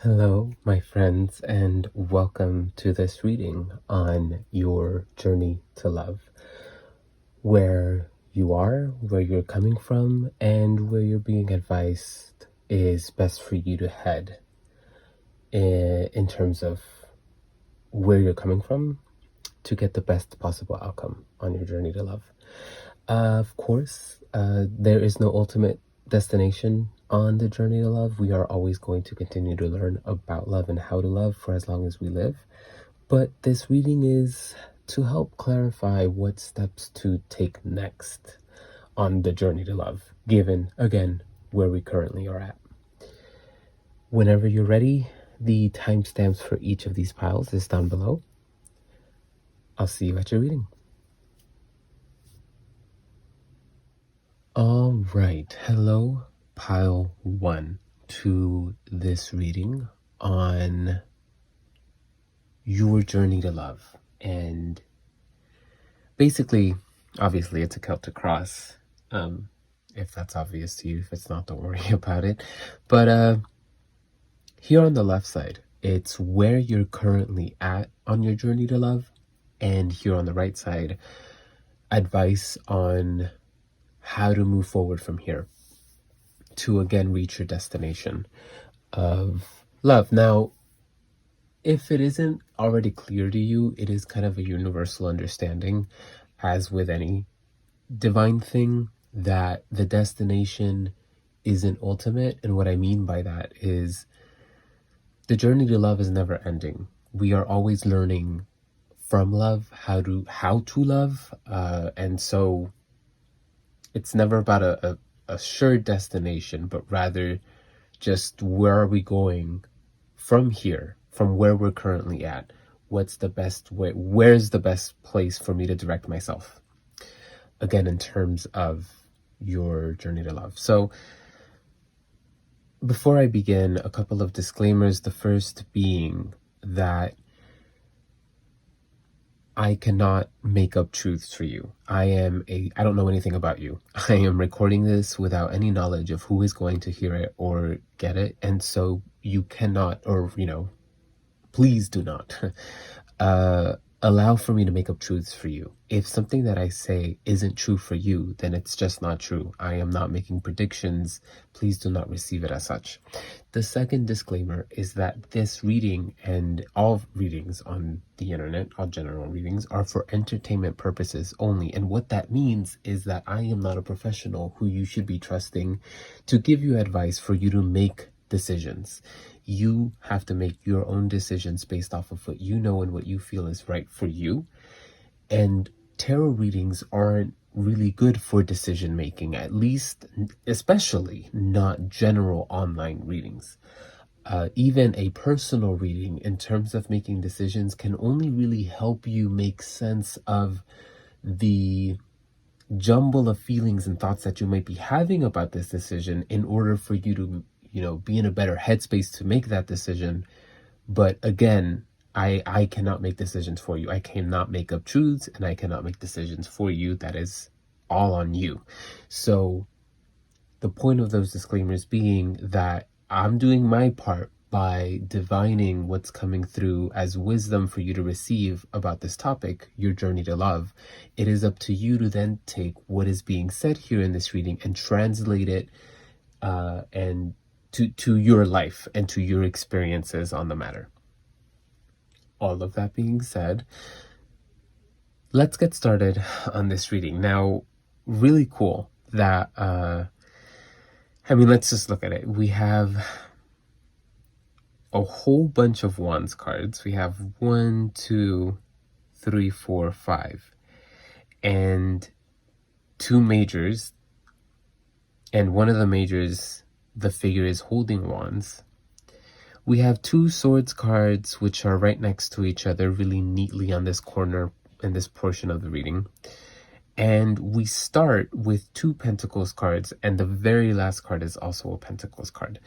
Hello, my friends, and welcome to this reading on your journey to love, where you are, where you're coming from, and where you're being advised is best for you to head in terms of where you're coming from to get the best possible outcome on your journey to love. Of course, there is no ultimate destination on the journey to love. We are always going to continue to learn about love and how to love for as long as we live. But this reading is to help clarify what steps to take next on the journey to love, given, again, where we currently are at. Whenever you're ready, the timestamps for each of these piles is down below. I'll see you at your reading. All right, hello, pile 1 to this reading on your journey to love. And basically, obviously, it's a Celtic Cross. If that's obvious to you, if it's not, don't worry about it. But here on the left side, it's where you're currently at on your journey to love. And here on the right side, advice on how to move forward from here to again reach your destination of love. Now, if it isn't already clear to you, it is kind of a universal understanding, as with any divine thing, that the destination isn't ultimate. And what I mean by that is the journey to love is never ending. We are always learning from love how to love, and so it's never about a sure destination, but rather just where are we going from here, from where we're currently at. What's the best way? Where's the best place for me to direct myself? Again, in terms of your journey to love. So before I begin, a couple of disclaimers. The first being that I cannot make up truths for you. I don't know anything about you. I am recording this without any knowledge of who is going to hear it or get it. And so you cannot, or, please do not allow for me to make up truths for you. If something that I say isn't true for you, then it's just not true. I am not making predictions. Please do not receive it as such. The second disclaimer is that this reading and all readings on the internet, all general readings, are for entertainment purposes only. And what that means is that I am not a professional who you should be trusting to give you advice for you to make decisions. You have to make your own decisions based off of what you know and what you feel is right for you. And tarot readings aren't really good for decision making, at least, especially not general online readings. Even a personal reading in terms of making decisions can only really help you make sense of the jumble of feelings and thoughts that you might be having about this decision in order for you to be in a better headspace to make that decision. But again, I cannot make decisions for you. I cannot make up truths, and I cannot make decisions for you. That is all on you. So the point of those disclaimers being that I'm doing my part by divining what's coming through as wisdom for you to receive about this topic, your journey to love. It is up to you to then take what is being said here in this reading and translate it and to your life and to your experiences on the matter. All of that being said, let's get started on this reading. Now, really cool that, let's just look at it. We have a whole bunch of Wands cards. We have 1, 2, 3, 4, 5, and 2 majors. And one of the majors, the figure is holding wands. We have 2 swords cards, which are right next to each other really neatly on this corner in this portion of the reading. And we start with 2 pentacles cards, and the very last card is also a pentacles card.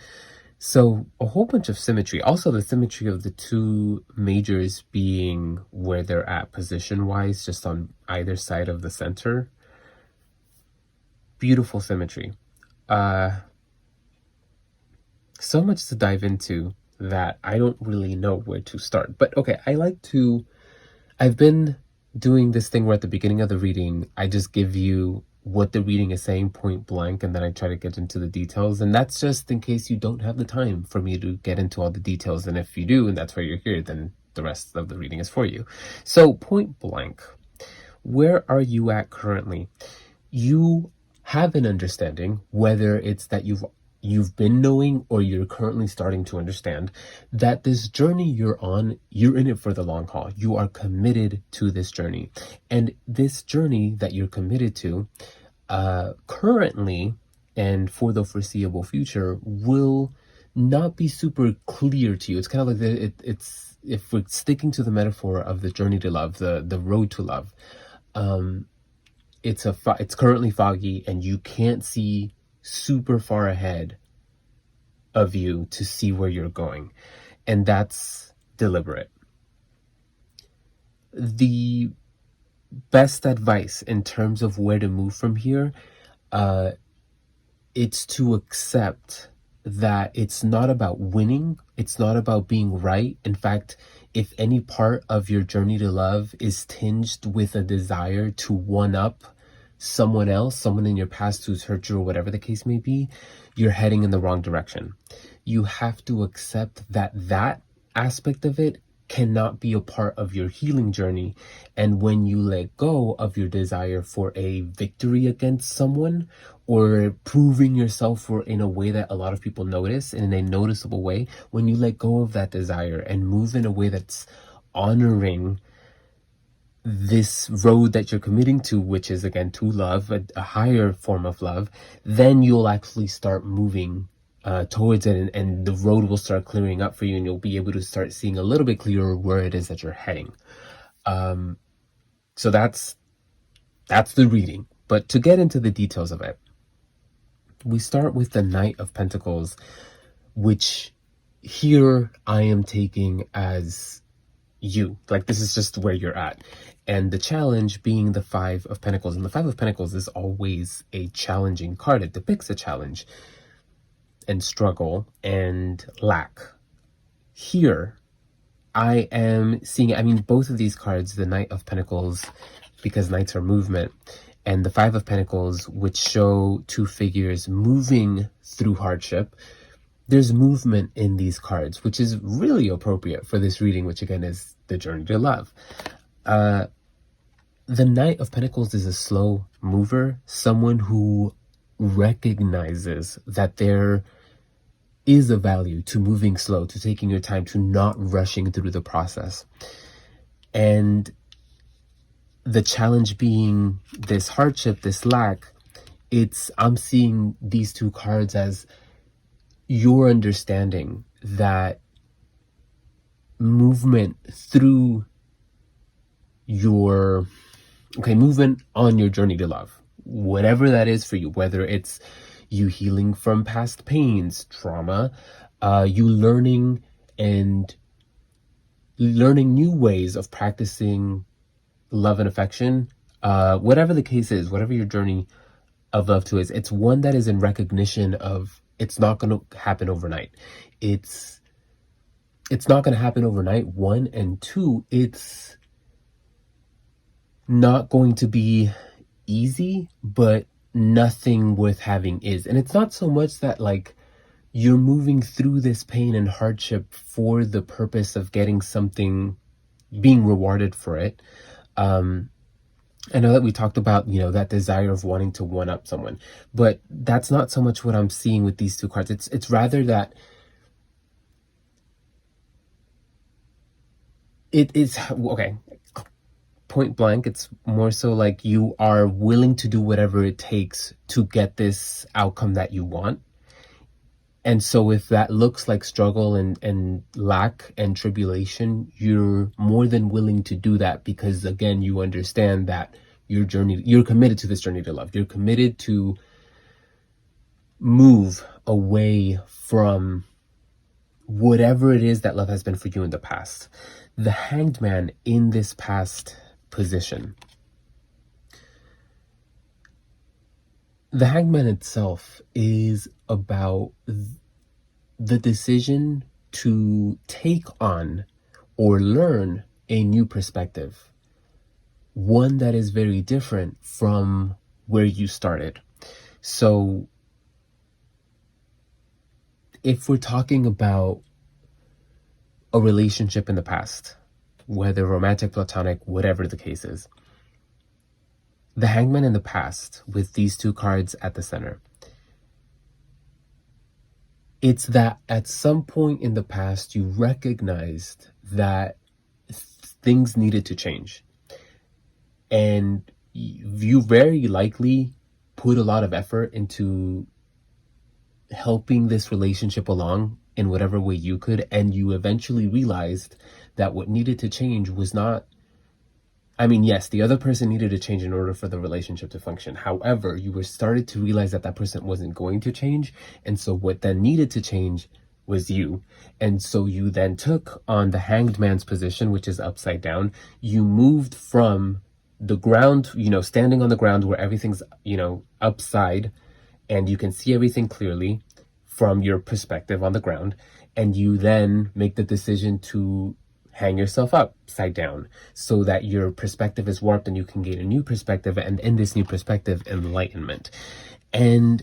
So a whole bunch of symmetry. Also the symmetry of the 2 majors being where they're at position-wise, just on either side of the center. Beautiful symmetry. So much to dive into that I don't really know where to start. But okay, I've been doing this thing where at the beginning of the reading, I just give you what the reading is saying point blank, and then I try to get into the details. And that's just in case you don't have the time for me to get into all the details. And if you do, and that's why you're here, then the rest of the reading is for you. So point blank, where are you at currently? You have an understanding, whether it's that you've been knowing or you're currently starting to understand, that this journey you're on, you're in it for the long haul. You are committed to this journey. And this journey that you're committed to, currently and for the foreseeable future, will not be super clear to you. It's kind of like it's if we're sticking to the metaphor of the journey to love, the road to love, it's currently foggy and you can't see super far ahead of you to see where you're going, and that's deliberate. The best advice in terms of where to move from here, it's to accept that it's not about winning, it's not about being right. In fact, if any part of your journey to love is tinged with a desire to one up someone else, someone in your past who's hurt you or whatever the case may be, you're heading in the wrong direction. You have to accept that that aspect of it cannot be a part of your healing journey. And when you let go of your desire for a victory against someone or proving yourself for in a way that a lot of people notice, in a noticeable way, when you let go of that desire and move in a way that's honoring this road that you're committing to, which is again to love, a higher form of love, then you'll actually start moving towards it, and the road will start clearing up for you, and you'll be able to start seeing a little bit clearer where it is that you're heading. So that's the reading. But to get into the details of it, we start with the Knight of Pentacles, which here I am taking as you. Like, this is just where you're at. And the challenge being the Five of Pentacles. And the Five of Pentacles is always a challenging card. It depicts a challenge and struggle and lack. Here, I am seeing, I mean, both of these cards, the Knight of Pentacles, because knights are movement, and the Five of Pentacles, which show two figures moving through hardship. There's movement in these cards, which is really appropriate for this reading, which again is the journey to love. The Knight of Pentacles is a slow mover, someone who recognizes that there is a value to moving slow, to taking your time, to not rushing through the process. And the challenge being this hardship, this lack, I'm seeing these two cards as your understanding that movement through movement on your journey to love, whatever that is for you, whether it's you healing from past pains, trauma, you learning new ways of practicing love and affection, whatever the case is, whatever your journey of love to is, it's one that is in recognition of it's not going to happen overnight. It's not going to happen overnight, one, and two, it's not going to be easy, but nothing worth having is. And it's not so much that like you're moving through this pain and hardship for the purpose of getting something, being rewarded for it. I know that we talked about, that desire of wanting to one up someone, but that's not so much what I'm seeing with these two cards. It's rather that it is, okay, point blank, it's more so like you are willing to do whatever it takes to get this outcome that you want. And so if that looks like struggle and lack and tribulation, you're more than willing to do that because, again, you understand that you're committed to this journey to love. You're committed to move away from whatever it is that love has been for you in the past. The Hanged Man in this past position. The Hanged Man itself is about the decision to take on or learn a new perspective, one that is very different from where you started. So if we're talking about a relationship in the past, whether romantic, platonic, whatever the case is, the Hangman in the past, with these two cards at the center, it's that at some point in the past you recognized that things needed to change, and you very likely put a lot of effort into helping this relationship along in whatever way you could, and you eventually realized that what needed to change was not, I mean, yes, the other person needed to change in order for the relationship to function. However, you were started to realize that that person wasn't going to change. And so what then needed to change was you. And so you then took on the Hanged Man's position, which is upside down. You moved from the ground, standing on the ground where everything's, upside, and you can see everything clearly from your perspective on the ground. And you then make the decision to hang yourself upside down so that your perspective is warped and you can gain a new perspective, and in this new perspective, enlightenment. And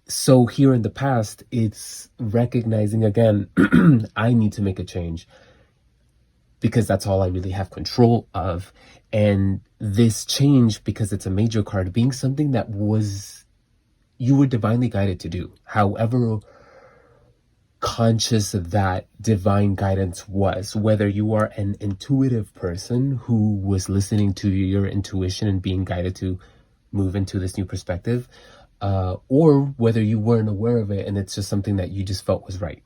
so here in the past, it's recognizing again, I need to make a change because that's all I really have control of. And this change, because it's a major card, being something that you were divinely guided to do. However conscious that divine guidance was, whether you are an intuitive person who was listening to your intuition and being guided to move into this new perspective, or whether you weren't aware of it and it's just something that you just felt was right.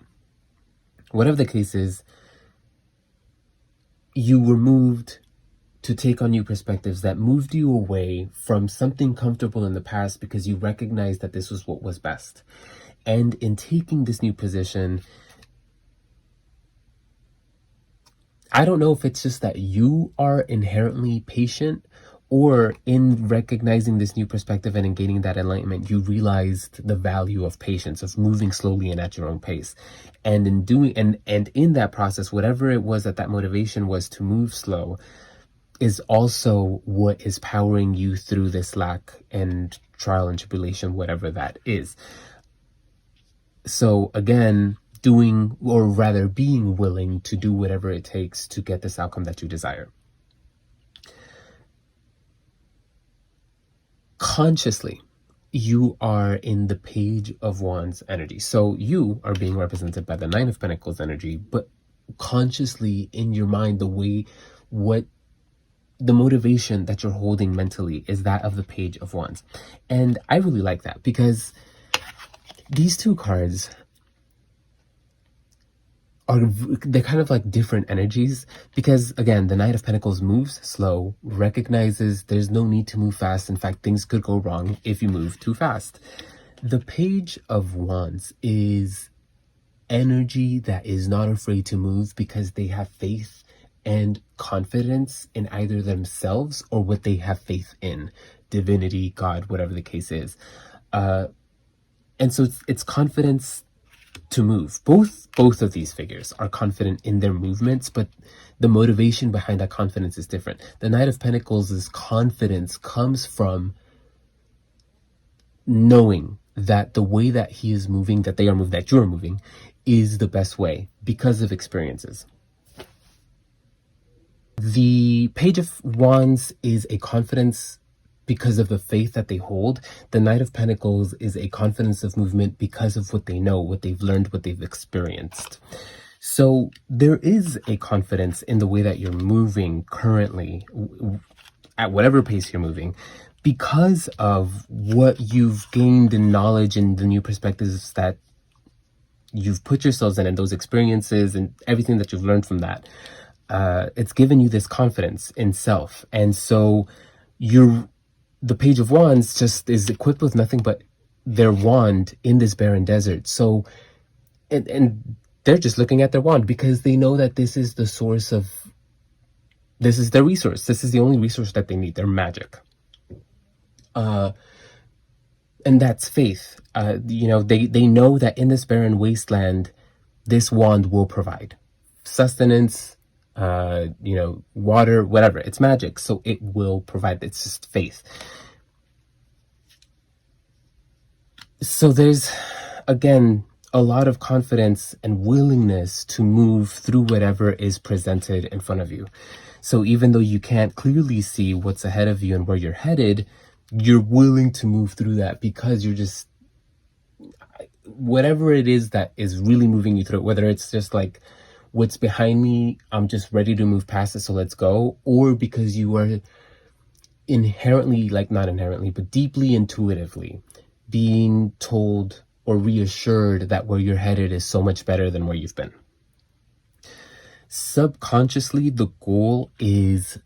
Whatever the case is, you were moved to take on new perspectives that moved you away from something comfortable in the past because you recognized that this was what was best. And in taking this new position, I don't know if it's just that you are inherently patient, or in recognizing this new perspective and in gaining that enlightenment, you realized the value of patience, of moving slowly and at your own pace. And in doing, and in that process, whatever it was that motivation was to move slow, is also what is powering you through this lack and trial and tribulation, whatever that is. So again, doing, or rather being willing to do whatever it takes to get this outcome that you desire. Consciously, you are in the Page of Wands energy. So you are being represented by the Nine of Pentacles energy, but consciously in your mind, the motivation that you're holding mentally is that of the Page of Wands. And I really like that because these two cards they're kind of like different energies, because again, the Knight of Pentacles moves slow, recognizes there's no need to move fast. In fact, things could go wrong if you move too fast. The Page of Wands is energy that is not afraid to move because they have faith and confidence in either themselves or what they have faith in, divinity, God, whatever the case is. And so it's confidence to move. Both of these figures are confident in their movements, but the motivation behind that confidence is different. The Knight of Pentacles' confidence comes from knowing that the way that he is moving, that they are moving, that you're moving, is the best way because of experiences. The Page of Wands is a confidence because of the faith that they hold. The Knight of Pentacles is a confidence of movement because of what they know, what they've learned, what they've experienced. So there is a confidence in the way that you're moving currently, at whatever pace you're moving, because of what you've gained in knowledge and the new perspectives that you've put yourselves in, and those experiences and everything that you've learned from that. It's given you this confidence in self. And so the Page of Wands just is equipped with nothing but their wand in this barren desert. So, and they're just looking at their wand because they know that this is the source of, this is their resource. This is the only resource that they need, their magic. And that's faith. They know that in this barren wasteland, this wand will provide sustenance, water, whatever. It's magic, so it will provide. It's just faith. So there's, again, a lot of confidence and willingness to move through whatever is presented in front of you. So even though you can't clearly see what's ahead of you and where you're headed, you're willing to move through that because you're just, whatever it is that is really moving you through it, whether it's just like, what's behind me, I'm just ready to move past it, so let's go, or because you are inherently, like not inherently, but deeply intuitively being told or reassured that where you're headed is so much better than where you've been. Subconsciously, the goal is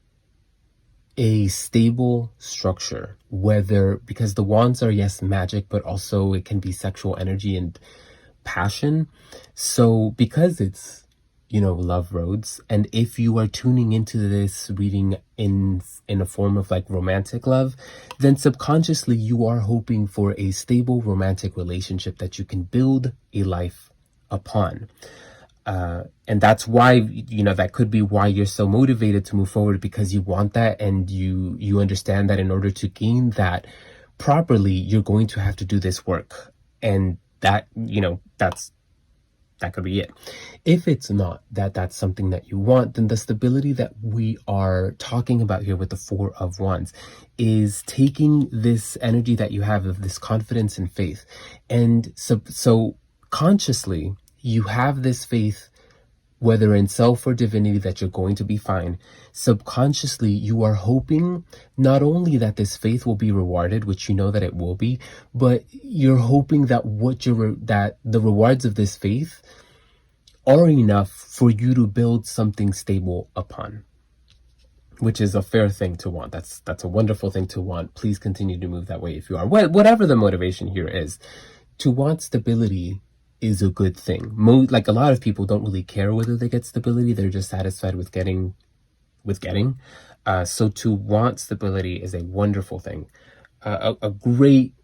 a stable structure, because the wands are, yes, magic, but also it can be sexual energy and passion. So because it's, love roads, and if you are tuning into this reading in a form of like romantic love, then subconsciously you are hoping for a stable romantic relationship that you can build a life upon. And that's why, that could be why you're so motivated to move forward, because you want that, and you understand that in order to gain that properly, you're going to have to do this work. And that, that could be it. If it's not that's something that you want, then the stability that we are talking about here with the Four of Wands is taking this energy that you have of this confidence and faith. And so consciously, you have this faith, whether in self or divinity, that you're going to be fine. Subconsciously, you are hoping not only that this faith will be rewarded, which you know that it will be, but you're hoping that that the rewards of this faith are enough for you to build something stable upon, which is a fair thing to want. That's a wonderful thing to want. Please continue to move that way if you are. Whatever the motivation here is, to want stability is a good thing. Like a lot of people don't really care whether they get stability. They're just satisfied with getting. So to want stability is a wonderful thing. A great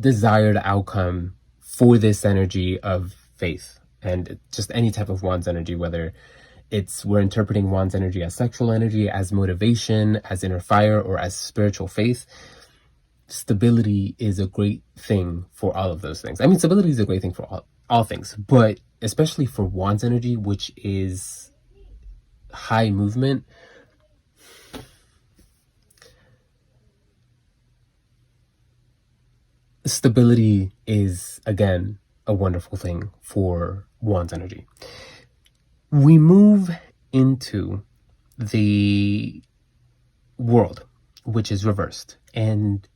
desired outcome for this energy of faith, and just any type of Wands energy, whether we're interpreting Wands energy as sexual energy, as motivation, as inner fire, or as spiritual faith. Stability is a great thing for all of those things. I mean, stability is a great thing for all things, but especially for Wands energy, which is high movement. Stability is, again, a wonderful thing for Wands energy. We move into the world, which is reversed, and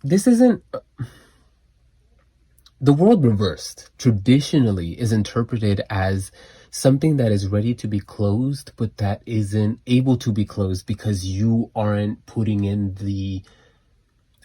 this isn't... The world reversed traditionally is interpreted as something that is ready to be closed, but that isn't able to be closed because you aren't putting in the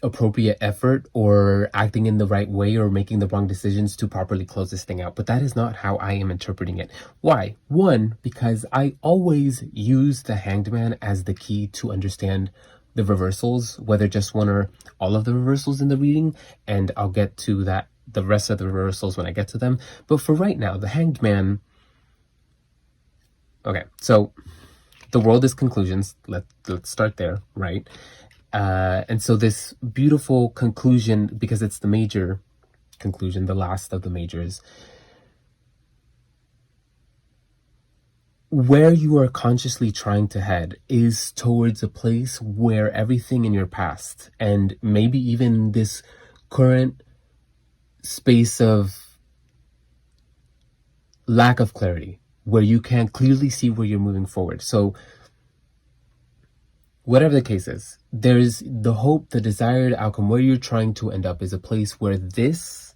appropriate effort or acting in the right way or making the wrong decisions to properly close this thing out. But that is not how I am interpreting it. Why? One, because I always use the Hanged Man as the key to understand the reversals, whether just one or all of the reversals in the reading, and I'll get to the rest of the reversals when I get to them. But for right now, the Hanged Man... Okay, so the world is conclusions. Let's start there, right? And so this beautiful conclusion, because it's the major conclusion, the last of the majors, where you are consciously trying to head is towards a place where everything in your past, and maybe even this current space of lack of clarity, where you can't clearly see where you're moving forward. So whatever the case is, there's the hope, the desired outcome, where you're trying to end up is a place where this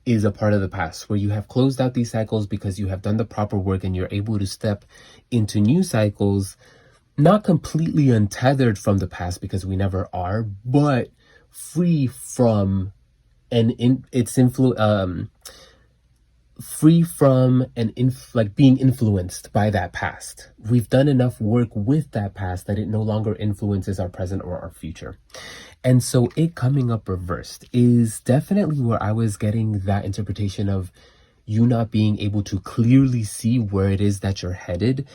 is a part of the past, where you have closed out these cycles because you have done the proper work and you're able to step into new cycles, not completely untethered from the past, because we never are, but free from its influence, free from like being influenced by that past. We've done enough work with that past that it no longer influences our present or our future. And so it coming up reversed is definitely where I was getting that interpretation of you not being able to clearly see where it is that you're headed.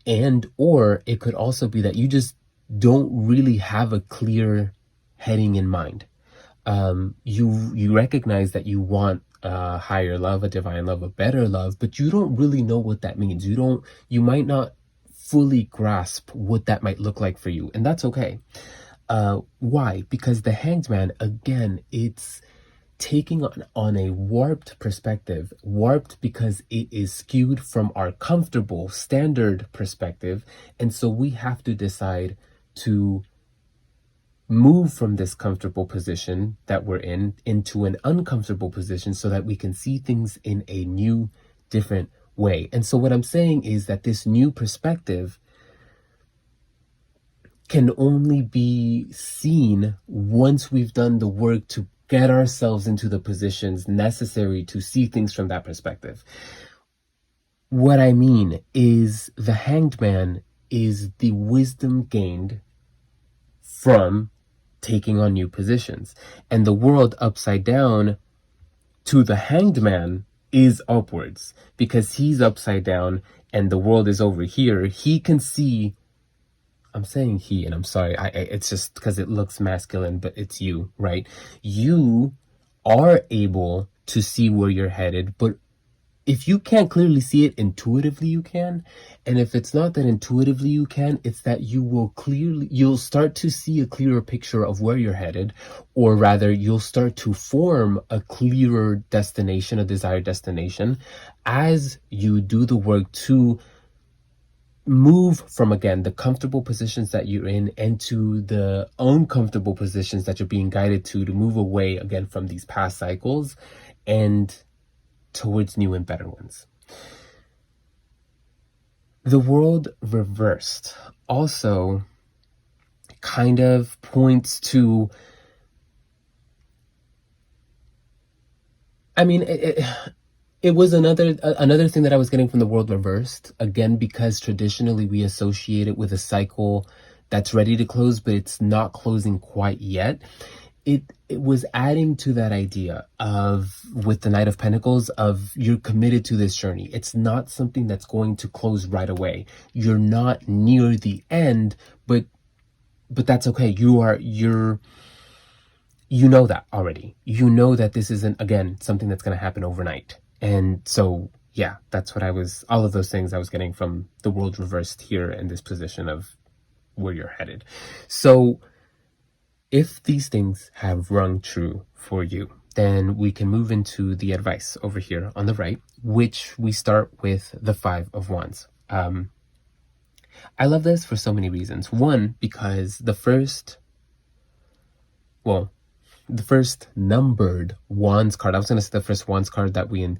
And or it could also be that you just don't really have a clear heading in mind. You recognize that you want a higher love, a divine love, a better love, but you don't really know what that means. You might not fully grasp what that might look like for you, and that's okay. Why? Because the Hanged Man, again, it's taking on a warped perspective, warped because it is skewed from our comfortable standard perspective, and so we have to decide to move from this comfortable position that we're in into an uncomfortable position so that we can see things in a new, different way. And so what I'm saying is that this new perspective can only be seen once we've done the work to get ourselves into the positions necessary to see things from that perspective. What I mean is the Hanged Man is the wisdom gained from taking on new positions. And the world upside down to the Hanged Man is upwards because he's upside down and the world is over here. He can see, I'm saying he, and I'm sorry, it's just because it looks masculine, but it's you, right? You are able to see where you're headed, but if you can't clearly see it intuitively, you can. And if it's not that intuitively you can, it's that you'll start to see a clearer picture of where you're headed, or rather you'll start to form a clearer destination, a desired destination, as you do the work to move from, again, the comfortable positions that you're in and to the uncomfortable positions that you're being guided to move away again from these past cycles and towards new and better ones. The world reversed also kind of points to, I mean, it was another thing that I was getting from the world reversed, again, because traditionally we associate it with a cycle that's ready to close, but it's not closing quite yet. It was adding to that idea of, with the Knight of Pentacles, of you're committed to this journey. It's not something that's going to close right away. You're not near the end, but that's okay. You know that already. You know that this isn't, again, something that's going to happen overnight. And so, yeah, that's what all of those things I was getting from the world reversed here in this position of where you're headed. So if these things have rung true for you, then we can move into the advice over here on the right, which we start with the Five of Wands. I love this for so many reasons. One, because the first numbered Wands card, I was going to say the first Wands card that we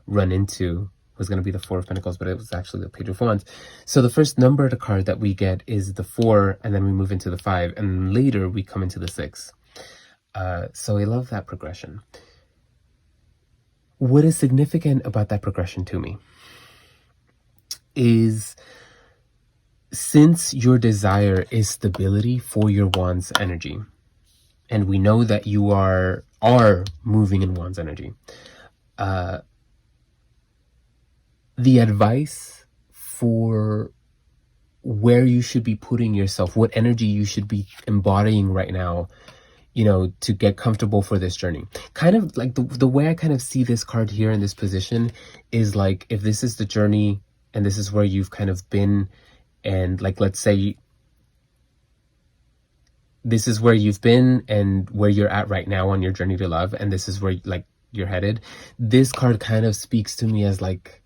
run into was going to be the Four of Pentacles, but it was actually the Page of Wands. So the first numbered card that we get is the 4, and then we move into the 5, and later we come into the 6. So I love that progression. What is significant about that progression to me is, since your desire is stability for your Wands energy, and we know that you are moving in Wands energy, the advice for where you should be putting yourself, what energy you should be embodying right now, to get comfortable for this journey. Kind of like the way I kind of see this card here in this position is like, if this is the journey and this is where you've kind of been, and like, let's say this is where you've been and where you're at right now on your journey to love, and this is where like you're headed. This card kind of speaks to me as like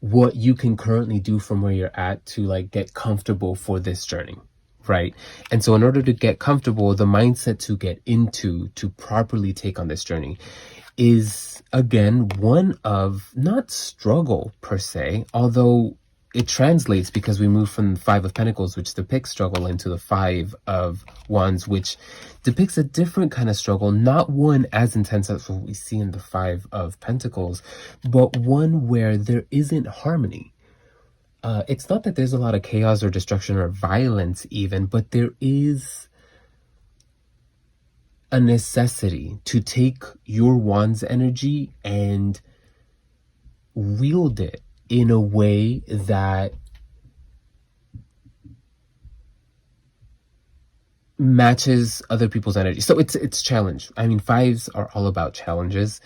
what you can currently do from where you're at to like get comfortable for this journey, right? And so in order to get comfortable, the mindset to get into, to properly take on this journey, is again one of not struggle per se, although it translates because we move from the Five of Pentacles, which depicts struggle, into the Five of Wands, which depicts a different kind of struggle, not one as intense as what we see in the Five of Pentacles, but one where there isn't harmony. It's not that there's a lot of chaos or destruction or violence even, but there is a necessity to take your Wands energy and wield it in a way that matches other people's energy. So it's challenge. I mean, fives are all about challenges.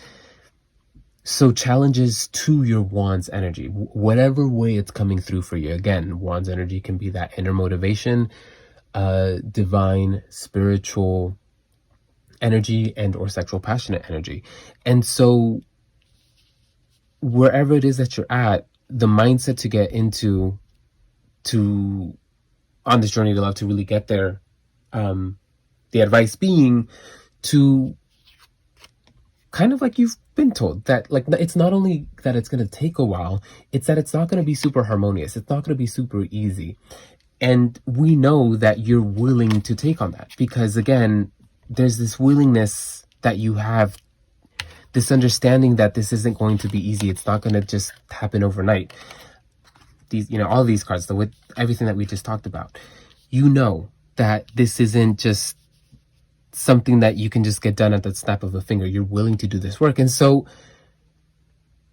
So challenges to your Wands energy, whatever way it's coming through for you. Again, Wands energy can be that inner motivation, divine, spiritual energy, and or sexual passionate energy. And so wherever it is that you're at, the mindset to get into on this journey to love, to really get there, the advice being to kind of like you've been told that, like, it's not only that it's going to take a while, it's that it's not going to be super harmonious. It's not going to be super easy. And we know that you're willing to take on that because, again, there's this willingness that you have, this understanding that this isn't going to be easy. It's not going to just happen overnight. These, all these cards, with everything that we just talked about, that this isn't just something that you can just get done at the snap of a finger. You're willing to do this work. And so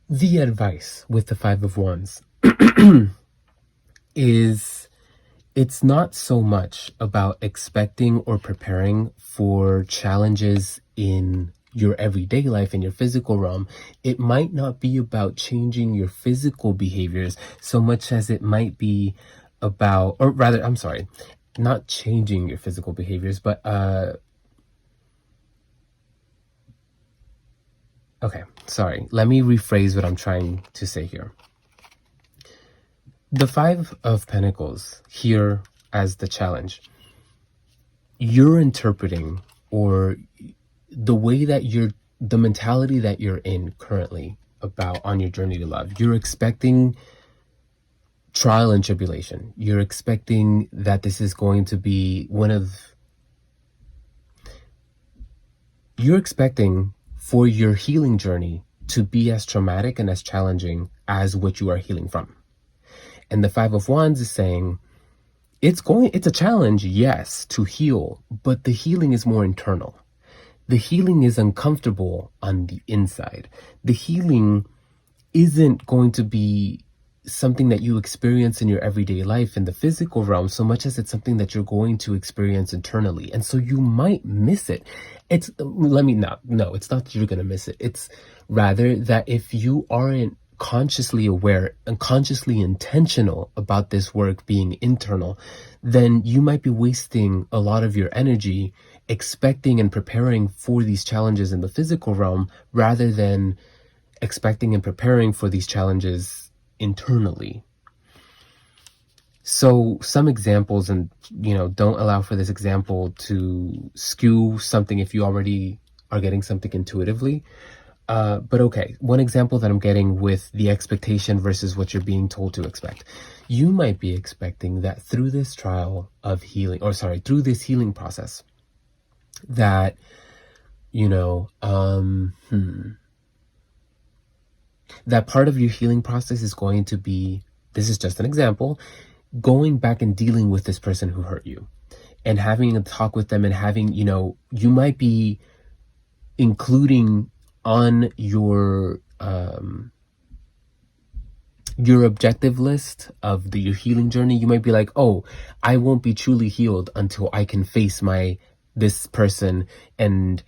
the advice with the Five of Wands is, it's not so much about expecting or preparing for challenges in your everyday life, in your physical realm. It might not be about changing your physical behaviors so much as it might be about, or rather, I'm sorry, not changing your physical behaviors, but okay, sorry. Let me rephrase what I'm trying to say here. The Five of Pentacles here as the challenge, you're interpreting, or the way that the mentality that you're in currently about on your journey to love, you're expecting trial and tribulation. You're expecting that this is going to be you're expecting for your healing journey to be as traumatic and as challenging as what you are healing from. And the Five of Wands is saying, it's a challenge, yes, to heal, but the healing is more internal. The healing is uncomfortable on the inside. The healing isn't going to be something that you experience in your everyday life in the physical realm so much as it's something that you're going to experience internally. And so you might miss it. It's not that you're going to miss it. It's rather that if you aren't consciously aware and consciously intentional about this work being internal, then you might be wasting a lot of your energy expecting and preparing for these challenges in the physical realm rather than expecting and preparing for these challenges internally. So some examples, and don't allow for this example to skew something if you already are getting something intuitively. But okay, one example that I'm getting with the expectation versus what you're being told to expect. You might be expecting that through this trial of healing, through this healing process, that, that part of your healing process is going to be, this is just an example, going back and dealing with this person who hurt you and having a talk with them and having, you might be including on your objective list of your healing journey. You might be like, oh, I won't be truly healed until I can face this person and,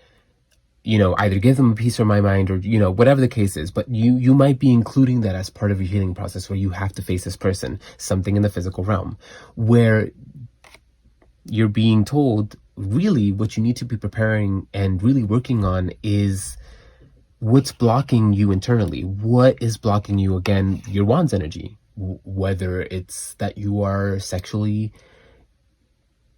either give them a piece of my mind or, whatever the case is. But you might be including that as part of your healing process where you have to face this person, something in the physical realm, where you're being told really what you need to be preparing and really working on is what's blocking you internally. What is blocking you? Again, your Wands energy, whether it's that you are sexually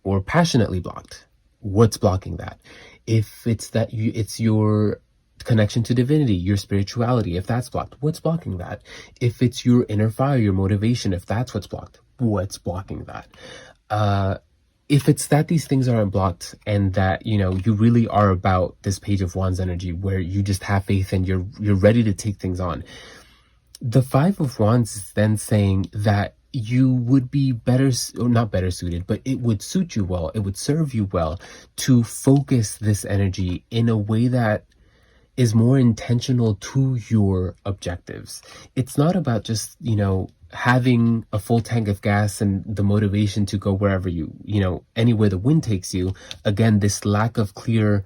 or passionately blocked. What's blocking that? If it's that it's your connection to divinity, your spirituality, if that's blocked, what's blocking that? If it's your inner fire, your motivation, if that's what's blocked, what's blocking that? If it's that these things aren't blocked and that, you really are about this Page of Wands energy where you just have faith and you're ready to take things on. The Five of Wands is then saying that you would be better, or not better suited, but it would suit you well, it would serve you well to focus this energy in a way that is more intentional to your objectives. It's not about just, having a full tank of gas and the motivation to go wherever anywhere the wind takes you. Again, this lack of clear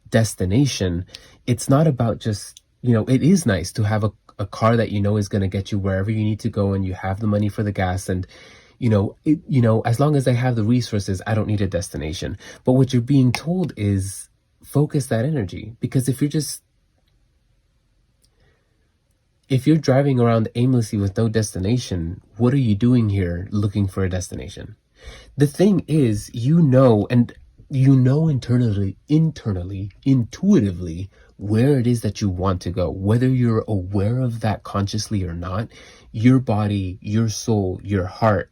destination. It's not about just, it is nice to have a car that is going to get you wherever you need to go and you have the money for the gas and as long as I have the resources, I don't need a destination. But what you're being told is focus that energy, because if you're driving around aimlessly with no destination, what are you doing here looking for a destination? The thing is, and internally, intuitively, where it is that you want to go. Whether you're aware of that consciously or not, your body, your soul, your heart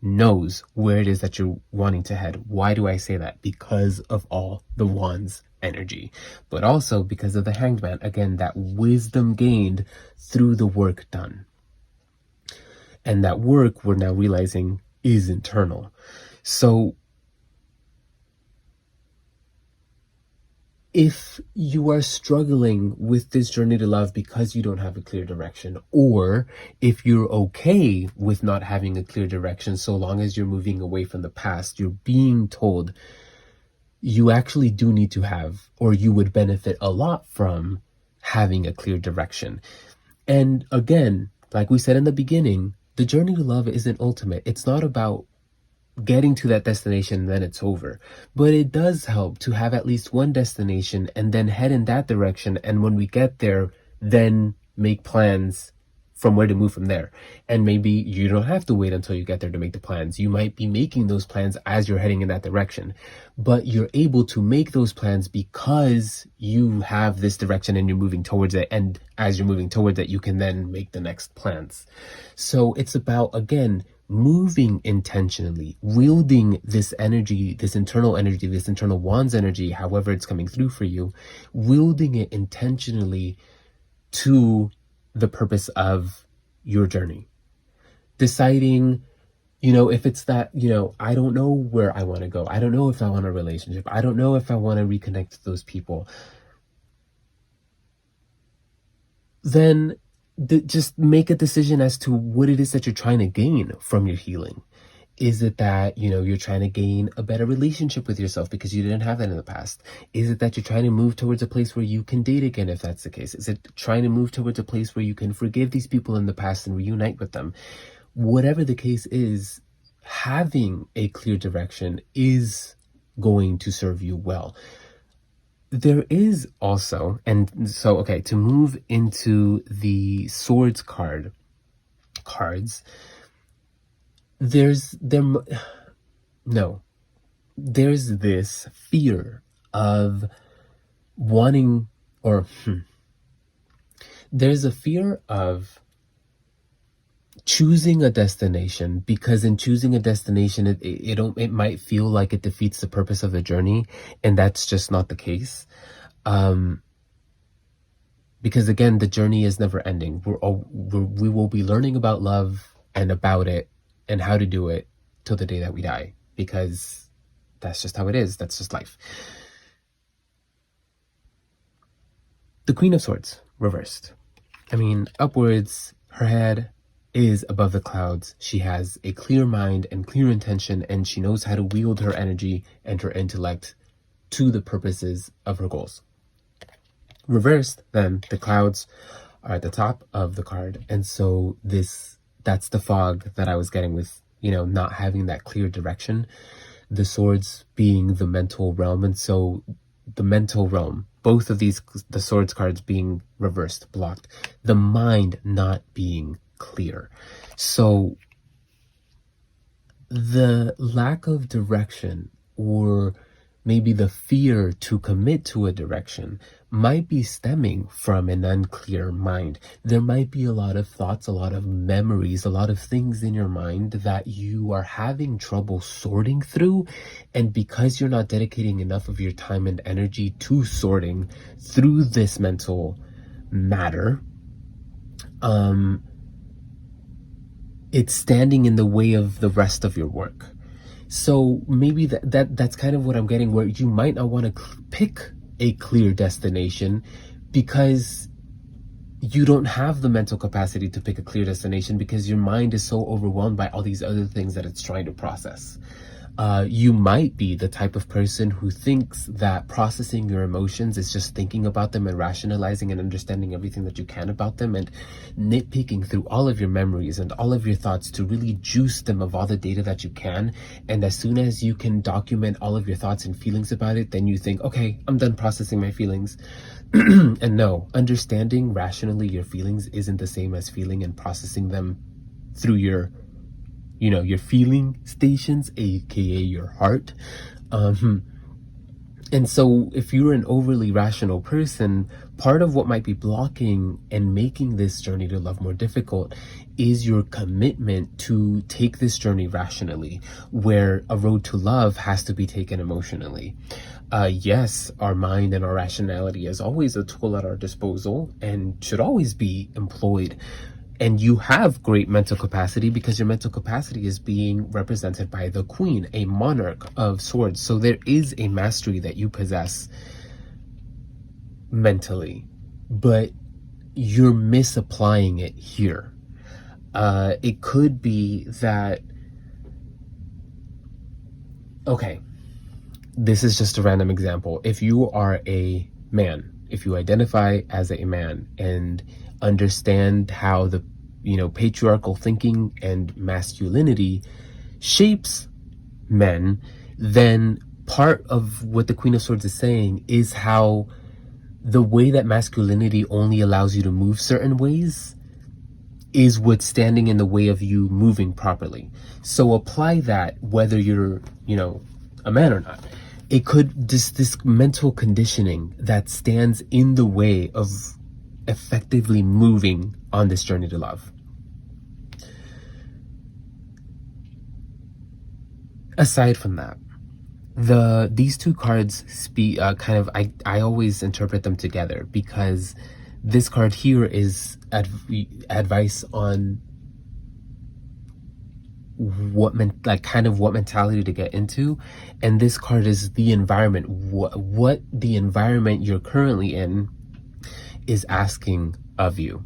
knows where it is that you're wanting to head. Why do I say that? Because of all the wands energy, but also because of the Hanged Man. Again, that wisdom gained through the work done. And that work, we're now realizing, is internal. So if you are struggling with this journey to love because you don't have a clear direction, or if you're okay with not having a clear direction so long as you're moving away from the past, you're being told you actually do need to have, or you would benefit a lot from having a clear direction. And again, like we said in the beginning, the journey to love isn't ultimate. It's not about getting to that destination and then it's over. But it does help to have at least one destination and then head in that direction. And when we get there, then make plans from where to move from there. And maybe you don't have to wait until you get there to make the plans. You might be making those plans as you're heading in that direction. But you're able to make those plans because you have this direction and you're moving towards it. And as you're moving towards it, you can then make the next plans. So it's about, again, moving intentionally, wielding this energy, this internal wands energy, however it's coming through for you, wielding it intentionally to the purpose of your journey. Deciding, if it's that, I don't know where I want to go. I don't know if I want a relationship. I don't know if I want to reconnect with those people. Then just make a decision as to what it is that you're trying to gain from your healing. Is it that, you're trying to gain a better relationship with yourself because you didn't have that in the past? Is it that you're trying to move towards a place where you can date again, if that's the case? Is it trying to move towards a place where you can forgive these people in the past and reunite with them? Whatever the case is, having a clear direction is going to serve you well. There is also, to move into the swords cards, there's this fear of wanting, there's a fear of choosing a destination, because in choosing a destination, it might feel like it defeats the purpose of the journey, and that's just not the case. Because again, the journey is never ending. We will be learning about love and about it and how to do it till the day that we die, because that's just how it is. That's just life. The Queen of Swords, reversed. Upwards, her head is above the clouds. She has a clear mind and clear intention, and she knows how to wield her energy and her intellect to the purposes of her goals. Reversed, then, the clouds are at the top of the card, and so that's the fog that I was getting with, not having that clear direction. The swords being the mental realm, and so the mental realm, both of these, the swords cards being reversed, blocked, the mind not being clear. So the lack of direction, or maybe the fear to commit to a direction might be stemming from an unclear mind. There might be a lot of thoughts, a lot of memories, a lot of things in your mind that you are having trouble sorting through. And because you're not dedicating enough of your time and energy to sorting through this mental matter, it's standing in the way of the rest of your work. So maybe that's kind of what I'm getting, where you might not want to pick a clear destination because you don't have the mental capacity to pick a clear destination because your mind is so overwhelmed by all these other things that it's trying to process. You might be the type of person who thinks that processing your emotions is just thinking about them and rationalizing and understanding everything that you can about them and nitpicking through all of your memories and all of your thoughts to really juice them of all the data that you can. And as soon as you can document all of your thoughts and feelings about it, then you think, okay, I'm done processing my feelings. And no, understanding rationally your feelings isn't the same as feeling and processing them through your feeling stations, aka your heart. And so if you're an overly rational person, part of what might be blocking and making this journey to love more difficult is your commitment to take this journey rationally, where a road to love has to be taken emotionally. Yes, our mind and our rationality is always a tool at our disposal and should always be employed. And you have great mental capacity because your mental capacity is being represented by the Queen, a monarch of swords. So there is a mastery that you possess mentally, but you're misapplying it here. It could be that, okay, this is just a random example. If you are a man, if you identify as a man and understand how the patriarchal thinking and masculinity shapes men, then part of what the Queen of Swords is saying is how the way that masculinity only allows you to move certain ways is what's standing in the way of you moving properly. So apply that whether you're a man or not. It could this mental conditioning that stands in the way of effectively moving on this journey to love. Aside from that, these two cards speak I always interpret them together because this card here is advice on what mentality to get into, and this card is the environment, what the environment you're currently in is asking of you.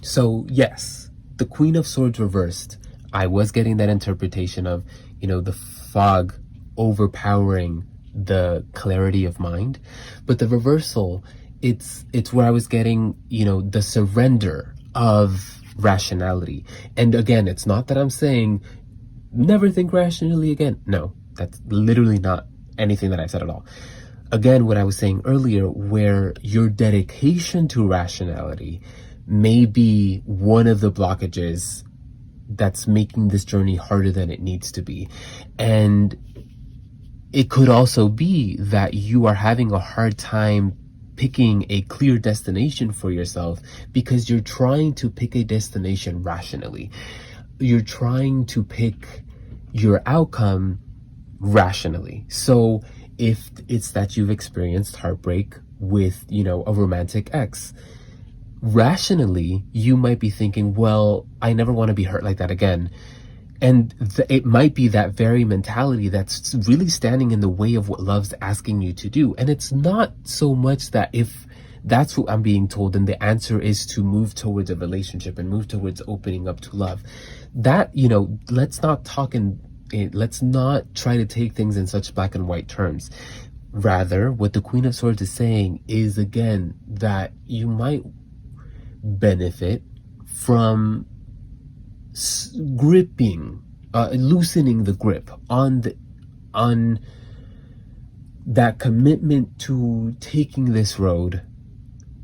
So yes, the Queen of Swords reversed, I was getting that interpretation of the fog overpowering the clarity of mind, but the reversal, it's where I was getting the surrender of rationality. And again, it's not that I'm saying never think rationally again. No, that's literally not anything that I said at all. Again, what I was saying earlier, where your dedication to rationality may be one of the blockages that's making this journey harder than it needs to be. And it could also be that you are having a hard time picking a clear destination for yourself because you're trying to pick a destination rationally. You're trying to pick your outcome rationally. So if it's that you've experienced heartbreak with, a romantic ex, rationally, you might be thinking, well, I never want to be hurt like that again. And it might be that very mentality that's really standing in the way of what love's asking you to do. And it's not so much that if that's what I'm being told, then the answer is to move towards a relationship and move towards opening up to love. That, let's not try to take things in such black and white terms. Rather, what the Queen of Swords is saying is, again, that you might benefit from loosening the grip on that commitment to taking this road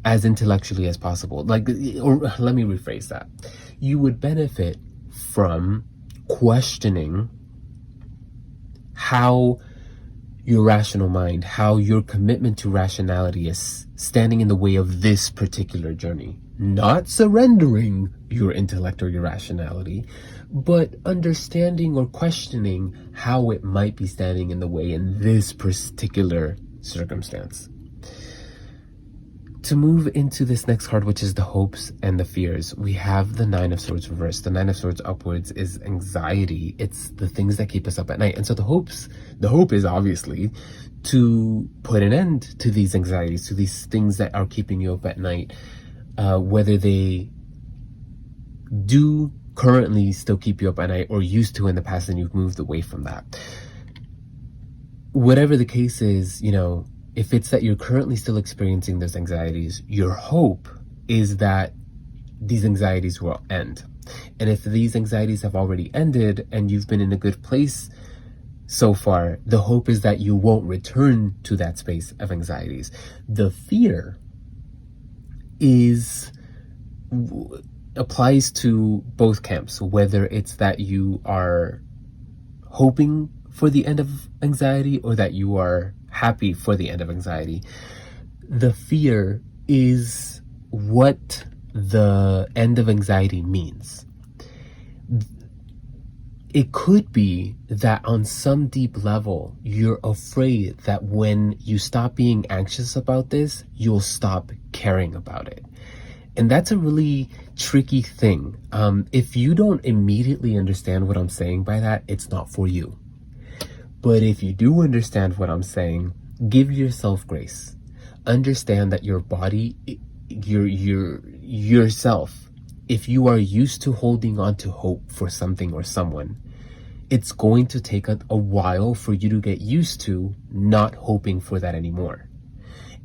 as intellectually as possible. Or let me rephrase that. You would benefit from questioning how your rational mind, how your commitment to rationality is standing in the way of this particular journey. Not surrendering your intellect or your rationality, but understanding or questioning how it might be standing in the way in this particular circumstance. To move into this next card, which is the hopes and the fears, we have the Nine of Swords reversed. The Nine of Swords upwards is anxiety. It's the things that keep us up at night. And so the hope is obviously to put an end to these anxieties, to these things that are keeping you up at night, whether they do currently still keep you up at night or used to in the past and you've moved away from that. Whatever the case is, if it's that you're currently still experiencing those anxieties, your hope is that these anxieties will end. And if these anxieties have already ended and you've been in a good place so far, the hope is that you won't return to that space of anxieties. The fear applies to both camps, whether it's that you are hoping for the end of anxiety or that you are happy for the end of anxiety. The fear is what the end of anxiety means. It could be that on some deep level, you're afraid that when you stop being anxious about this, you'll stop caring about it. And that's a really tricky thing. If you don't immediately understand what I'm saying by that, it's not for you. But if you do understand what I'm saying, give yourself grace. Understand that your body, yourself, if you are used to holding on to hope for something or someone, it's going to take a while for you to get used to not hoping for that anymore.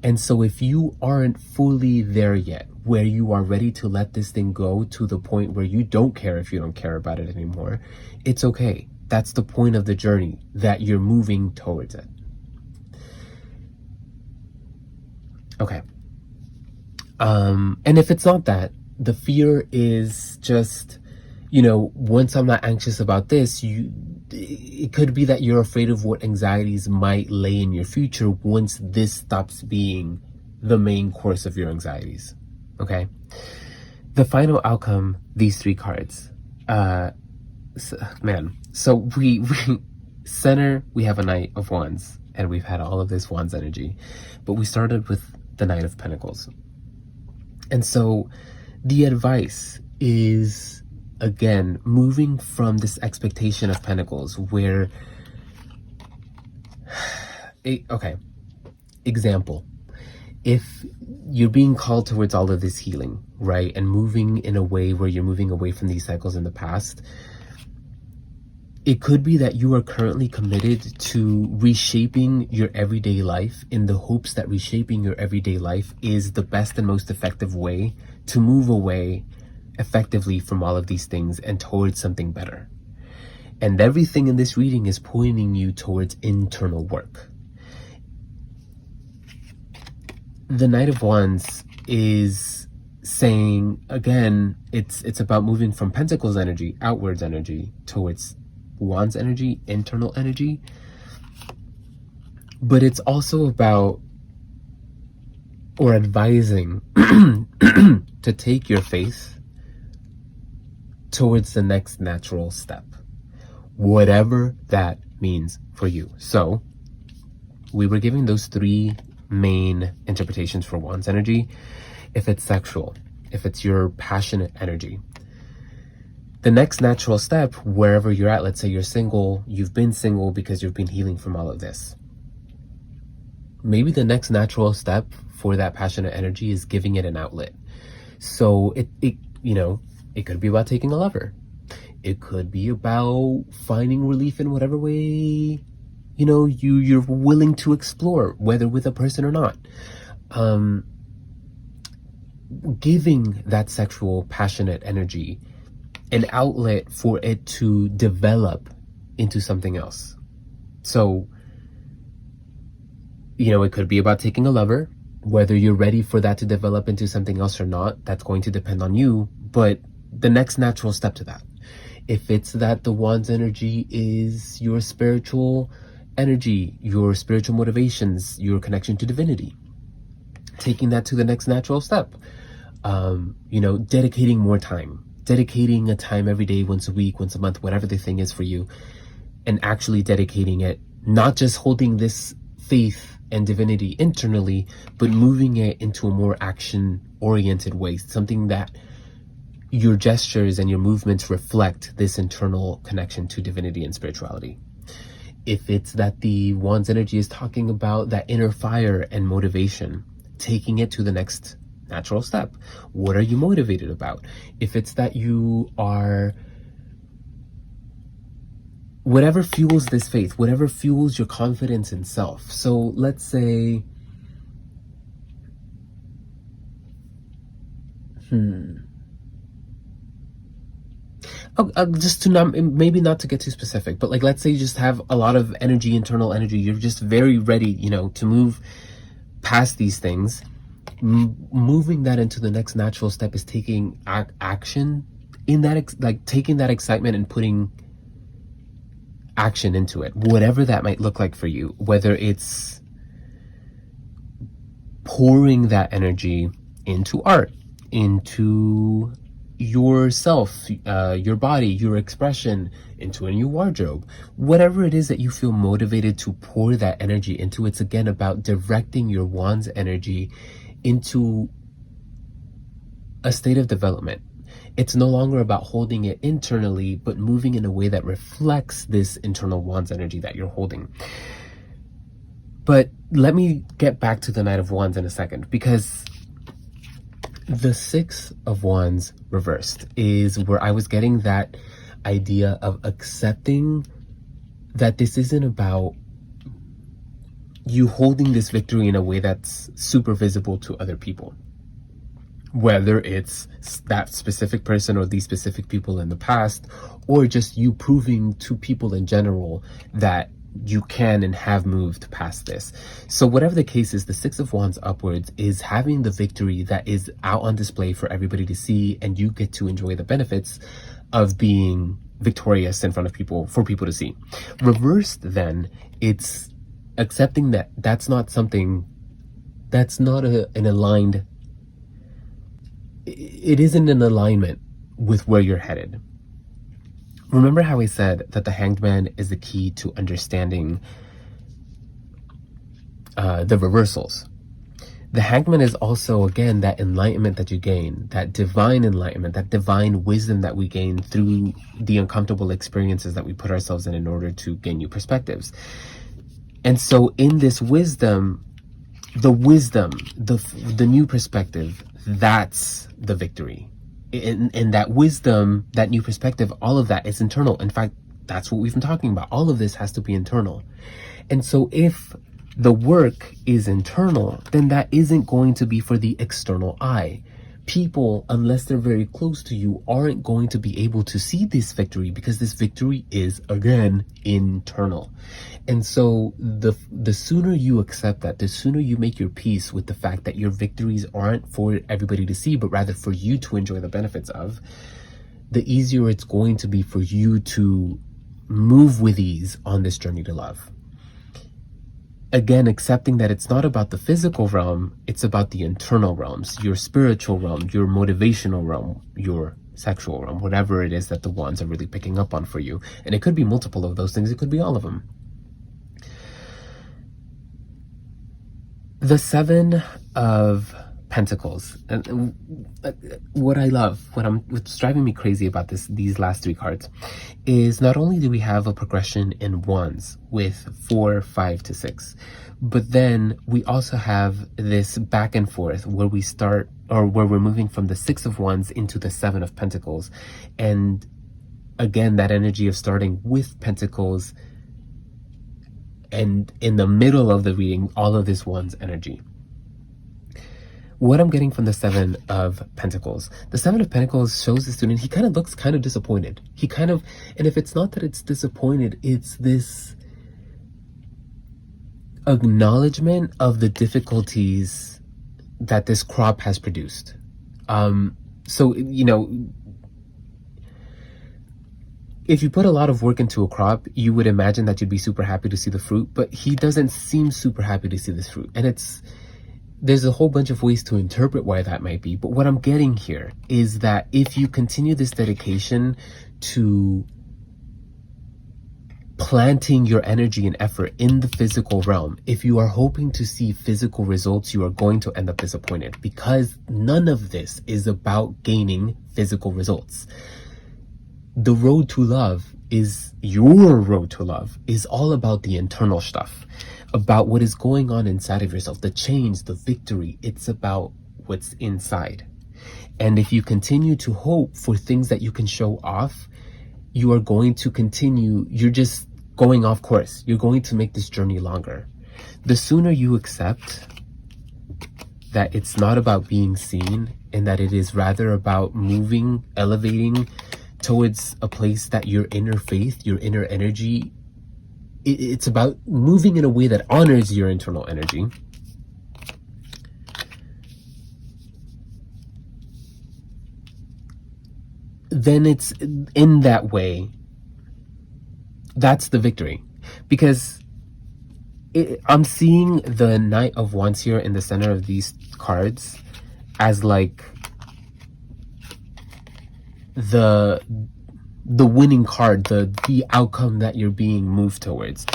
And so if you aren't fully there yet, where you are ready to let this thing go to the point where you don't care if you don't care about it anymore, it's okay. That's the point of the journey, that you're moving towards it. Okay. And if it's not that, the fear is just, once I'm not anxious about this, it could be that you're afraid of what anxieties might lay in your future once this stops being the main course of your anxieties. Okay. The final outcome, these three cards. So we center, we have a Knight of Wands, and we've had all of this Wands energy, but we started with the Knight of Pentacles. And so the advice is, again, moving from this expectation of Pentacles where, example, if you're being called towards all of this healing, right, and moving in a way where you're moving away from these cycles in the past, it could be that you are currently committed to reshaping your everyday life in the hopes that reshaping your everyday life is the best and most effective way to move away effectively from all of these things and towards something better. And everything in this reading is pointing you towards internal work. The Knight of Wands is saying, again, it's about moving from Pentacles energy, outwards energy, towards Wands energy, internal energy. But it's also about, or advising, to take your faith towards the next natural step, whatever that means for you. So we were giving those three main interpretations for Wands energy. If it's sexual, if it's your passionate energy, the next natural step, wherever you're at, let's say you're single, you've been single because you've been healing from all of this. Maybe the next natural step for that passionate energy is giving it an outlet. So it could be about taking a lover. It could be about finding relief in whatever way, you're willing to explore, whether with a person or not. Giving that sexual passionate energy an outlet for it to develop into something else. So, it could be about taking a lover. Whether you're ready for that to develop into something else or not, that's going to depend on you. But the next natural step to that, if it's that the Wands energy is your spiritual energy, your spiritual motivations, your connection to divinity, taking that to the next natural step. Dedicating more time, dedicating a time every day, once a week, once a month, whatever the thing is for you, and actually dedicating it, not just holding this faith and divinity internally, but moving it into a more action-oriented way, something that your gestures and your movements reflect this internal connection to divinity and spirituality. If it's that the Wands energy is talking about that inner fire and motivation, taking it to the next natural step. What are you motivated about? If it's that you are, whatever fuels this faith, whatever fuels your confidence in self. So let's say, just to not, maybe not to get too specific, but like, let's say you just have a lot of energy, internal energy. You're just very ready, to move past these things. Moving that into the next natural step is taking action in that, like taking that excitement and putting action into it, whatever that might look like for you, whether it's pouring that energy into art, into yourself, your body, your expression, into a new wardrobe, whatever it is that you feel motivated to pour that energy into. It's again about directing your Wands energy into a state of development. It's no longer about holding it internally, but moving in a way that reflects this internal Wands energy that you're holding. But let me get back to the Knight of Wands in a second, because the Six of Wands reversed is where I was getting that idea of accepting that this isn't about you holding this victory in a way that's super visible to other people, whether it's that specific person or these specific people in the past, or just you proving to people in general that you can and have moved past this. So whatever the case is, the Six of Wands upwards is having the victory that is out on display for everybody to see, and you get to enjoy the benefits of being victorious in front of people, for people to see. Reversed, then, it's accepting that that's not something, that's not an aligned, it isn't in alignment with where you're headed. Remember how I said that the Hanged Man is the key to understanding the reversals. The Hanged Man is also, again, that enlightenment that you gain, that divine enlightenment, that divine wisdom that we gain through the uncomfortable experiences that we put ourselves in order to gain new perspectives. And so in this wisdom, the new perspective, that's the victory. In that wisdom, that new perspective, all of that is internal. In fact, that's what we've been talking about. All of this has to be internal. And so if the work is internal, then that isn't going to be for the external eye. People, unless they're very close to you, aren't going to be able to see this victory, because this victory is, again, internal. And so the sooner you accept that, the sooner you make your peace with the fact that your victories aren't for everybody to see, but rather for you to enjoy the benefits of, the easier it's going to be for you to move with ease on this journey to love. Again, accepting that it's not about the physical realm, it's about the internal realms, your spiritual realm, your motivational realm, your sexual realm, whatever it is that the Wands are really picking up on for you. And it could be multiple of those things, it could be all of them. The Seven of Pentacles, and what I love, what's driving me crazy about these last three cards, is not only do we have a progression in Wands with 4, 5 to 6, but then we also have this back and forth where we start, or where we're moving from the 6 of Wands into the 7 of Pentacles. And again, that energy of starting with Pentacles, and in the middle of the reading, all of this Wands energy. What I'm getting from the 7 of Pentacles, the 7 of Pentacles shows the student, he kind of looks kind of disappointed. And if it's not that it's disappointed, it's this acknowledgement of the difficulties that this crop has produced. So, if you put a lot of work into a crop, you would imagine that you'd be super happy to see the fruit, but he doesn't seem super happy to see this fruit. And there's a whole bunch of ways to interpret why that might be. But what I'm getting here is that if you continue this dedication to planting your energy and effort in the physical realm, if you are hoping to see physical results, you are going to end up disappointed, because none of this is about gaining physical results. The road to love is your road to love is all about the internal stuff, about what is going on inside of yourself, the change, the victory. It's about what's inside. And if you continue to hope for things that you can show off, you are going to continue, you're just going off course. You're going to make this journey longer. The sooner you accept that it's not about being seen, and that it is rather about moving, elevating towards a place that your inner faith, your inner energy, it's about moving in a way that honors your internal energy. Then it's in that way, that's the victory. Because I'm seeing the Knight of Wands here in the center of these cards as like the winning card, the outcome that you're being moved towards.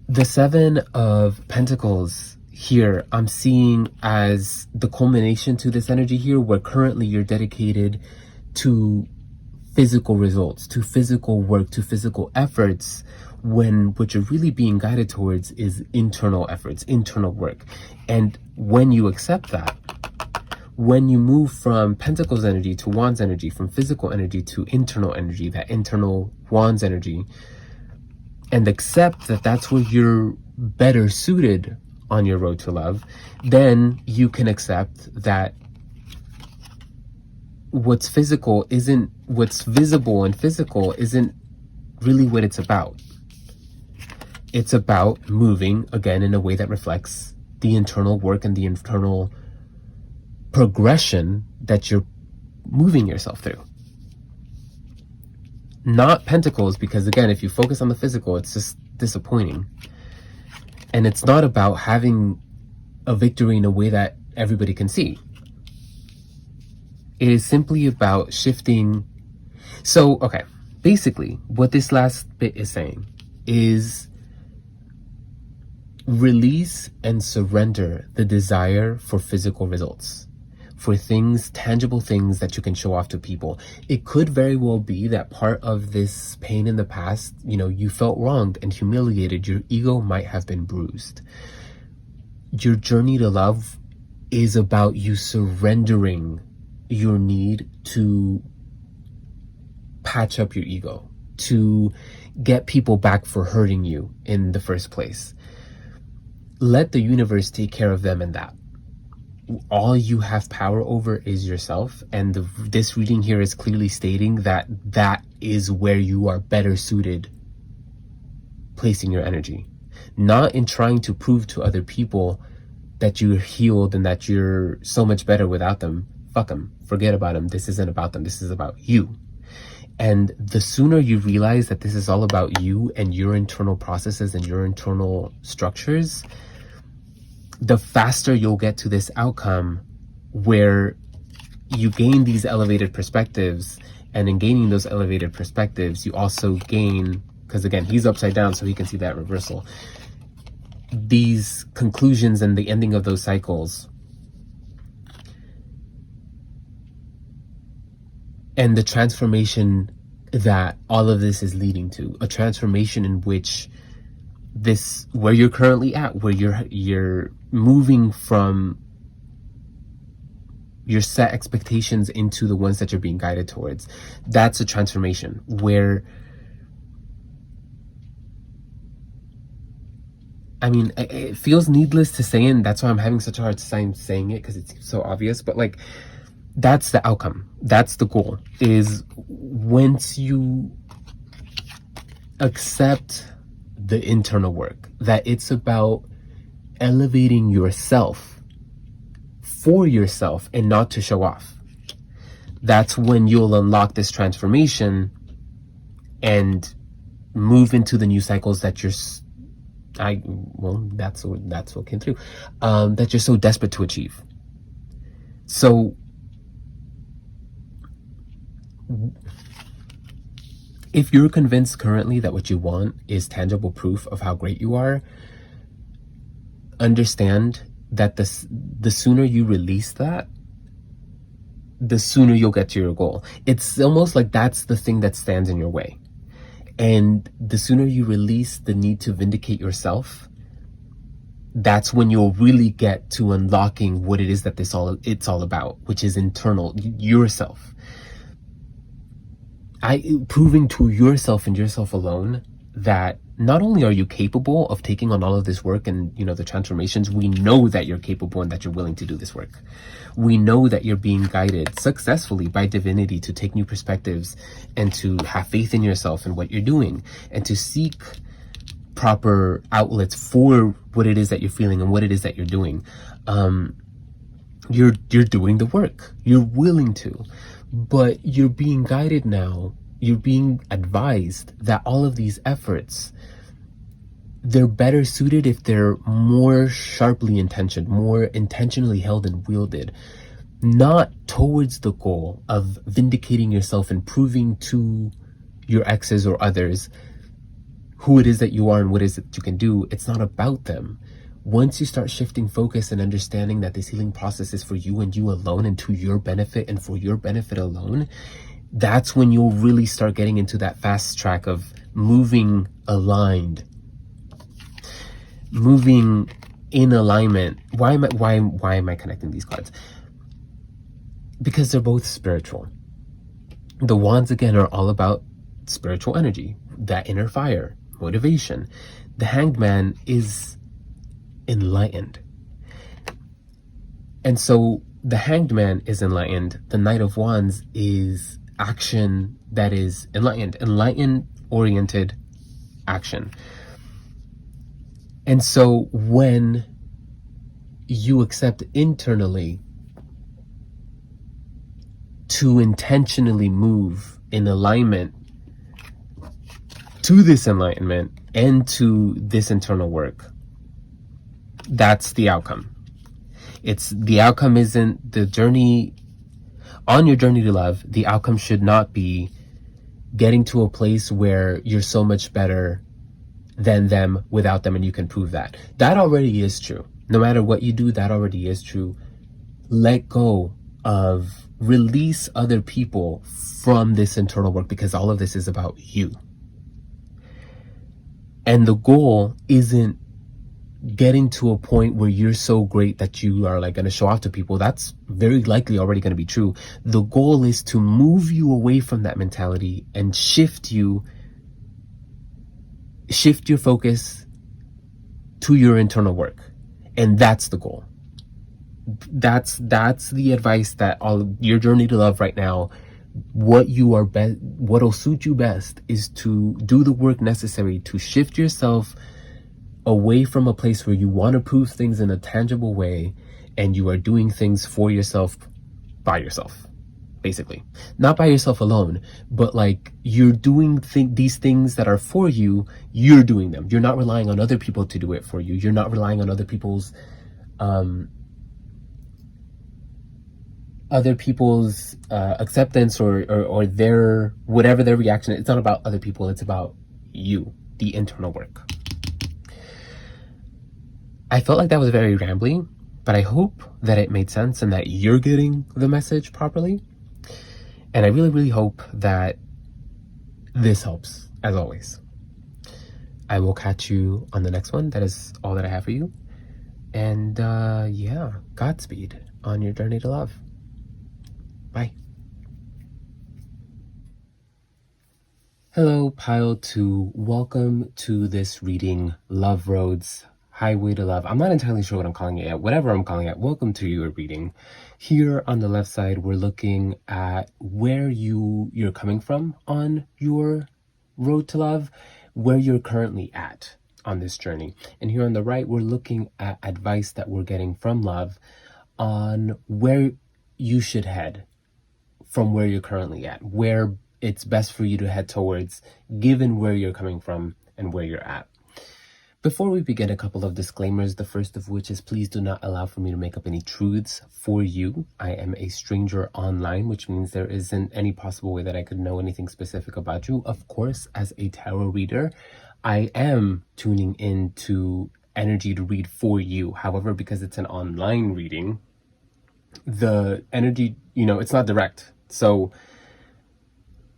The Seven of Pentacles here, I'm seeing as the culmination to this energy here, where currently you're dedicated to physical results, to physical work, to physical efforts, when what you're really being guided towards is internal efforts, internal work. And when you accept that, when you move from Pentacles energy to Wands energy, from physical energy to internal energy, that internal Wands energy, and accept that that's where you're better suited on your road to love, then you can accept that what's physical isn't, what's visible and physical isn't really what it's about. It's about moving, again, in a way that reflects the internal work and the internal progression that you're moving yourself through. Not Pentacles, because again, if you focus on the physical, it's just disappointing. And it's not about having a victory in a way that everybody can see. It is simply about shifting. So, okay, basically what this last bit is saying is release and surrender the desire for physical results, for things, tangible things that you can show off to people. It could very well be that part of this pain in the past, you felt wronged and humiliated. Your ego might have been bruised. Your journey to love is about you surrendering your need to patch up your ego, to get people back for hurting you in the first place. Let the universe take care of them in that. All you have power over is yourself, and this reading here is clearly stating that that is where you are better suited placing your energy, not in trying to prove to other people that you're healed and that you're so much better without them. Fuck them, forget about them. This isn't about them, this is about you. And the sooner you realize that this is all about you and your internal processes and your internal structures, the faster you'll get to this outcome where you gain these elevated perspectives. And in gaining those elevated perspectives, you also gain, because again, he's upside down, so he can see that reversal, these conclusions and the ending of those cycles. And the transformation that all of this is leading to, a transformation in which this, where you're currently at, where you're moving from your set expectations into the ones that you're being guided towards. That's a transformation where, I mean, it feels needless to say, and that's why I'm having such a hard time saying it, because it's so obvious, but like, that's the outcome. That's the goal, is once you accept the internal work, that it's about elevating yourself for yourself and not to show off. That's when you'll unlock this transformation and move into the new cycles that that's what came through, that you're so desperate to achieve. So if you're convinced currently that what you want is tangible proof of how great you are, understand that the sooner you release that, the sooner you'll get to your goal. It's almost like that's the thing that stands in your way. And the sooner you release the need to vindicate yourself, that's when you'll really get to unlocking what it is that it's all about, which is internal, yourself. Proving to yourself and yourself alone that not only are you capable of taking on all of this work and, the transformations, we know that you're capable and that you're willing to do this work. We know that you're being guided successfully by divinity to take new perspectives and to have faith in yourself and what you're doing and to seek proper outlets for what it is that you're feeling and what it is that you're doing. You're doing the work. You're willing to, but you're being guided now. You're being advised that all of these efforts, they're better suited if they're more sharply intentioned, more intentionally held and wielded, not towards the goal of vindicating yourself and proving to your exes or others who it is that you are and what it is that you can do. It's not about them. Once you start shifting focus and understanding that this healing process is for you and you alone and to your benefit and for your benefit alone, that's when you'll really start getting into that fast track of moving aligned, moving in alignment. Why am I connecting these cards? Because they're both spiritual. The wands, again, are all about spiritual energy, that inner fire, motivation. The Hanged Man is enlightened. And so the Hanged Man is enlightened. The Knight of Wands is action that is enlightened oriented action. And so when you accept internally to intentionally move in alignment to this enlightenment and to this internal work, that's the outcome. The outcome isn't the journey. On your journey to love, the outcome should not be getting to a place where you're so much better than them without them and you can prove that. That already is true. No matter what you do, that already is true. Let go of, release other people from this internal work, because all of this is about you. And the goal isn't getting to a point where you're so great that you are like going to show off to people. That's very likely already going to be true. The goal is to move you away from that mentality and shift your focus to your internal work. And that's the goal. That's the advice that all your journey to love right now, what'll suit you best is to do the work necessary to shift yourself away from a place where you want to prove things in a tangible way and you are doing things for yourself, by yourself, basically. Not by yourself alone, but like you're doing these things that are for you, you're doing them. You're not relying on other people to do it for you. You're not relying on other people's acceptance or their, whatever their reaction is. It's not about other people, it's about you, the internal work. I felt like that was very rambly, but I hope that it made sense and that you're getting the message properly. And I really, really hope that this helps, as always. I will catch you on the next one. That is all that I have for you. And Godspeed on your journey to love. Bye. Hello, Pile 2. Welcome to this reading, Love Roads, Highway to Love. I'm not entirely sure what I'm calling it yet. Whatever I'm calling it, welcome to your reading. Here on the left side, we're looking at where you're coming from on your road to love, where you're currently at on this journey. And here on the right, we're looking at advice that we're getting from love on where you should head from where you're currently at, where it's best for you to head towards, given where you're coming from and where you're at. Before we begin, a couple of disclaimers, the first of which is please do not allow for me to make up any truths for you. I am a stranger online, which means there isn't any possible way that I could know anything specific about you. Of course, as a tarot reader, I am tuning into energy to read for you. However, because it's an online reading, the energy, it's not direct. So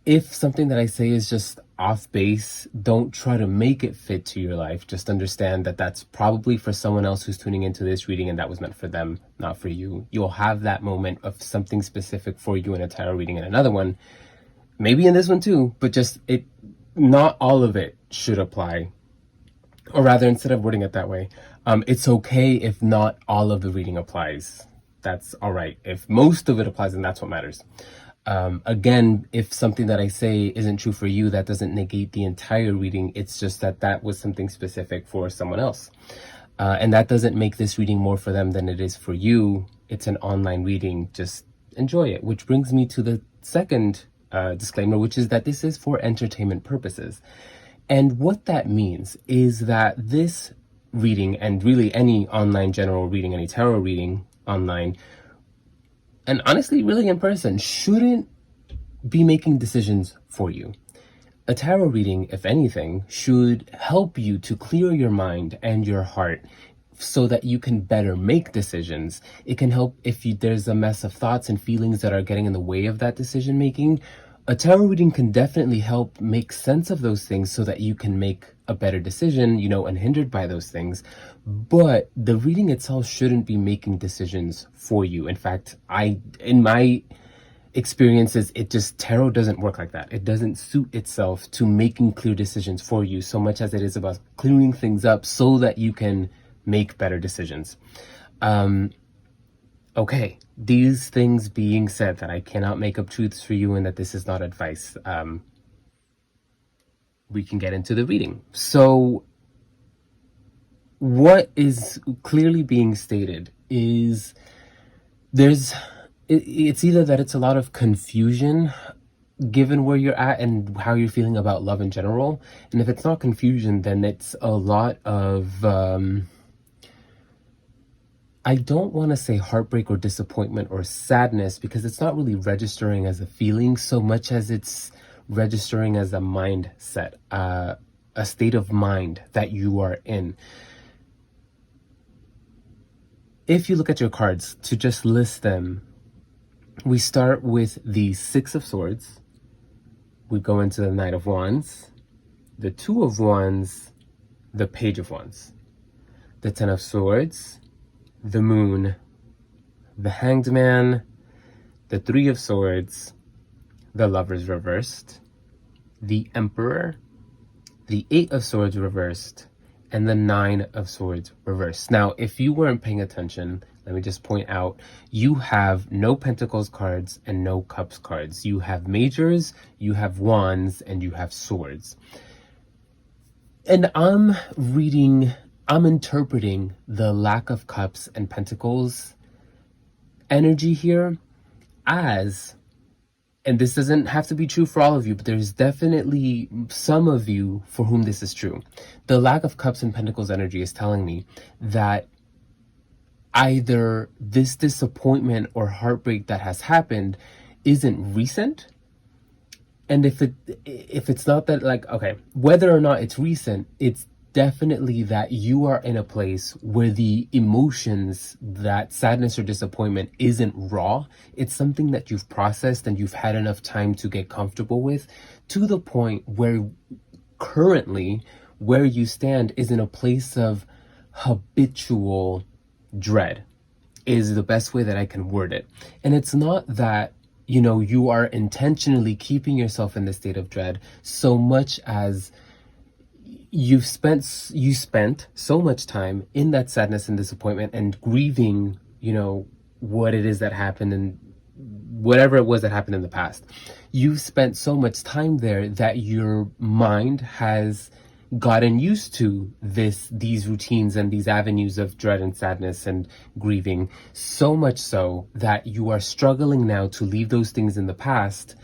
if something that I say is just off base, don't try to make it fit to your life. Just understand that that's probably for someone else who's tuning into this reading, and that was meant for them, not for you. You'll have that moment of something specific for you in a tarot reading and another one, maybe in this one too, but not all of it should apply. Or rather, instead of wording it that way, it's okay if not all of the reading applies. That's all right. If most of it applies, then that's what matters. Again, if something that I say isn't true for you, that doesn't negate the entire reading. It's just that was something specific for someone else. And that doesn't make this reading more for them than it is for you. It's an online reading. Just enjoy it. Which brings me to the second disclaimer, which is that this is for entertainment purposes. And what that means is that this reading, and really any online general reading, any tarot reading online, and honestly, really in person, shouldn't be making decisions for you. A tarot reading, if anything, should help you to clear your mind and your heart so that you can better make decisions. It can help if there's a mess of thoughts and feelings that are getting in the way of that decision making. A tarot reading can definitely help make sense of those things so that you can make a better decision, unhindered by those things. But the reading itself shouldn't be making decisions for you. In fact, in my experiences, tarot doesn't work like that. It doesn't suit itself to making clear decisions for you so much as it is about clearing things up so that you can make better decisions. Okay, these things being said, that I cannot make up truths for you and that this is not advice, we can get into the reading. So what is clearly being stated is it's either that it's a lot of confusion given where you're at and how you're feeling about love in general. And if it's not confusion, then it's a lot of I don't want to say heartbreak or disappointment or sadness, because it's not really registering as a feeling so much as it's registering as a mindset, a state of mind that you are in. If you look at your cards, to just list them, we start with the Six of Swords. We go into the Knight of Wands, the Two of Wands, the Page of Wands, the Ten of Swords, the Moon, the Hanged Man, the Three of Swords, the Lovers reversed, the Emperor, the Eight of Swords reversed, and the Nine of Swords reversed. Now, if you weren't paying attention, let me just point out, you have no Pentacles cards and no Cups cards. You have Majors, you have Wands, and you have Swords. And I'm interpreting the lack of Cups and Pentacles energy here as, and this doesn't have to be true for all of you, but there's definitely some of you for whom this is true. The lack of Cups and Pentacles energy is telling me that either this disappointment or heartbreak that has happened isn't recent. And if it's not that, okay, whether or not it's recent, it's definitely that you are in a place where the emotions, that sadness or disappointment, isn't raw. It's something that you've processed and you've had enough time to get comfortable with, to the point where currently where you stand is in a place of habitual dread, is the best way that I can word it. And it's not that you are intentionally keeping yourself in this state of dread so much as you spent so much time in that sadness and disappointment and grieving, what it is that happened and whatever it was that happened in the past. You've spent so much time there that your mind has gotten used to these routines and these avenues of dread and sadness and grieving, so much so that you are struggling now to leave those things in the past,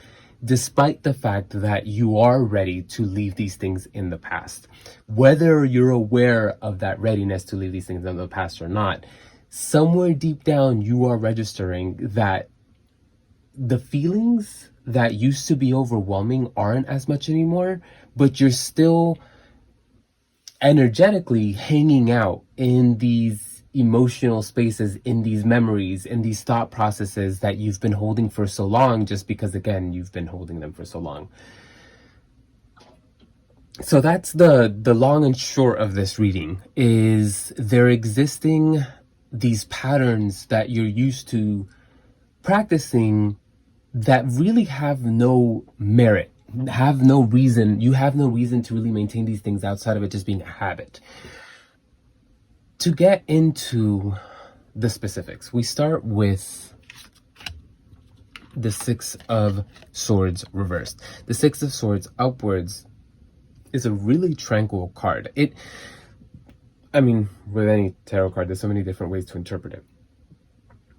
despite the fact that you are ready to leave these things in the past. Whether you're aware of that readiness to leave these things in the past or not, somewhere deep down you are registering that the feelings that used to be overwhelming aren't as much anymore, but you're still energetically hanging out in these emotional spaces, in these memories, in these thought processes that you've been holding for so long, just because, again, you've been holding them for so long. So that's the long and short of this reading, is there existing these patterns that you're used to practicing that really have no merit, have no reason. You have no reason to really maintain these things outside of it just being a habit. To get into the specifics, we start with the Six of Swords reversed. The Six of Swords upwards is a really tranquil card. With any tarot card, there's so many different ways to interpret it.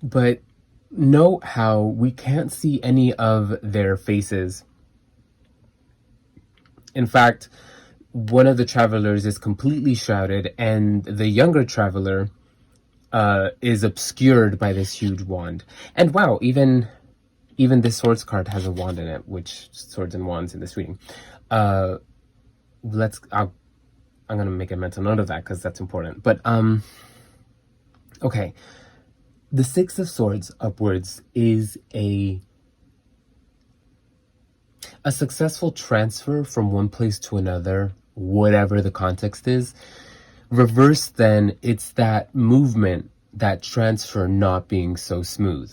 But note how we can't see any of their faces. In fact, one of the travelers is completely shrouded, and the younger traveler is obscured by this huge wand. And wow, even this swords card has a wand in it, which swords and wands in this reading. I'm gonna make a mental note of that because that's important. But okay. The Six of Swords upwards is a successful transfer from one place to another, whatever the context is. Reverse, then, it's that movement, that transfer not being so smooth.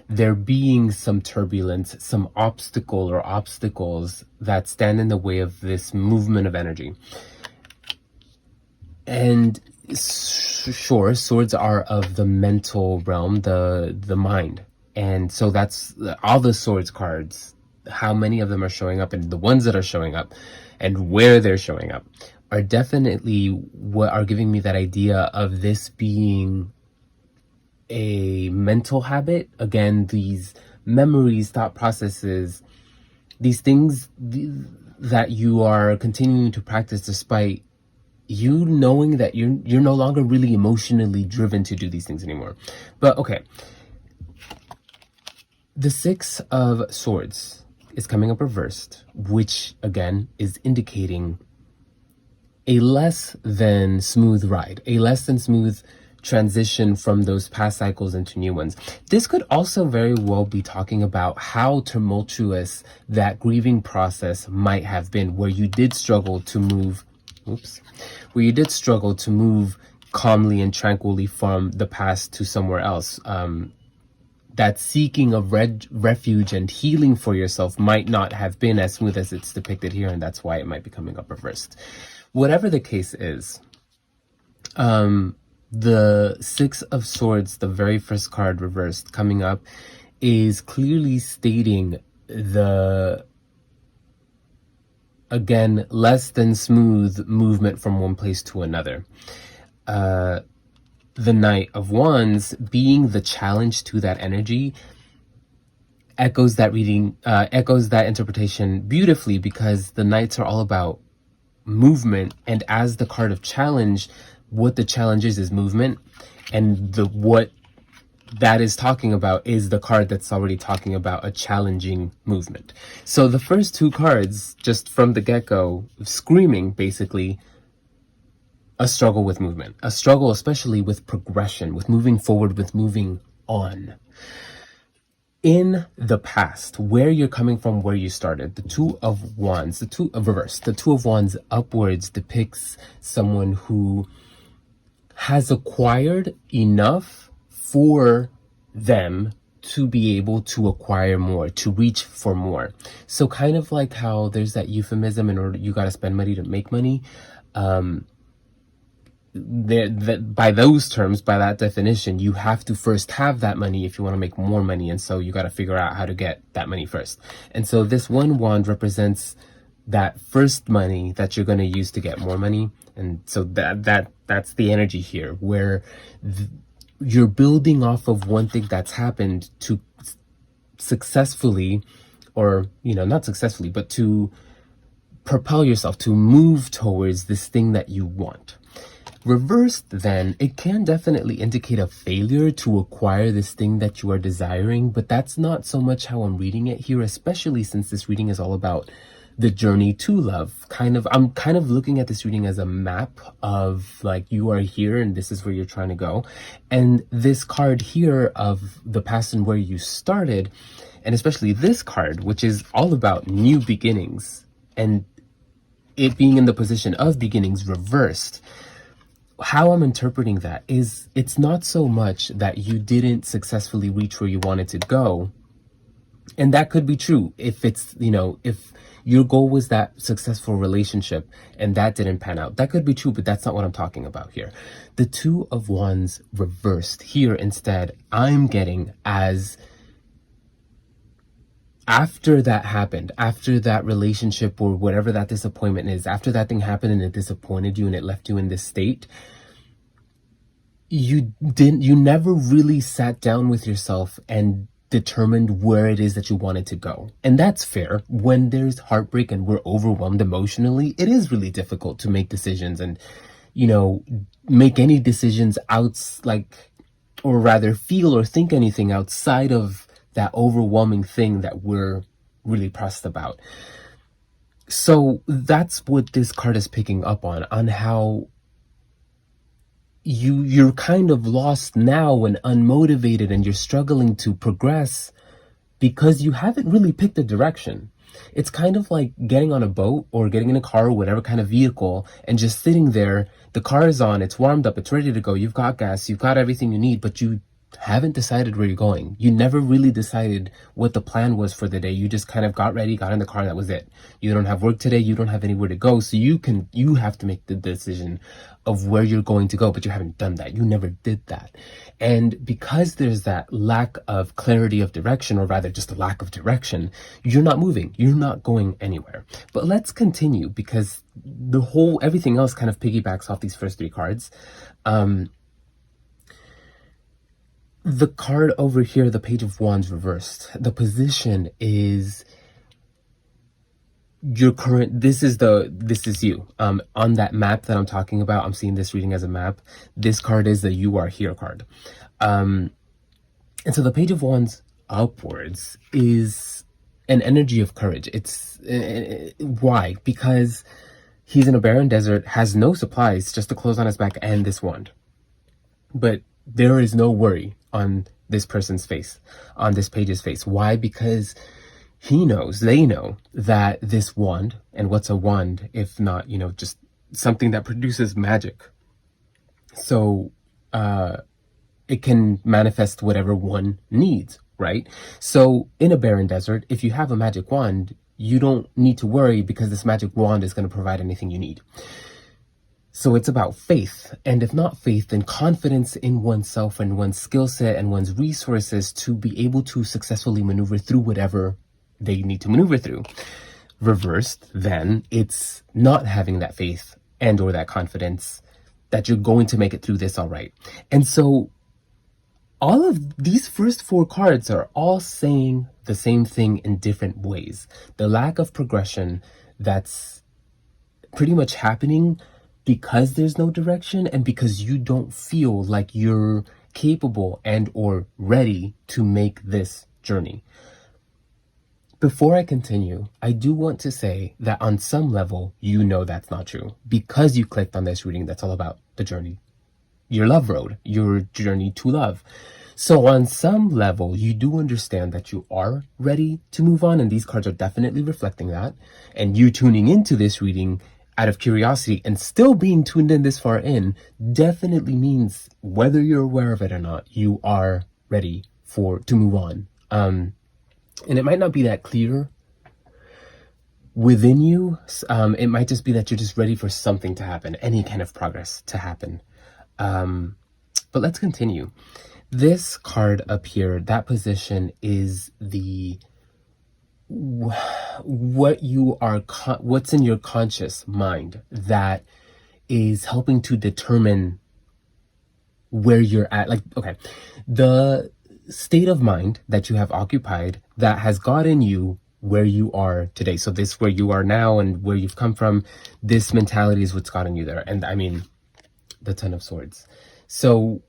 There being some turbulence, some obstacle or obstacles that stand in the way of this movement of energy. And sure, swords are of the mental realm, the mind. And so that's all the swords cards, how many of them are showing up, and the ones that are showing up and where they're showing up are definitely what are giving me that idea of this being a mental habit. Again, these memories, thought processes, these things that you are continuing to practice despite you knowing that you're no longer really emotionally driven to do these things anymore. But okay, the Six of Swords is coming up reversed, which again is indicating a less than smooth ride, a less than smooth transition from those past cycles into new ones. This could also very well be talking about how tumultuous that grieving process might have been, where you did struggle to move calmly and tranquilly from the past to somewhere else. That seeking of refuge and healing for yourself might not have been as smooth as it's depicted here, and that's why it might be coming up reversed. Whatever the case is, the Six of Swords, the very first card reversed coming up, is clearly stating the, again, less than smooth movement from one place to another. The Knight of Wands being the challenge to that energy echoes that interpretation beautifully, because the Knights are all about movement, and as the card of challenge, what the challenge is movement, and what that is talking about is the card that's already talking about a challenging movement. So the first two cards, just from the get-go, screaming basically a struggle with movement, a struggle especially with progression, with moving forward, with moving on. In the past, where you're coming from, where you started, the Two of Wands, the Two of Wands upwards depicts someone who has acquired enough for them to be able to acquire more, to reach for more. So kind of like how there's that euphemism, in order, you got to spend money to make money. By those terms, by that definition, you have to first have that money if you want to make more money, and so you got to figure out how to get that money first. And so this one wand represents that first money that you're going to use to get more money. And so that's the energy here, where you're building off of one thing that's happened to successfully, or not successfully, but to propel yourself to move towards this thing that you want. Reversed, then, it can definitely indicate a failure to acquire this thing that you are desiring, but that's not so much how I'm reading it here, especially since this reading is all about the journey to love. I'm kind of looking at this reading as a map of, like, you are here and this is where you're trying to go. And this card here of the past and where you started, and especially this card, which is all about new beginnings, and it being in the position of beginnings reversed. How I'm interpreting that is, it's not so much that you didn't successfully reach where you wanted to go. And that could be true if it's, if your goal was that successful relationship and that didn't pan out. That could be true, but that's not what I'm talking about here. The Two of Wands reversed here, instead, I'm getting as, after that happened, after that relationship or whatever that disappointment is, after that thing happened and it disappointed you and it left you in this state, you never really sat down with yourself and determined where it is that you wanted to go. And that's fair. When there's heartbreak and we're overwhelmed emotionally, it is really difficult to make decisions and, make any decisions or rather feel or think anything outside of that overwhelming thing that we're really pressed about. So that's what this card is picking up on how you're kind of lost now and unmotivated, and you're struggling to progress because you haven't really picked a direction. It's kind of like getting on a boat or getting in a car or whatever kind of vehicle and just sitting there. The car is on, it's warmed up, it's ready to go, you've got gas, you've got everything you need, but you haven't decided where you're going. You never really decided what the plan was for the day. You just kind of got ready, got in the car, and that was it. You don't have work today, you don't have anywhere to go, so you have to make the decision of where you're going to go, but you haven't done that. You never did that. And because there's that lack of clarity of direction, or rather just a lack of direction, you're not moving, you're not going anywhere. But let's continue, because everything else kind of piggybacks off these first three cards. The card over here, the Page of Wands reversed, the position is your current, this is you. On that map that I'm talking about, I'm seeing this reading as a map. This card is the You Are Here card. And so the Page of Wands upwards is an energy of courage. It's, why? Because he's in a barren desert, has no supplies, just the clothes on his back and this wand. But there is no worry on this person's face, on this page's face. Why? Because they know that this wand, and what's a wand if not, just something that produces magic. So it can manifest whatever one needs, right? So in a barren desert, if you have a magic wand, you don't need to worry, because this magic wand is going to provide anything you need. So it's about faith, and if not faith, then confidence in oneself and one's skill set and one's resources to be able to successfully maneuver through whatever they need to maneuver through. Reversed, then, it's not having that faith and or that confidence that you're going to make it through this all right. And so all of these first four cards are all saying the same thing in different ways. The lack of progression that's pretty much happening because there's no direction, and because you don't feel like you're capable and or ready to make this journey. Before I continue, I do want to say that on some level, that's not true, because you clicked on this reading that's all about the journey, your love road, your journey to love. So on some level, you do understand that you are ready to move on, and these cards are definitely reflecting that. And you tuning into this reading out of curiosity and still being tuned in this far in definitely means, whether you're aware of it or not, you are ready to move on. And it might not be that clear within you. It might just be that you're just ready for something to happen, any kind of progress to happen. But let's continue. This card up here, that position is the what's in your conscious mind that is helping to determine where you're at. Like, okay, the state of mind that you have occupied that has gotten you where you are today. So this, where you are now and where you've come from, this mentality is what's gotten you there. And I mean, the Ten of Swords. So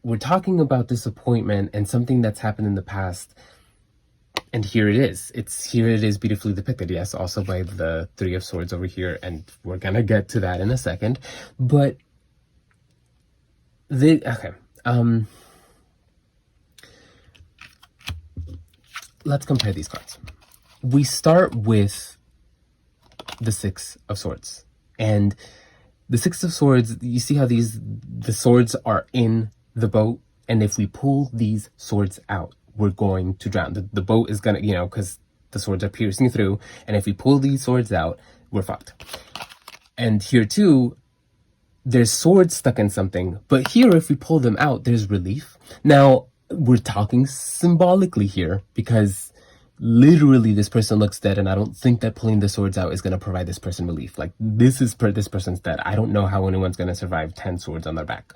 we're talking about disappointment and something that's happened in the past. And here it is. Here it is beautifully depicted. Yes, also by the Three of Swords over here. And we're going to get to that in a second. But okay. Let's compare these cards. We start with the Six of Swords. And the Six of Swords, you see how the swords are in the boat? And if we pull these swords out, we're going to drown. The boat is going to, because the swords are piercing through. And if we pull these swords out, we're fucked. And here too, there's swords stuck in something. But here, if we pull them out, there's relief. Now, we're talking symbolically here because literally this person looks dead, and I don't think that pulling the swords out is going to provide this person relief. Like, this person's dead. I don't know how anyone's going to survive 10 swords on their back.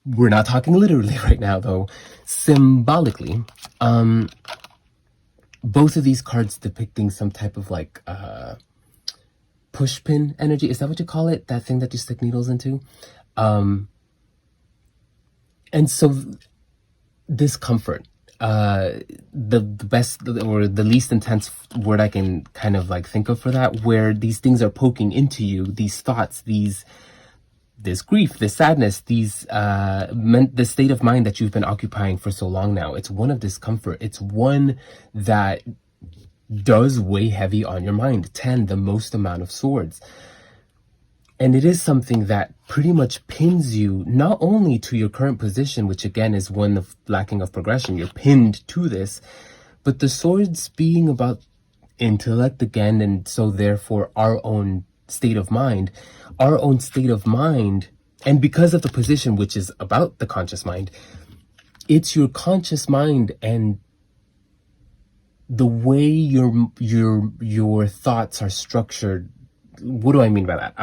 We're not talking literally right now, though. Symbolically, both of these cards depicting some type of like push pin energy. Is that what you call it? That thing that you stick needles into? And so discomfort, the best or the least intense word I can kind of like think of for that, where these things are poking into you, these thoughts, this grief, this sadness, the state of mind that you've been occupying for so long now. It's one of discomfort. It's one that does weigh heavy on your mind. 10, the most amount of swords. And it is something that pretty much pins you not only to your current position, which again is one of lacking of progression. You're pinned to this, but the swords being about intellect again, and so therefore our own state of mind, and because of the position, which is about the conscious mind, it's your conscious mind and the way your thoughts are structured. What do I mean by that?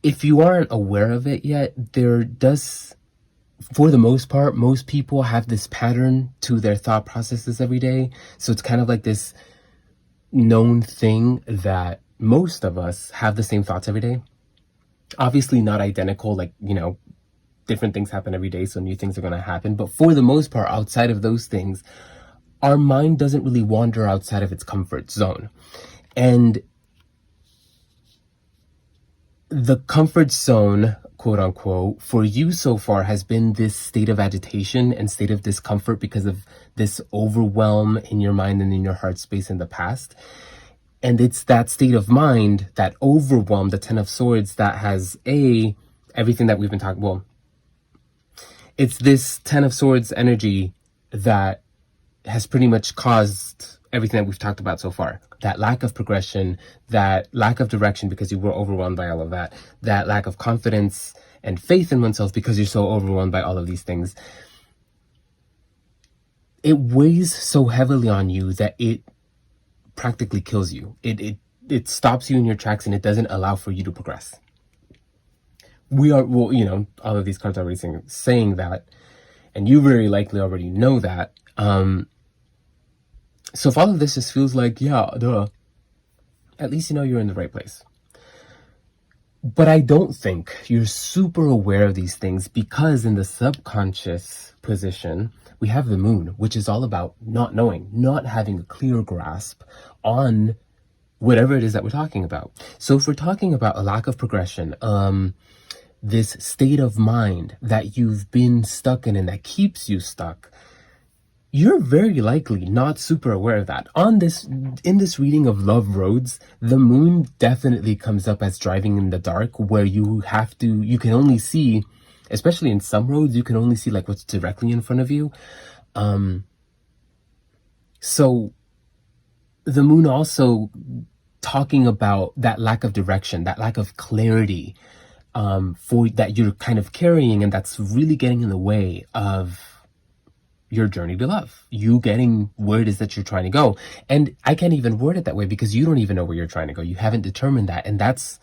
If you aren't aware of it yet, there does, for the most part, most people have this pattern to their thought processes every day. So it's kind of like this known thing that most of us have the same thoughts every day. Obviously not identical, like, different things happen every day, so new things are going to happen. But for the most part, outside of those things, our mind doesn't really wander outside of its comfort zone. And the comfort zone, quote unquote, for you so far has been this state of agitation and state of discomfort because of this overwhelm in your mind and in your heart space in the past. And it's that state of mind, that overwhelm, the Ten of Swords, that has everything that we've been talking, well, it's this Ten of Swords energy that has pretty much caused everything that we've talked about so far. That lack of progression, that lack of direction because you were overwhelmed by all of that, that lack of confidence and faith in oneself because you're so overwhelmed by all of these things. It weighs so heavily on you that it practically kills you. It stops you in your tracks and it doesn't allow for you to progress. All of these cards are already saying that, and you very likely already know that. So if all of this just feels like, yeah, duh, at least you're in the right place. But I don't think you're super aware of these things because in the subconscious position, we have the moon, which is all about not knowing, not having a clear grasp on whatever it is that we're talking about. So if we're talking about a lack of progression, this state of mind that you've been stuck in and that keeps you stuck, you're very likely not super aware of that. In this reading of Love Roads, the moon definitely comes up as driving in the dark, where you can only see, especially in some roads, you can only see like what's directly in front of you. So the moon also talking about that lack of direction, that lack of clarity, for that you're kind of carrying, and that's really getting in the way of your journey to love, you getting where it is that you're trying to go. And I can't even word it that way because you don't even know where you're trying to go. You haven't determined that. And that's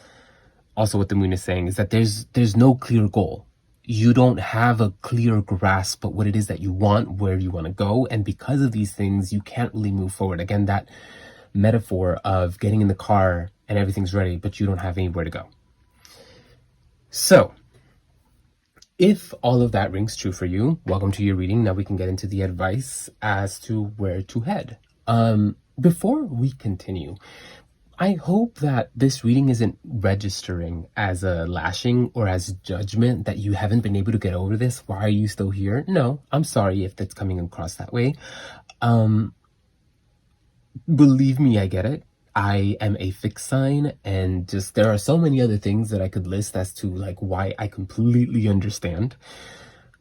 also what the moon is saying, is that there's no clear goal. You don't have a clear grasp of what it is that you want, where you want to go. And because of these things, you can't really move forward. Again, that metaphor of getting in the car and everything's ready, but you don't have anywhere to go. So if all of that rings true for you, welcome to your reading. Now we can get into the advice as to where to head. Before we continue, I hope that this reading isn't registering as a lashing or as judgment that you haven't been able to get over this. Why are you still here? No, I'm sorry if that's coming across that way. Believe me, I get it. I am a fixed sign, and just there are so many other things that I could list as to like why I completely understand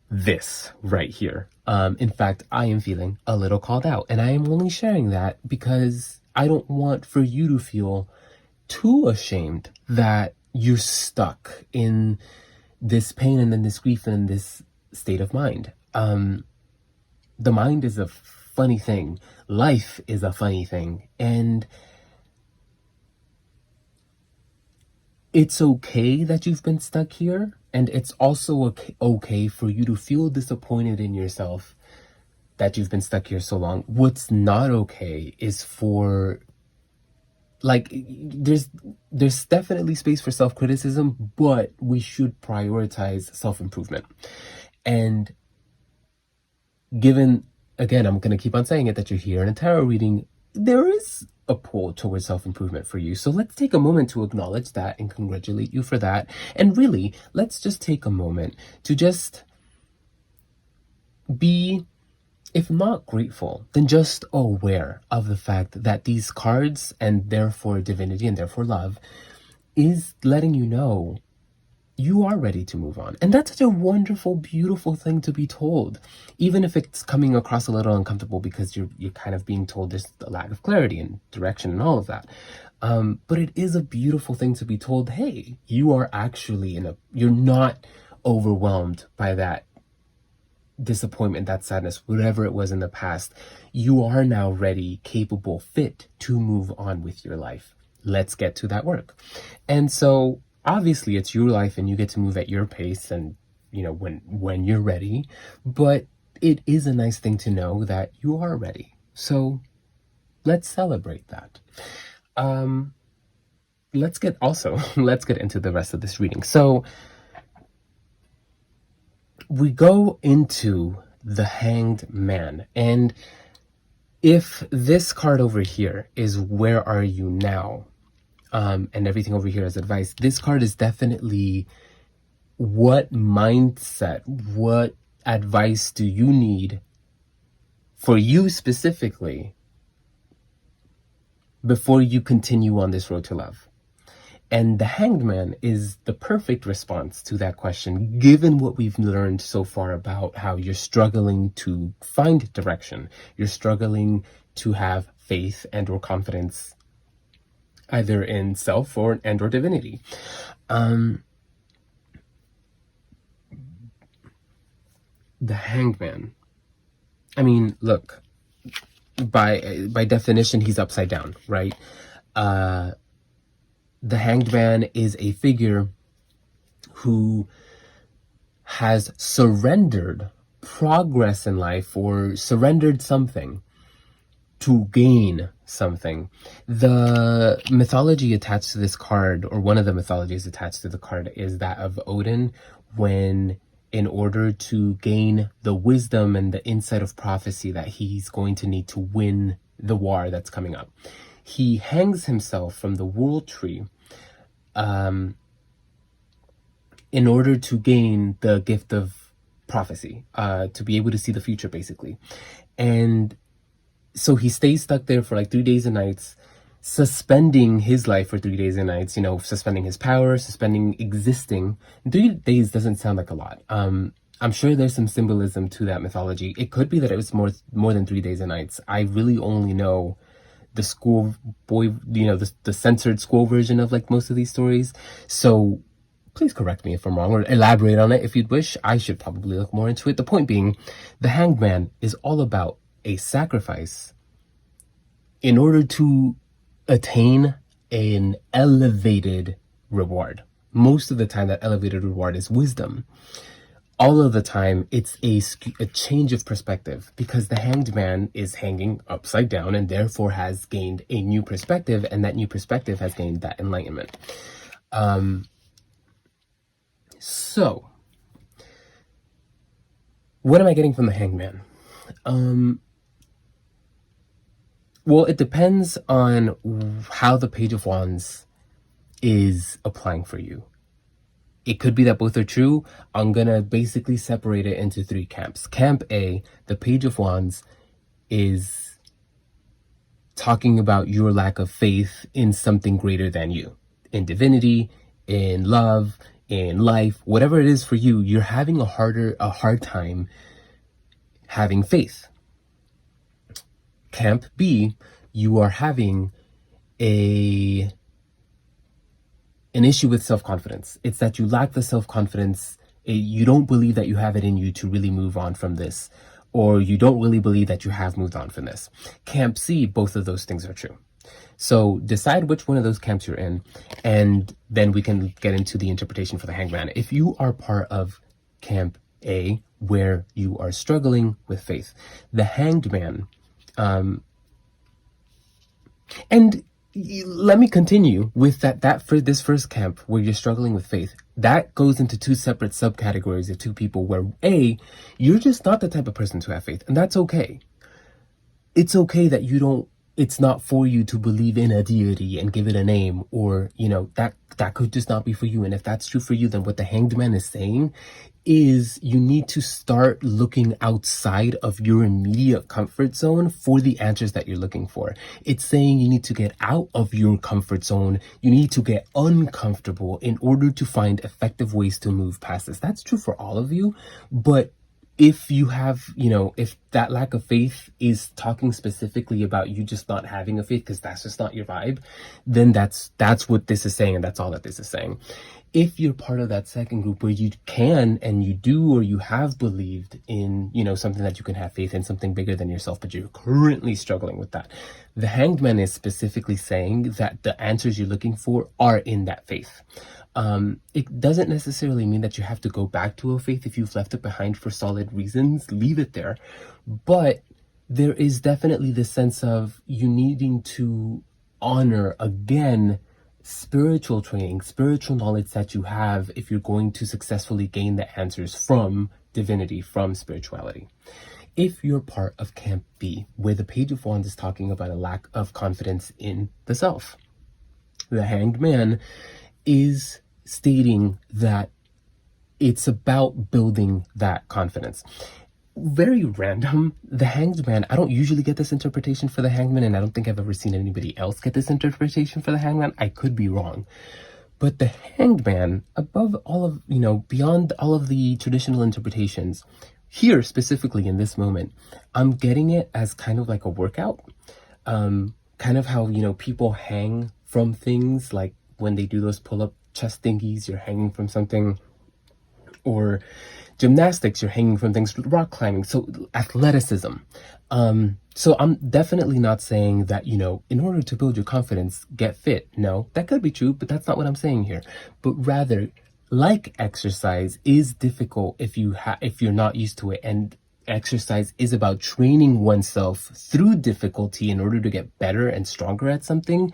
this right here. In fact, I am feeling a little called out, and I am only sharing that because I don't want for you to feel too ashamed that you're stuck in this pain and in this grief and in this state of mind. The mind is a funny thing. Life is a funny thing. And it's okay that you've been stuck here. And it's also okay for you to feel disappointed in yourself that you've been stuck here so long. What's not okay is for, like, there's definitely space for self-criticism, but we should prioritize self-improvement. And given, again, I'm going to keep on saying it, that you're here in a tarot reading, there is a pull towards self-improvement for you. So let's take a moment to acknowledge that and congratulate you for that. And really, let's just take a moment to just be, if not grateful, then just aware of the fact that these cards, and therefore divinity and therefore love, is letting you know you are ready to move on. And that's such a wonderful, beautiful thing to be told, even if it's coming across a little uncomfortable because you're kind of being told there's a lack of clarity and direction and all of that. But it is a beautiful thing to be told, hey, you are actually you're not overwhelmed by that disappointment, that sadness, whatever it was in the past. You are now ready, capable, fit to move on with your life. Let's get to that work. And so obviously it's your life and you get to move at your pace and, you know, when you're ready, but it is a nice thing to know that you are ready. So let's celebrate that. Let's get into the rest of this reading. So we go into the Hanged Man, and if this card over here is where are you now, and everything over here is advice, this card is definitely what mindset, what advice do you need for you specifically before you continue on this road to love. And the Hanged Man is the perfect response to that question, given what we've learned so far about how you're struggling to find direction. You're struggling to have faith and or confidence either in self or divinity. The Hanged Man. I mean, look, by definition, he's upside down, right? The Hanged Man is a figure who has surrendered progress in life or surrendered something to gain something. The mythology attached to this card, or one of the mythologies attached to the card, is that of Odin, when in order to gain the wisdom and the insight of prophecy that he's going to need to win the war that's coming up, he hangs himself from the world tree in order to gain the gift of prophecy, to be able to see the future, basically. And so he stays stuck there for like 3 days and nights, suspending his life for 3 days and nights, you know, suspending his power, suspending existing. 3 days doesn't sound like a lot. I'm sure there's some symbolism to that mythology. It could be that it was more than 3 days and nights. I really only know the schoolboy, you know, the censored school version of like most of these stories. So Please correct me if I'm wrong or elaborate on it if you'd wish. I should probably look more into it. The point being, the Hanged Man is all about a sacrifice in order to attain an elevated reward. Most of the time, that elevated reward is wisdom. All of the time, it's a change of perspective, because the Hanged Man is hanging upside down and therefore has gained a new perspective, and that new perspective has gained that enlightenment. So, what am I getting from the Hanged Man? Well, it depends on how the Page of Wands is applying for you. It could be that both are true. I'm going to basically separate it into three camps. Camp A, the Page of Wands, is talking about your lack of faith in something greater than you. In divinity, in love, in life, whatever it is for you, you're having a hard time having faith. Camp B, you are having an issue with self-confidence. It's that you lack the self-confidence. You don't believe that you have it in you to really move on from this, or you don't really believe that you have moved on from this. Camp C, both of those things are true. So decide which one of those camps you're in, and then we can get into the interpretation for the Hanged Man. If you are part of Camp A, where you are struggling with faith, the Hanged Man, and let me continue with that for this first camp where you're struggling with faith. That goes into two separate subcategories of two people where A, you're just not the type of person to have faith, and that's okay. It's okay that it's not for you to believe in a deity and give it a name, or, that could just not be for you. And if that's true for you, then what the Hanged Man is saying is you need to start looking outside of your immediate comfort zone for the answers that you're looking for. It's saying you need to get out of your comfort zone. You need to get uncomfortable in order to find effective ways to move past this. That's true for all of you, but if you have, if that lack of faith is talking specifically about you just not having a faith because that's just not your vibe, then that's what this is saying, and that's all that this is saying. If you're part of that second group where you can and you do or you have believed in, something that you can have faith in, something bigger than yourself, but you're currently struggling with that, the Hanged Man is specifically saying that the answers you're looking for are in that faith. It doesn't necessarily mean that you have to go back to a faith. If you've left it behind for solid reasons, leave it there. But there is definitely the sense of you needing to honor again spiritual training, spiritual knowledge that you have if you're going to successfully gain the answers from divinity, from spirituality. If you're part of Camp B, where the Page of Wands is talking about a lack of confidence in the self, the Hanged Man is stating that it's about building that confidence. Very random. The Hanged Man, I don't usually get this interpretation for the Hanged Man, and I don't think I've ever seen anybody else get this interpretation for the Hanged Man. I could be wrong. But the Hanged Man, above all of, beyond all of the traditional interpretations, here specifically in this moment, I'm getting it as kind of like a workout. Kind of how, people hang from things, like when they do those pull-up chest thingies, you're hanging from something, or gymnastics, you're hanging from things, rock climbing, so athleticism. So I'm definitely not saying that, in order to build your confidence, get fit. No, that could be true, but that's not what I'm saying here. But rather, like exercise is difficult if you're not used to it, and exercise is about training oneself through difficulty in order to get better and stronger at something.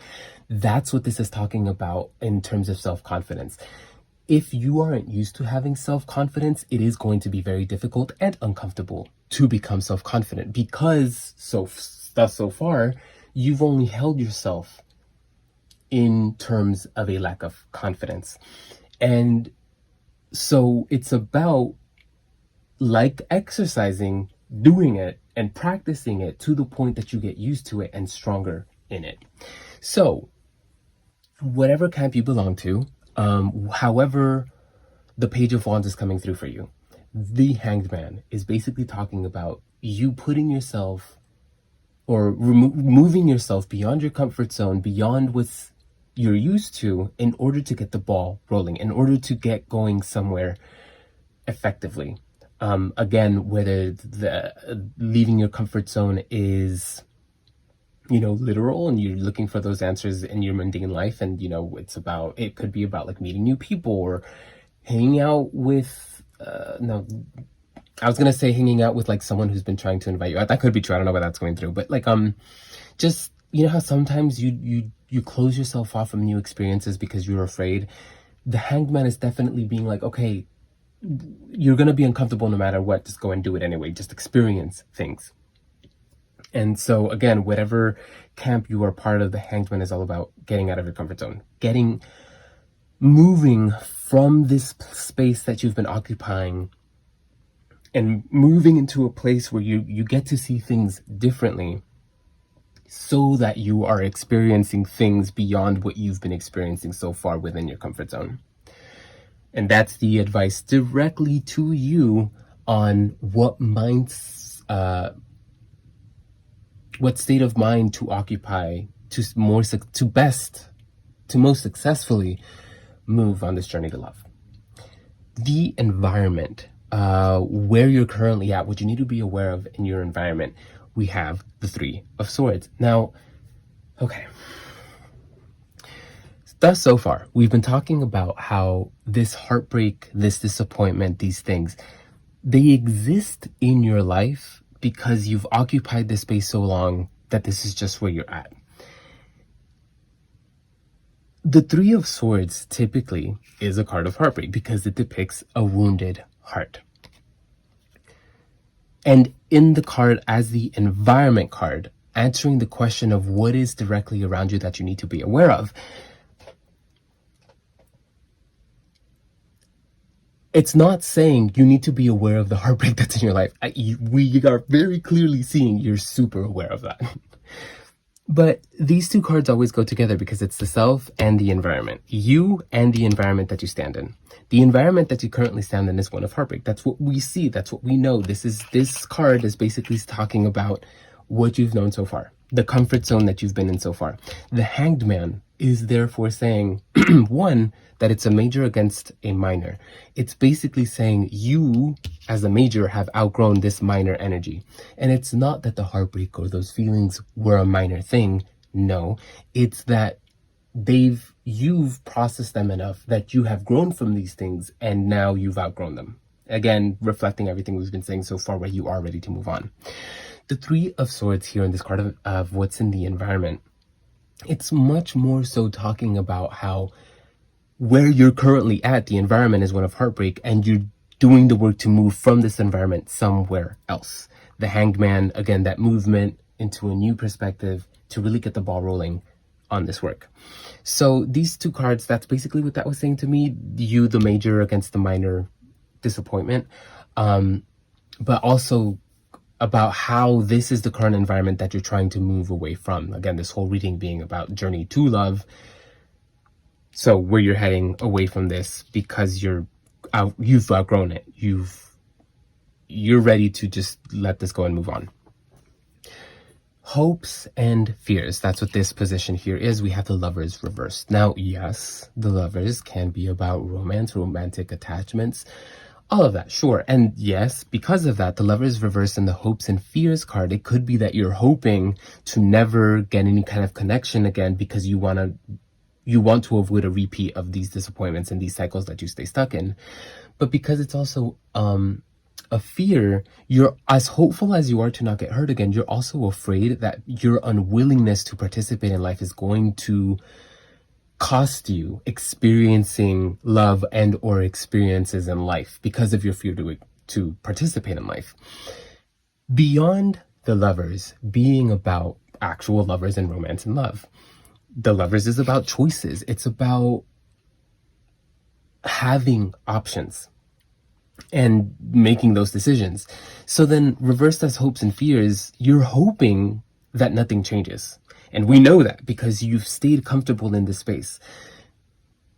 That's what this is talking about in terms of self-confidence. If you aren't used to having self-confidence, it is going to be very difficult and uncomfortable to become self-confident, because so far you've only held yourself in terms of a lack of confidence. And so it's about, like exercising, doing it and practicing it to the point that you get used to it and stronger in it. So whatever camp you belong to, however the Page of Wands is coming through for you, the Hanged Man is basically talking about you putting yourself or moving yourself beyond your comfort zone, beyond what's you're used to in order to get the ball rolling, in order to get going somewhere effectively. Again, whether the leaving your comfort zone is, literal, and you're looking for those answers in your mundane life, and it could be about like meeting new people or hanging out with no, I was gonna say hanging out with like someone who's been trying to invite you out. That could be true. I don't know what that's going through, but like just how sometimes you close yourself off from new experiences because you're afraid. The hanged man is definitely being like, okay, you're gonna be uncomfortable no matter what. Just go and do it anyway. Just experience things. And so again, whatever camp you are part of, the hanged man is all about getting out of your comfort zone, moving from this space that you've been occupying and moving into a place where you get to see things differently, so that you are experiencing things beyond what you've been experiencing so far within your comfort zone. And that's the advice directly to you on what state of mind to occupy to most successfully move on this journey to love. The environment, where you're currently at, what you need to be aware of in your environment. We have the Three of Swords. Now, okay. Thus, so far, we've been talking about how this heartbreak, this disappointment, these things, they exist in your life because you've occupied this space so long that this is just where you're at. The Three of Swords typically is a card of heartbreak because it depicts a wounded heart. And in the card as the environment card, answering the question of what is directly around you that you need to be aware of, it's not saying you need to be aware of the heartbreak that's in your life. We are very clearly seeing you're super aware of that. But these two cards always go together because it's the self and the environment. You and the environment that you stand in. The environment that you currently stand in is one of heartbreak. That's what we see. That's what we know. This card is basically talking about what you've known so far. The comfort zone that you've been in so far. The hanged man is therefore saying, one, that it's a major against a minor. It's basically saying you, as a major, have outgrown this minor energy. And it's not that the heartbreak or those feelings were a minor thing. No, it's that you've processed them enough that you have grown from these things and now you've outgrown them. Again, reflecting everything we've been saying so far, where you are ready to move on. The Three of Swords here in this card of what's in the environment, it's much more so talking about how where you're currently at, the environment is one of heartbreak, and you're doing the work to move from this environment somewhere else. The hanged man, again, that movement into a new perspective to really get the ball rolling on this work. So these two cards, that's basically what that was saying to me. You, the major against the minor disappointment, but also about how this is the current environment that you're trying to move away from. Again, this whole reading being about journey to love. So where you're heading away from this because you've outgrown it. You're ready to just let this go and move on. Hopes and fears. That's what this position here is. We have the Lovers reversed. Now, yes, the Lovers can be about romance, romantic attachments, all of that, sure. And yes, because of that, the Lovers reversed in the hopes and fears card. It could be that you're hoping to never get any kind of connection again because you want to avoid a repeat of these disappointments and these cycles that you stay stuck in. But because it's also a fear, you're as hopeful as you are to not get hurt again, you're also afraid that your unwillingness to participate in life is going to cost you experiencing love and or experiences in life because of your fear to participate in life. Beyond the Lovers being about actual lovers and romance and love, the Lovers is about choices. It's about having options and making those decisions. So then reversed as hopes and fears, you're hoping that nothing changes. And we know that because you've stayed comfortable in this space.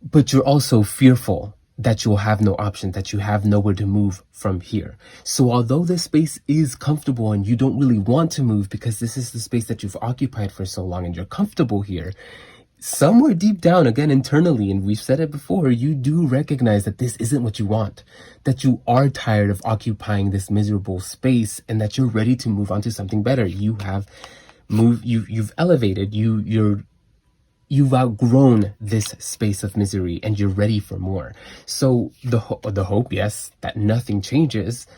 But you're also fearful that you'll have no option, that you have nowhere to move from here. So although this space is comfortable and you don't really want to move because this is the space that you've occupied for so long and you're comfortable here, somewhere deep down, again, internally, and we've said it before, you do recognize that this isn't what you want, that you are tired of occupying this miserable space, and that you're ready to move on to something better. You have moved, you've elevated, you've outgrown this space of misery, and you're ready for more. So the hope, yes, that nothing changes,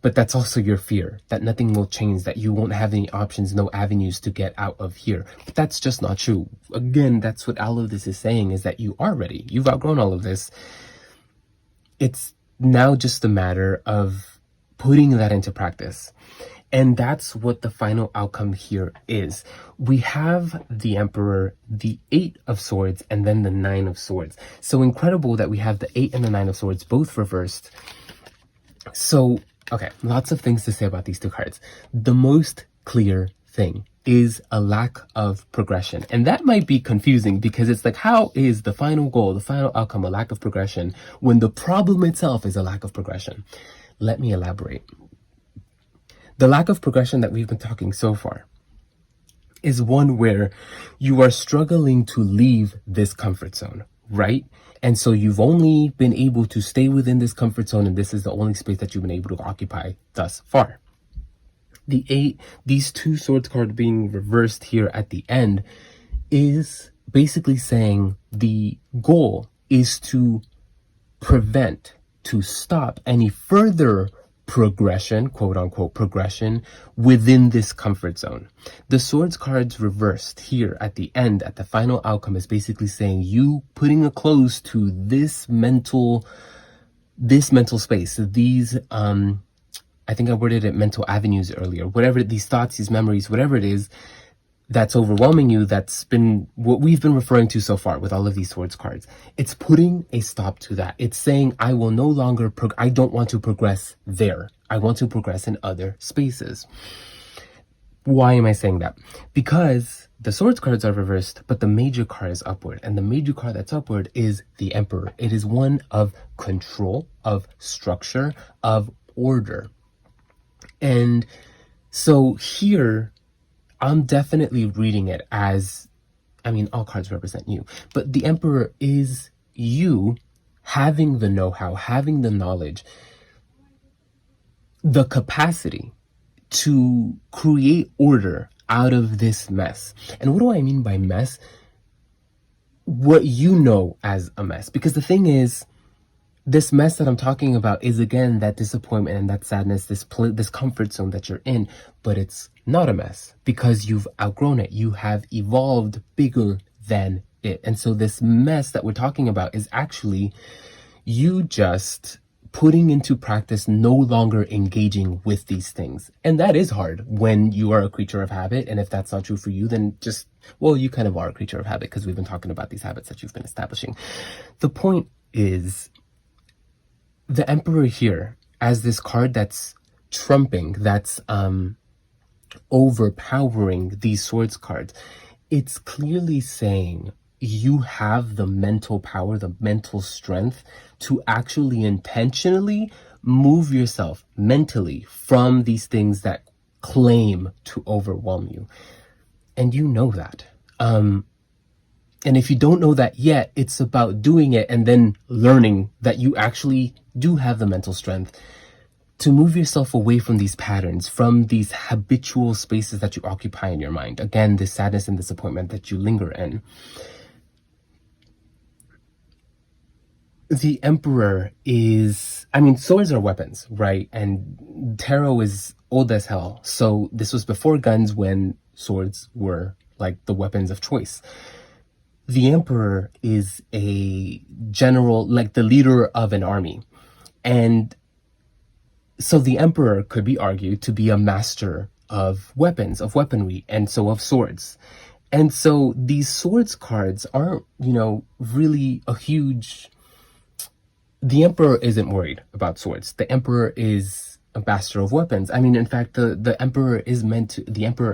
but that's also your fear, that nothing will change, that you won't have any options, no avenues to get out of here. But that's just not true. Again, that's what all of this is saying, is that you are ready. You've outgrown all of this. It's now just a matter of putting that into practice. And that's what the final outcome here is. We have the Emperor, the 8 of Swords, and then the 9 of Swords. So incredible that we have the 8 and the 9 of Swords both reversed. So, okay, lots of things to say about these two cards. The most clear thing is a lack of progression. And that might be confusing, because it's like, how is the final goal, the final outcome, a lack of progression, when the problem itself is a lack of progression? Let me elaborate. The lack of progression that we've been talking so far is one where you are struggling to leave this comfort zone, right? And so you've only been able to stay within this comfort zone, and this is the only space that you've been able to occupy thus far. The 8, these 2 swords card being reversed here at the end, is basically saying the goal is to prevent, to stop any further progression, quote unquote progression, within this comfort zone. The swords cards reversed here at the end, at the final outcome, is basically saying you putting a close to this mental space, these I think I worded it mental avenues earlier, whatever, these thoughts, these memories, whatever it is that's overwhelming you, that's been what we've been referring to so far with all of these swords cards. It's putting a stop to that. It's saying, I will no longer, I don't want to progress there. I want to progress in other spaces. Why am I saying that? Because the swords cards are reversed, but the major card is upward. And the major card that's upward is the Emperor. It is one of control, of structure, of order. And so here, I'm definitely reading it as, I mean, all cards represent you, but the Emperor is you having the know-how, having the knowledge, the capacity to create order out of this mess. And what do I mean by mess? What you know as a mess. Because the thing is, this mess that I'm talking about is, again, that disappointment and that sadness, this comfort zone that you're in, but it's not a mess because you've outgrown it. You have evolved bigger than it. And so this mess that we're talking about is actually you just putting into practice, no longer engaging with these things. And that is hard when you are a creature of habit. And if that's not true for you, then just, well, you kind of are a creature of habit, because we've been talking about these habits that you've been establishing. The point is, the Emperor here, as this card that's trumping, that's overpowering these swords cards, it's clearly saying you have the mental power, the mental strength to actually intentionally move yourself mentally from these things that claim to overwhelm you. And you know that. And if you don't know that yet, it's about doing it and then learning that you actually do have the mental strength to move yourself away from these patterns, from these habitual spaces that you occupy in your mind. Again, this sadness and disappointment that you linger in. The Emperor is, I mean, swords are weapons, right? And tarot is old as hell. So this was before guns, when swords were like the weapons of choice. The Emperor is a general, like the leader of an army. And so the Emperor could be argued to be a master of weapons, of weaponry, and so of swords. And so these swords cards aren't, really a huge... The Emperor isn't worried about swords. The Emperor is a master of weapons. I mean, in fact, the Emperor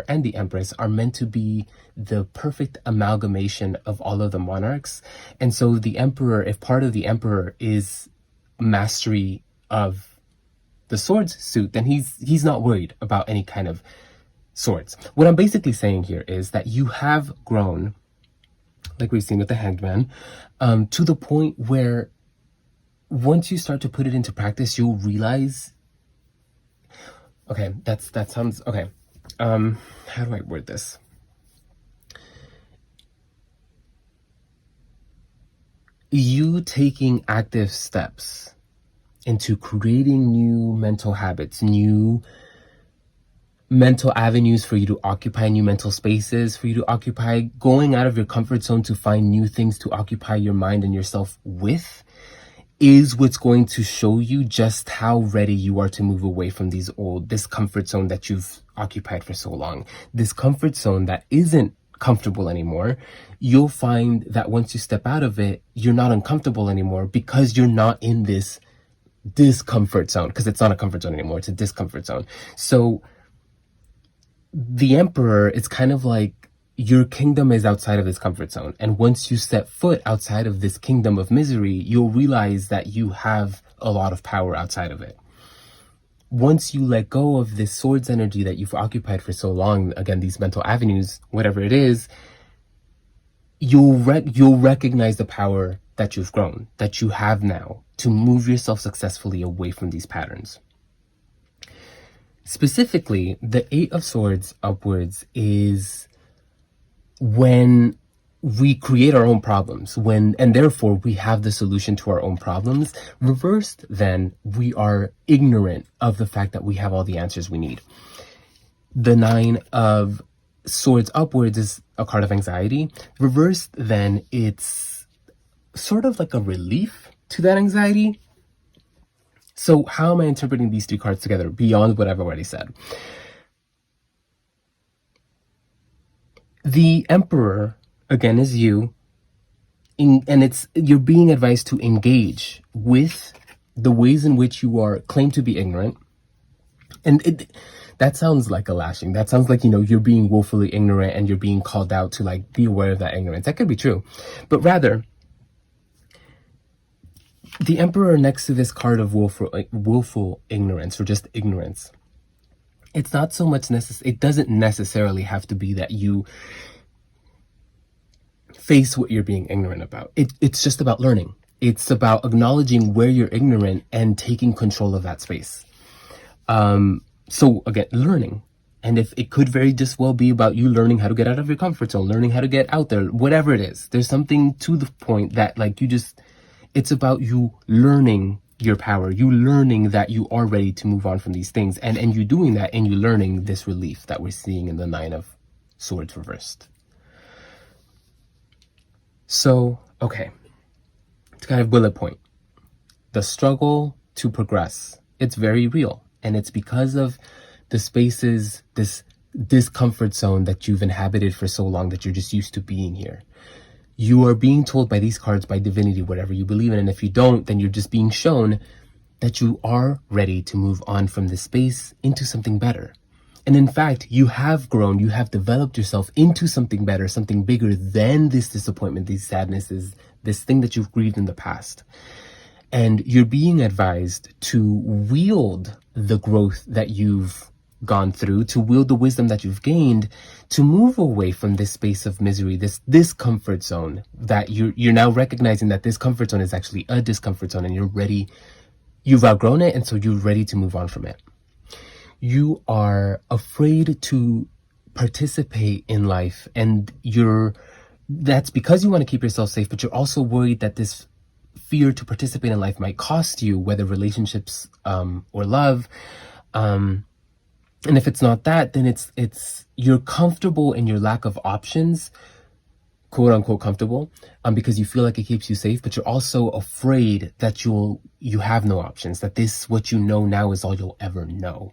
and the Empress are meant to be the perfect amalgamation of all of the monarchs. And so the Emperor, if part of the Emperor is mastery of the swords suit, then he's not worried about any kind of swords. What I'm basically saying here is that you have grown like we've seen with the Hanged Man, to the point where once you start to put it into practice, you'll realize, okay, that sounds, okay. How do I word this? You taking active steps into creating new mental habits, new mental avenues for you to occupy, new mental spaces for you to occupy, going out of your comfort zone to find new things to occupy your mind and yourself with, is what's going to show you just how ready you are to move away from this comfort zone that you've occupied for so long. This comfort zone that isn't comfortable anymore. You'll find that once you step out of it, you're not uncomfortable anymore because you're not in this discomfort zone, because it's not a comfort zone anymore. It's a discomfort zone. So the Emperor, it's kind of like your kingdom is outside of this comfort zone. And once you set foot outside of this kingdom of misery, you'll realize that you have a lot of power outside of it. Once you let go of this sword's energy that you've occupied for so long, again, these mental avenues, whatever it is, you'll recognize the power that you've grown, that you have now to move yourself successfully away from these patterns. Specifically, the Eight of Swords upwards is when we create our own problems, and therefore we have the solution to our own problems. Reversed, then, we are ignorant of the fact that we have all the answers we need. The Nine of Swords upwards is a card of anxiety. Reversed, then, it's sort of like a relief to that anxiety. So how am I interpreting these three cards together beyond what I've already said? The Emperor, again, is you, and you're being advised to engage with the ways in which you are claimed to be ignorant. And that sounds like a lashing. That sounds like, you're being woefully ignorant and you're being called out to, like, be aware of that ignorance. That could be true. But rather, the Emperor next to this card of willful ignorance, or just ignorance, it's not so much it doesn't necessarily have to be that you face what you're being ignorant about. It's just about learning. It's about acknowledging where you're ignorant and taking control of that space. So again, learning. And if it could very just well be about you learning how to get out of your comfort zone, learning how to get out there, whatever it is. There's something to the point that, like, it's about you learning your power, you learning that you are ready to move on from these things, and you doing that, and you learning this relief that we're seeing in the Nine of Swords reversed. So, okay, to kind of bullet point, the struggle to progress, it's very real, and it's because of the spaces, this discomfort zone that you've inhabited for so long, that you're just used to being here. You are being told by these cards, by divinity, whatever you believe in, and if you don't, then you're just being shown that you are ready to move on from this space into something better. And in fact, you have grown, you have developed yourself into something better, something bigger than this disappointment, these sadnesses, this thing that you've grieved in the past. And you're being advised to wield the growth that you've gone through, to wield the wisdom that you've gained, to move away from this space of misery, this comfort zone, that you're now recognizing that this comfort zone is actually a discomfort zone, and you're ready, you've outgrown it, and so you're ready to move on from it. You are afraid to participate in life, and that's because you want to keep yourself safe, but you're also worried that this fear to participate in life might cost you, whether relationships or love. And if it's not that, then it's you're comfortable in your lack of options, quote unquote comfortable, because you feel like it keeps you safe, but you're also afraid that you have no options, that what you know now is all you'll ever know.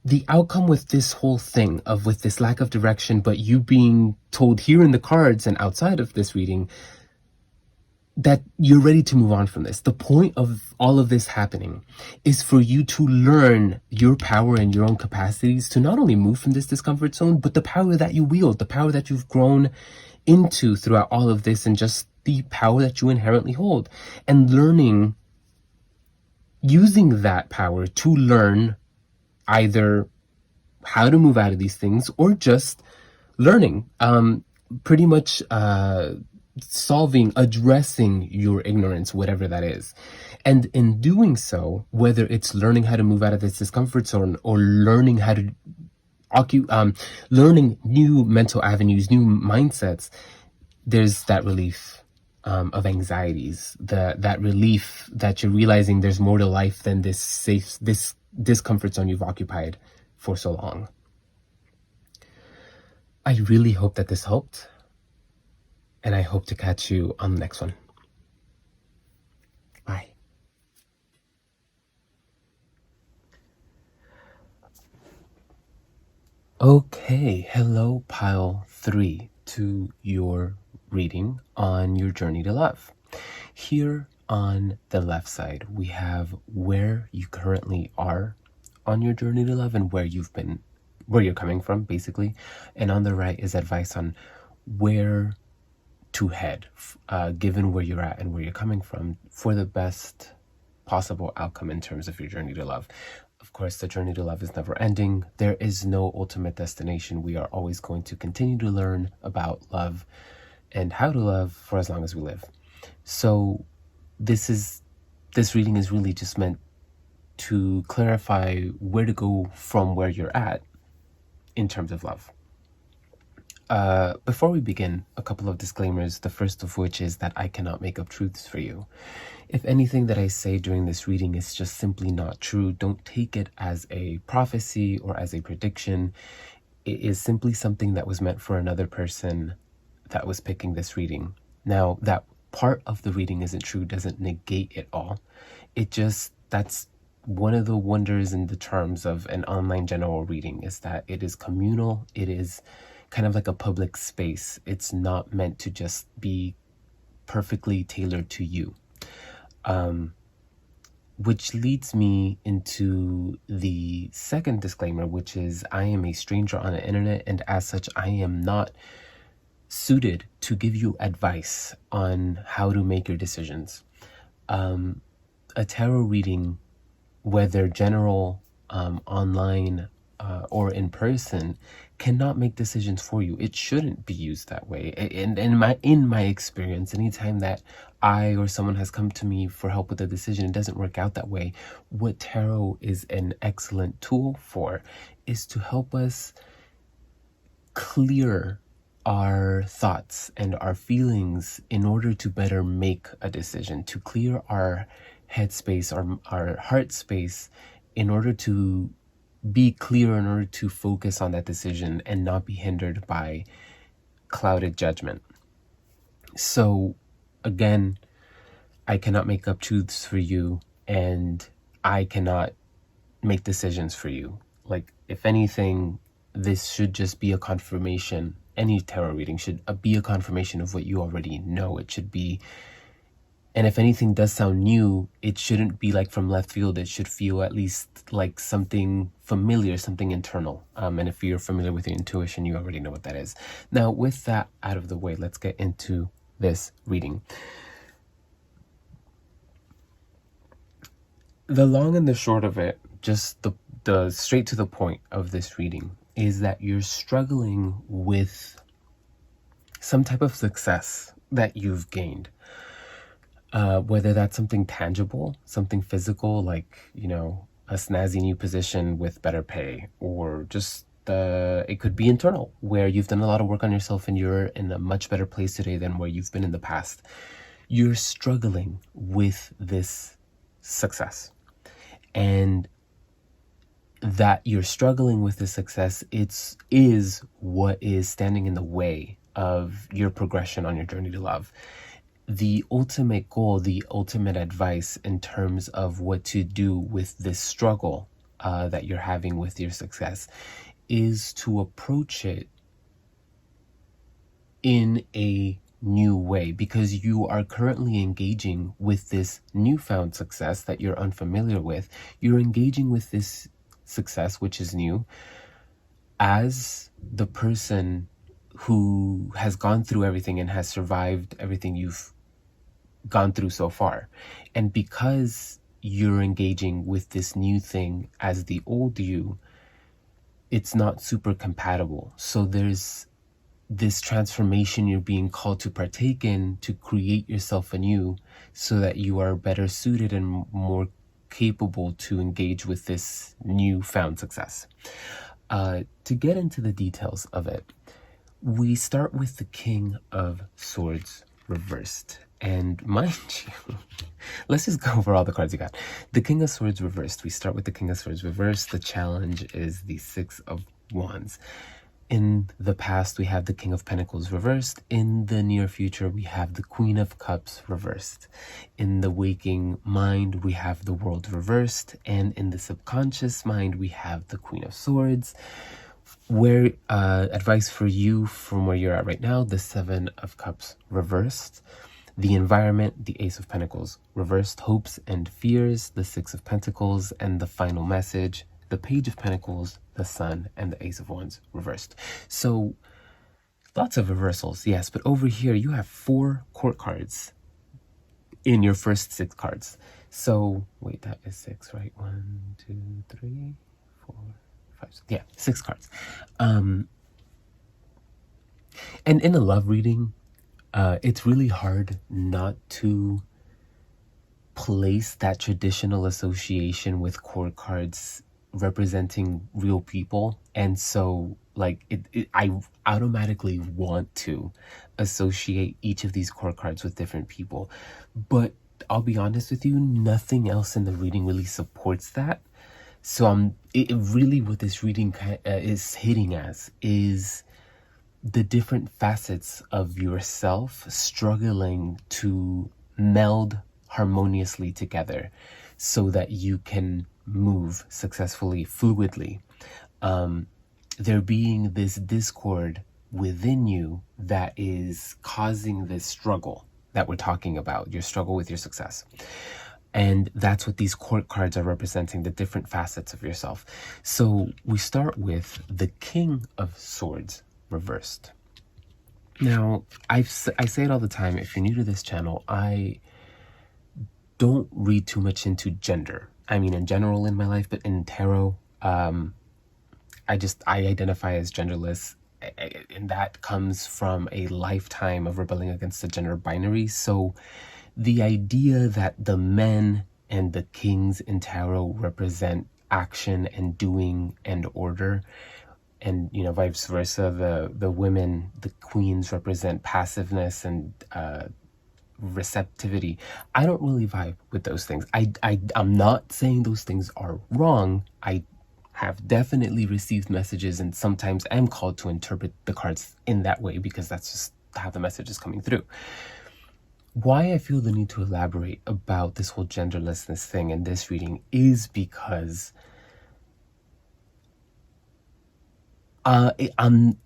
The outcome with this whole thing with this lack of direction, but you being told here in the cards and outside of this reading that you're ready to move on from this. The point of all of this happening is for you to learn your power and your own capacities to not only move from this discomfort zone, but the power that you wield, the power that you've grown into throughout all of this, and just the power that you inherently hold, and using that power to learn either how to move out of these things, or just learning. Pretty much addressing your ignorance, whatever that is. And in doing so, whether it's learning how to move out of this discomfort zone or learning how to learning new mental avenues, new mindsets, there's that relief of anxieties, that relief that you're realizing there's more to life than this discomfort zone you've occupied for so long. I really hope that this helped, and I hope to catch you on the next one. Bye. Okay, hello pile 3 to your reading on your journey to love. Here on the left side, we have where you currently are on your journey to love and where you're coming from, basically. And on the right is advice on where to head, given where you're at and where you're coming from, for the best possible outcome in terms of your journey to love. Of course, the journey to love is never ending. There is no ultimate destination. We are always going to continue to learn about love and how to love for as long as we live. So this reading is really just meant to clarify where to go from where you're at in terms of love. Before we begin, a couple of disclaimers, the first of which is that I cannot make up truths for you. If anything that I say during this reading is just simply not true, don't take it as a prophecy or as a prediction. It is simply something that was meant for another person that was picking this reading. Now, that part of the reading isn't true doesn't negate it all. That's one of the wonders and the charms of an online general reading, is that it is communal. It is kind of like a public space. It's not meant to just be perfectly tailored to you. Which leads me into the second disclaimer, which is I am a stranger on the internet, and as such, I am not suited to give you advice on how to make your decisions. A tarot reading, whether general, online, or in person, cannot make decisions for you. It shouldn't be used that way. And in my experience, anytime that I or someone has come to me for help with a decision, it doesn't work out that way. What tarot is an excellent tool for is to help us clear our thoughts and our feelings in order to better make a decision, to clear our headspace, our heart space, in order to be clear, in order to focus on that decision and not be hindered by clouded judgment. So again, I cannot make up truths for you, and I cannot make decisions for you. Like, if anything, this should just be a confirmation. Any tarot reading should be a confirmation of what you already know. It should be, and if anything does sound new, it shouldn't be like from left field. It should feel at least like something familiar, something internal. And if you're familiar with your intuition, you already know what that is. Now, with that out of the way, let's get into this reading. The long and the short of it, just the straight to the point of this reading, is that you're struggling with some type of success that you've gained. Whether that's something tangible, something physical, like, a snazzy new position with better pay, or just it could be internal, where you've done a lot of work on yourself and you're in a much better place today than where you've been in the past. You're struggling with this success, and that you're struggling with this success, is what is standing in the way of your progression on your journey to love. The ultimate goal, the ultimate advice in terms of what to do with this struggle that you're having with your success, is to approach it in a new way, because you are currently engaging with this newfound success that you're unfamiliar with. You're engaging with this success, which is new, as the person who has gone through everything and has survived everything you've gone through so far. And because you're engaging with this new thing as the old you, it's not super compatible. So there's this transformation you're being called to partake in to create yourself anew so that you are better suited and more capable to engage with this newfound success. To get into the details of it, we start with the King of Swords reversed. And mind you, let's just go over all the cards you got. The King of Swords reversed. We start with the King of Swords reversed. The challenge is the Six of Wands. In the past, we have the King of Pentacles reversed. In the near future, we have the Queen of Cups reversed. In the waking mind, we have the World reversed. And in the subconscious mind, we have the Queen of Swords. Where advice for you from where you're at right now, the Seven of Cups reversed. The environment, the Ace of Pentacles reversed. Hopes and fears, the Six of Pentacles. And the final message, the Page of Pentacles, the Sun, and the Ace of Wands reversed. So lots of reversals, yes, but over here you have 4 court cards in your first 6 cards. So wait, that is 6, right? 1, 2, 3, 4, 5, 6. Yeah, 6 cards. And in a love reading, it's really hard not to place that traditional association with court cards representing real people. And so like I automatically want to associate each of these court cards with different people, but I'll be honest with you, nothing else in the reading really supports that. So it really what this reading is hitting as is the different facets of yourself struggling to meld harmoniously together so that you can move successfully, fluidly. There being this discord within you that is causing this struggle that we're talking about, your struggle with your success. And that's what these court cards are representing, the different facets of yourself. So we start with the King of Swords reversed. Now, I say it all the time, if you're new to this channel, I don't read too much into gender. I mean, in general in my life, but in tarot, I identify as genderless, and that comes from a lifetime of rebelling against the gender binary. So the idea that the men and the kings in tarot represent action and doing and order, and vice versa, the women, the queens, represent passiveness and receptivity. I don't really vibe with those things. I'm not saying those things are wrong. I have definitely received messages and sometimes am called to interpret the cards in that way because that's just how the message is coming through. Why I feel the need to elaborate about this whole genderlessness thing in this reading is because I'm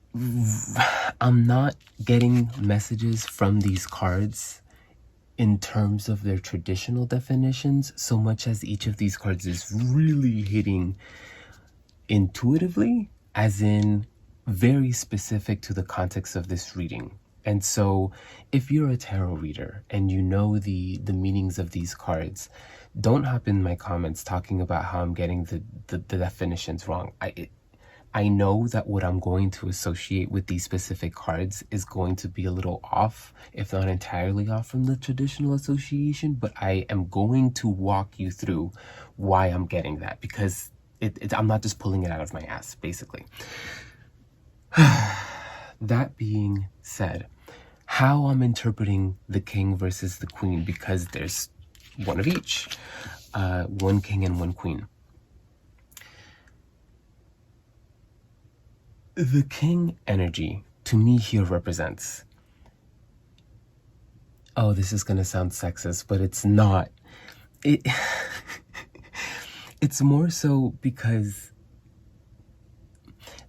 not getting messages from these cards in terms of their traditional definitions so much as each of these cards is really hitting intuitively, as in very specific to the context of this reading. And so if you're a tarot reader and you know the meanings of these cards, don't hop in my comments talking about how I'm getting the definitions wrong. I know that what I'm going to associate with these specific cards is going to be a little off, if not entirely off from the traditional association, but I am going to walk you through why I'm getting that, because I'm not just pulling it out of my ass, basically. That being said, how I'm interpreting the king versus the queen, because there's one of each, one king and one queen. The king energy to me here represents, oh, this is going to sound sexist, but it's not. It's more so because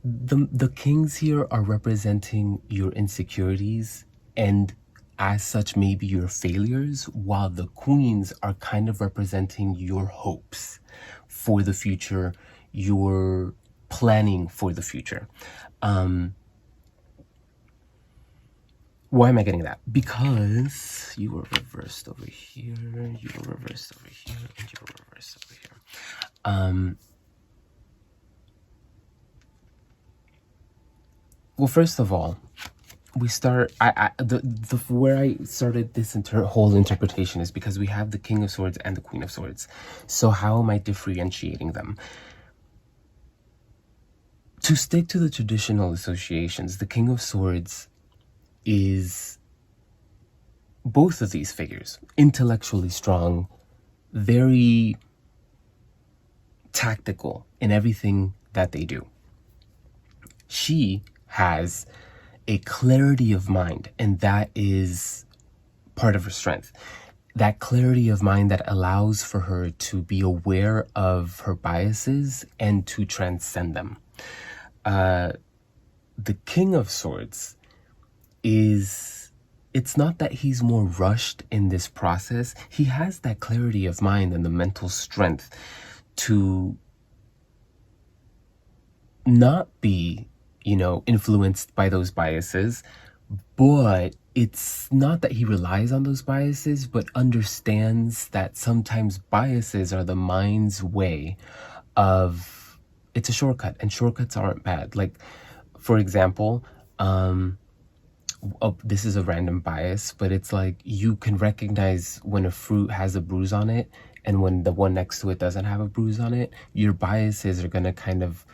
the kings here are representing your insecurities and as such maybe your failures, while the queens are kind of representing your hopes for the future, your planning for the future. Why am I getting that? Because you were reversed over here, you were reversed over here, and you were reversed over here. Well, first of all, we start, the where I started this whole interpretation is because we have the King of Swords and the Queen of Swords. So how am I differentiating them? To stick to the traditional associations, the King of Swords is both of these figures, intellectually strong, very tactical in everything that they do. She has a clarity of mind, and that is part of her strength. That clarity of mind that allows for her to be aware of her biases and to transcend them. The King of Swords it's not that he's more rushed in this process. He has that clarity of mind and the mental strength to not be, influenced by those biases, but it's not that he relies on those biases, but understands that sometimes biases are the mind's way of, it's a shortcut, and shortcuts aren't bad. Like, for example, this is a random bias, but it's like you can recognize when a fruit has a bruise on it and when the one next to it doesn't have a bruise on it. Your biases are going to kind of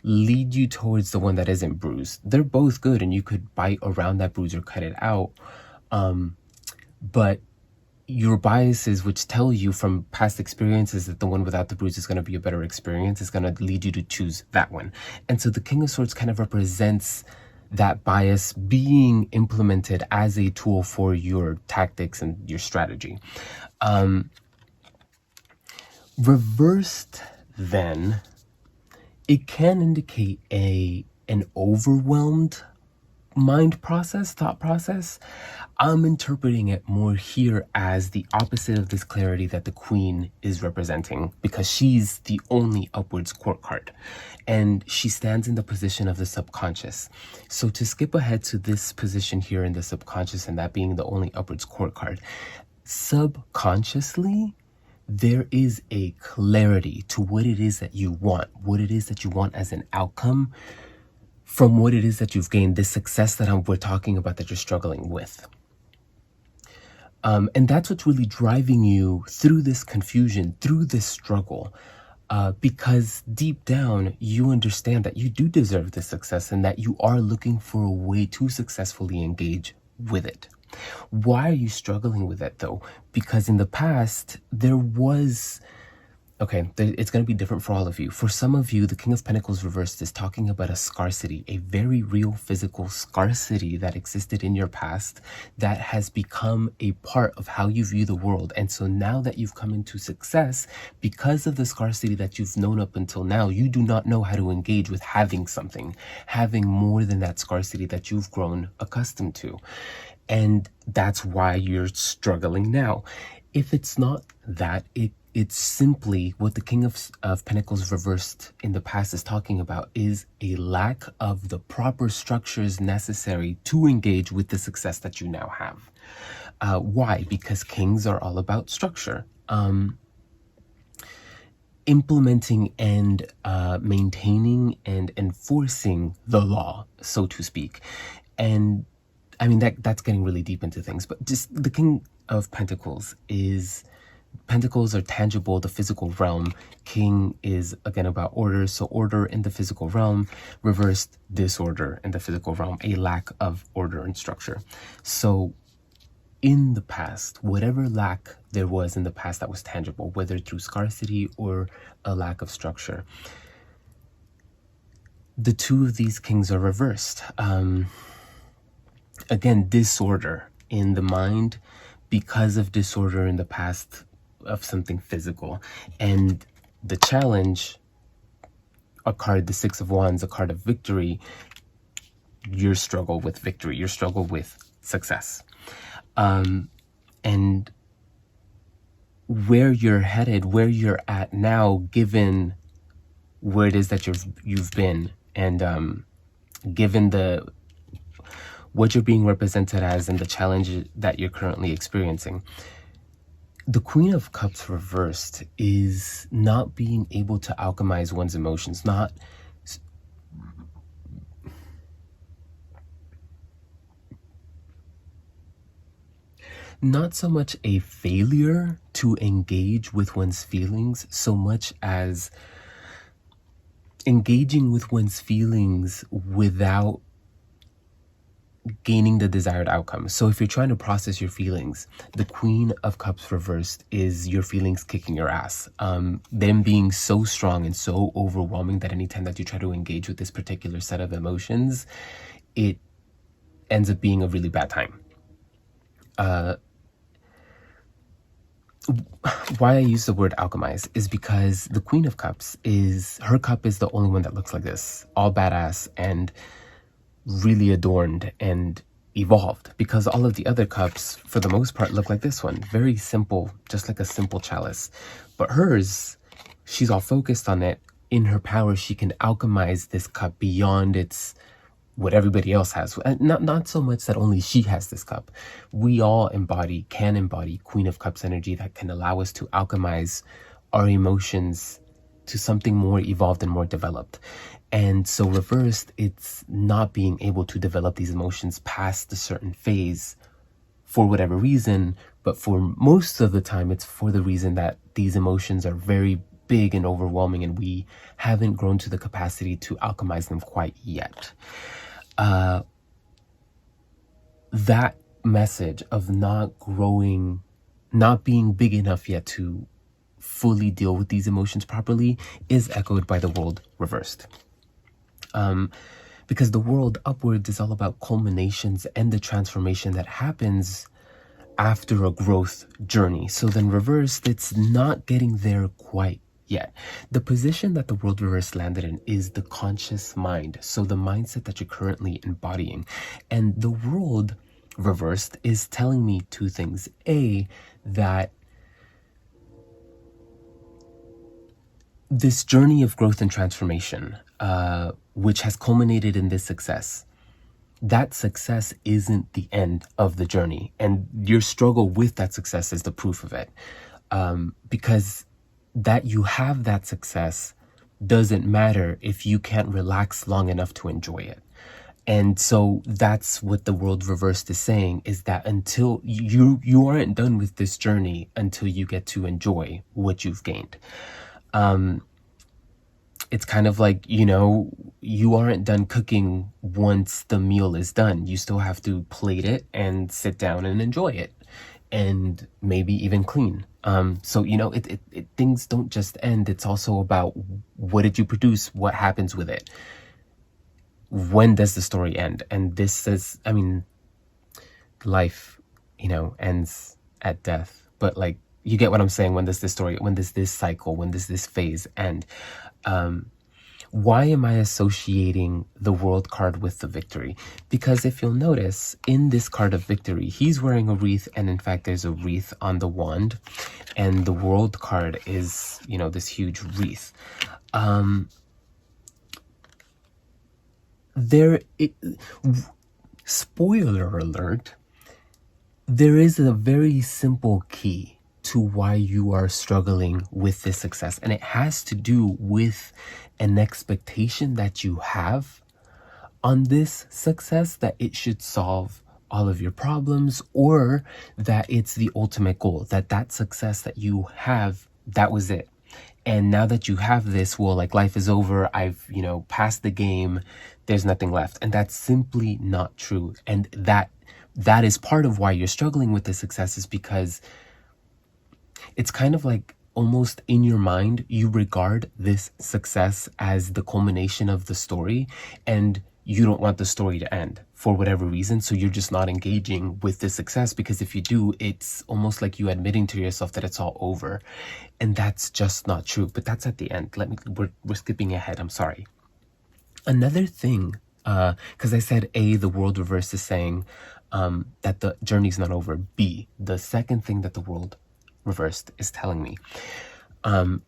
lead you towards the one that isn't bruised. They're both good and you could bite around that bruise or cut it out. But your biases, which tell you from past experiences that the one without the bruise is going to be a better experience, is going to lead you to choose that one. And so the King of Swords kind of represents that bias being implemented as a tool for your tactics and your strategy. Reversed, then, it can indicate an overwhelmed thought process. I'm interpreting it more here as the opposite of this clarity that the Queen is representing, because she's the only upwards court card and she stands in the position of the subconscious. So to skip ahead to this position here in the subconscious, and that being the only upwards court card, subconsciously there is a clarity to what it is that you want as an outcome from what it is that you've gained, this success that we're talking about that you're struggling with. And that's what's really driving you through this confusion, through this struggle, because deep down you understand that you do deserve this success and that you are looking for a way to successfully engage with it. Why are you struggling with it though? Because in the past there was... it's going to be different for all of you. For some of you, the King of Pentacles reversed is talking about a scarcity, a very real physical scarcity that existed in your past that has become a part of how you view the world. And so now that you've come into success, because of the scarcity that you've known up until now, you do not know how to engage with having something, having more than that scarcity that you've grown accustomed to. And that's why you're struggling now. If it's not that, it's simply what the King of Pentacles reversed in the past is talking about is a lack of the proper structures necessary to engage with the success that you now have. Why? Because kings are all about structure. Implementing and maintaining and enforcing the law, so to speak. And I mean, that's getting really deep into things, but just the King of Pentacles is... Pentacles are tangible, the physical realm. King is again about order. So order in the physical realm, reversed disorder in the physical realm, a lack of order and structure. So in the past, whatever lack there was in the past that was tangible, whether through scarcity or a lack of structure, the two of these kings are reversed. Again, disorder in the mind because of disorder in the past of something physical. And the challenge, a card, the Six of Wands, a card of victory, your struggle with victory, your struggle with success. And where you're headed, where you're at now, given where it is that you've been, and given what you're being represented as and the challenge that you're currently experiencing. The Queen of Cups reversed is not being able to alchemize one's emotions, not... not so much a failure to engage with one's feelings, so much as engaging with one's feelings without gaining the desired outcome. So if you're trying to process your feelings, the Queen of Cups reversed is your feelings kicking your ass. Them being so strong and so overwhelming that anytime that you try to engage with this particular set of emotions, it ends up being a really bad time. Why I use the word alchemize is because the Queen of Cups her cup is the only one that looks like this, all badass and really adorned and evolved, because all of the other cups for the most part look like this one, very simple, just like a simple chalice. But hers, she's all focused on it. In her power, she can alchemize this cup beyond its what everybody else has. Not so much that only she has this cup. We all can embody Queen of Cups energy that can allow us to alchemize our emotions to something more evolved and more developed. And so reversed, it's not being able to develop these emotions past a certain phase for whatever reason, but for most of the time, it's for the reason that these emotions are very big and overwhelming, and we haven't grown to the capacity to alchemize them quite yet. That message of not growing, not being big enough yet to fully deal with these emotions properly is echoed by the world reversed. Because the world upwards is all about culminations and the transformation that happens after a growth journey. So then reversed, it's not getting there quite yet. The position that the world reverse landed in is the conscious mind. So the mindset that you're currently embodying. And the world reversed is telling me two things. A, that this journey of growth and transformation, which has culminated in this success, that success isn't the end of the journey. And your struggle with that success is the proof of it. Because that you have that success doesn't matter if you can't relax long enough to enjoy it. And so that's what the world reversed is saying, is that until you aren't done with this journey until you get to enjoy what you've gained. It's kind of like, you aren't done cooking once the meal is done. You still have to plate it and sit down and enjoy it, and maybe even clean. So, things don't just end. It's also about, what did you produce? What happens with it? When does the story end? And this is, life, ends at death. But like, you get what I'm saying? When does this cycle, when does this phase end? Why am I associating the world card with the victory? Because if you'll notice, in this card of victory, he's wearing a wreath, and in fact, there's a wreath on the wand, and the world card is, this huge wreath. Spoiler alert, there is a very simple key to why you are struggling with this success. And it has to do with an expectation that you have on this success, that it should solve all of your problems, or that it's the ultimate goal, that success that you have, that was it. And now that you have this, well, like, life is over. I've, passed the game. There's nothing left. And that's simply not true. And that is part of why you're struggling with this success, is because it's kind of like, almost in your mind, you regard this success as the culmination of the story, and you don't want the story to end for whatever reason. So you're just not engaging with the success, because if you do, it's almost like you admitting to yourself that it's all over. And that's just not true. But that's at the end. We're skipping ahead. I'm sorry. Another thing, because I said A, the world reverse is saying that the journey's not over. B, the second thing that the world reversed is telling me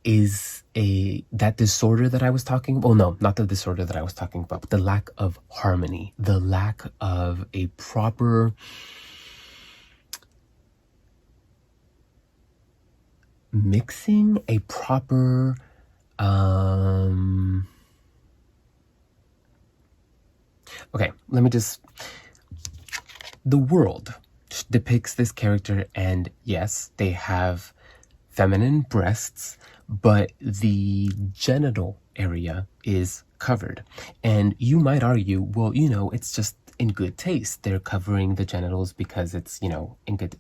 is that disorder that I was talking about. Well, no, not the disorder that I was talking about, but the lack of harmony, the lack of a proper mixing, a proper okay, the world depicts this character, and yes, they have feminine breasts, but the genital area is covered. And you might argue, well, it's just in good taste. They're covering the genitals because it's, in good.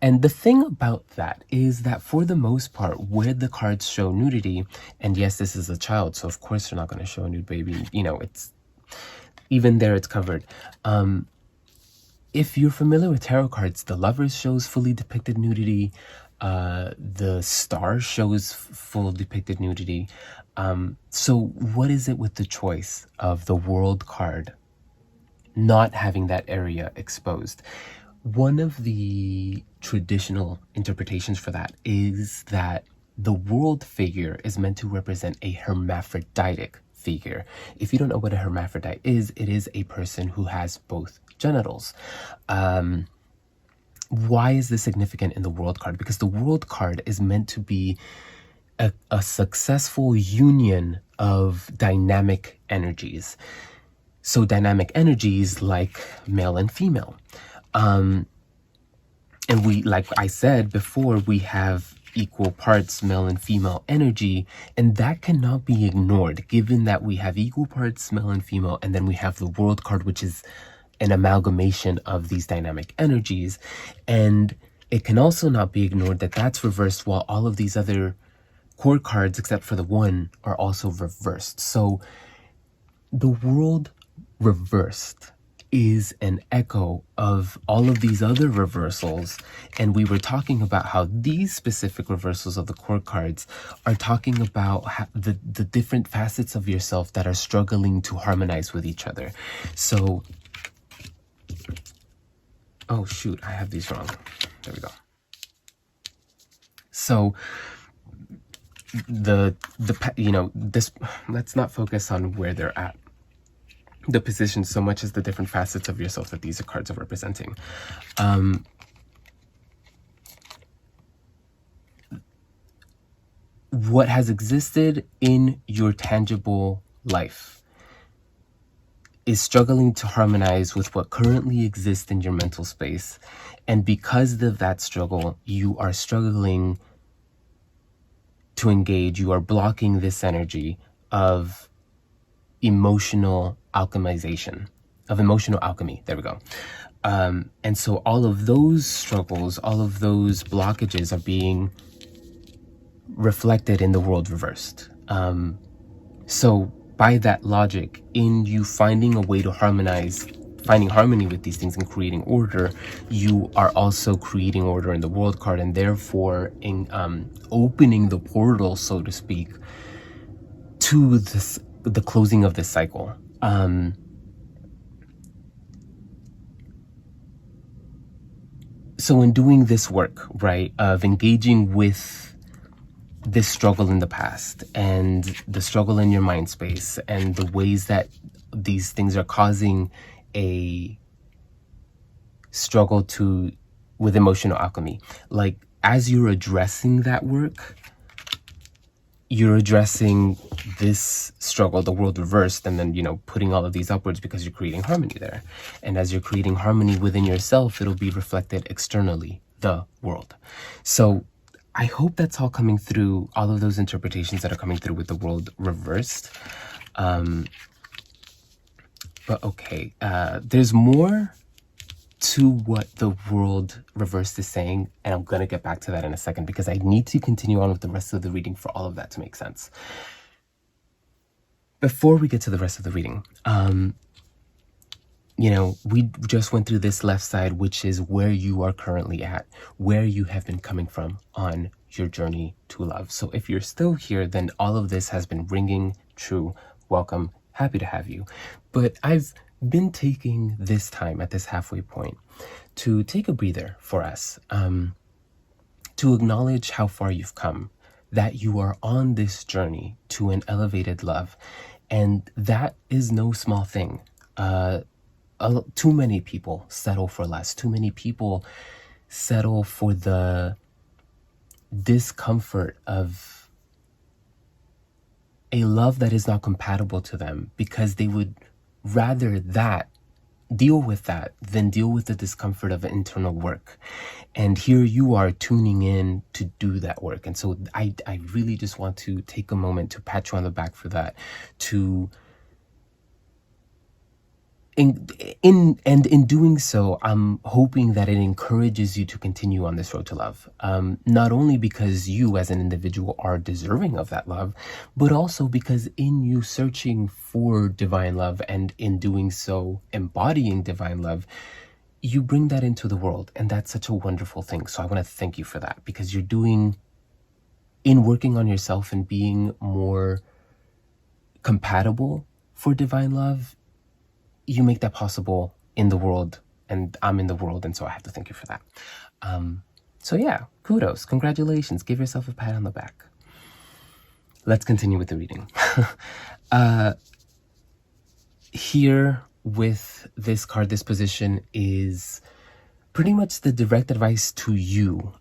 And the thing about that is that for the most part, where the cards show nudity, and yes, this is a child, so of course they're not going to show a nude baby, it's even there, it's covered. If you're familiar with tarot cards, the Lovers shows fully depicted nudity. The Star shows full depicted nudity. So what is it with the choice of the World card not having that area exposed? One of the traditional interpretations for that is that the World figure is meant to represent a hermaphroditic figure. If you don't know what a hermaphrodite is, it is a person who has both genitals. Why is this significant in the World card? Because the World card is meant to be a successful union of dynamic energies. So dynamic energies like male and female. And we, like I said before, we have equal parts male and female energy, and that cannot be ignored given that we have equal parts male and female, and then we have the World card, which is an amalgamation of these dynamic energies. And it can also not be ignored that that's reversed while all of these other core cards, except for the one, are also reversed. So the World reversed is an echo of all of these other reversals. And we were talking about how these specific reversals of the core cards are talking about the different facets of yourself that are struggling to harmonize with each other. So, oh shoot, I have these wrong. There we go. So this, let's not focus on where they're at, the position, so much as the different facets of yourself that these cards are representing. What has existed in your tangible life is struggling to harmonize with what currently exists in your mental space. And because of that struggle, you are struggling to engage. You are blocking this energy of emotional alchemization, of emotional alchemy. There we go. And so all of those struggles, all of those blockages are being reflected in the World reversed. So by that logic, in you finding a way to harmonize, finding harmony with these things and creating order, you are also creating order in the World card, and therefore in opening the portal, so to speak, to the closing of this cycle. So in doing this work, right, of engaging with this struggle in the past and the struggle in your mind space and the ways that these things are causing a struggle with emotional alchemy, like as you're addressing that work, you're addressing this struggle, the World reversed, and then, putting all of these upwards because you're creating harmony there. And as you're creating harmony within yourself, it'll be reflected externally, the world. So I hope that's all coming through, all of those interpretations that are coming through with the World reversed. But okay, there's more to what the World reversed is saying, and I'm going to get back to that in a second because I need to continue on with the rest of the reading for all of that to make sense. Before we get to the rest of the reading, we just went through this left side, which is where you are currently at, where you have been coming from on your journey to love. So if you're still here, then all of this has been ringing true. Welcome. Happy to have you. But I've been taking this time at this halfway point to take a breather for us, to acknowledge how far you've come, that you are on this journey to an elevated love. And that is no small thing. Too many people settle for less. Too many people settle for the discomfort of a love that is not compatible to them because they would rather that deal with that, then deal with the discomfort of internal work. And here you are tuning in to do that work. And so I really just want to take a moment to pat you on the back for that, to in doing so, I'm hoping that it encourages you to continue on this road to love. Not only because you as an individual are deserving of that love, but also because in you searching for divine love and in doing so embodying divine love, you bring that into the world. And that's such a wonderful thing. So I want to thank you for that, because you're doing, in working on yourself and being more compatible for divine love, you make that possible in the world, and I'm in the world, and so I have to thank you for that. So yeah, kudos, congratulations, give yourself a pat on the back. Let's continue with the reading. Here with this card, this position is pretty much the direct advice to you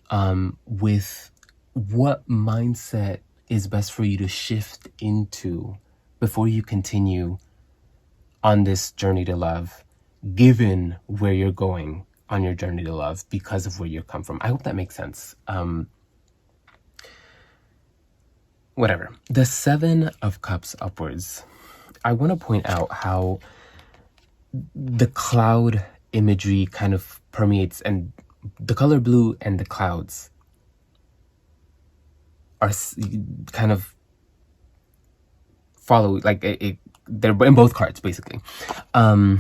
with what mindset is best for you to shift into before you continue on this journey to love, given where you're going on your journey to love because of where you come from. I hope that makes sense. Whatever. The Seven of Cups upwards. I want to point out how the cloud imagery kind of permeates, and the color blue and the clouds are kind of follow, like they're in both cards basically. And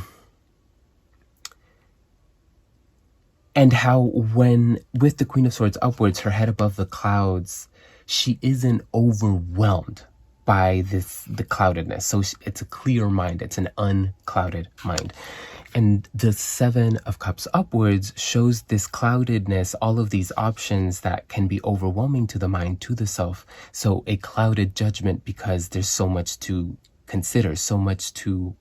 how when with the Queen of Swords upwards, her head above the clouds, she isn't overwhelmed by the cloudedness. So it's a clear mind. It's an unclouded mind. And the Seven of Cups upwards shows this cloudedness, all of these options that can be overwhelming to the mind, to the self. So a clouded judgment because there's so much to consider, so much to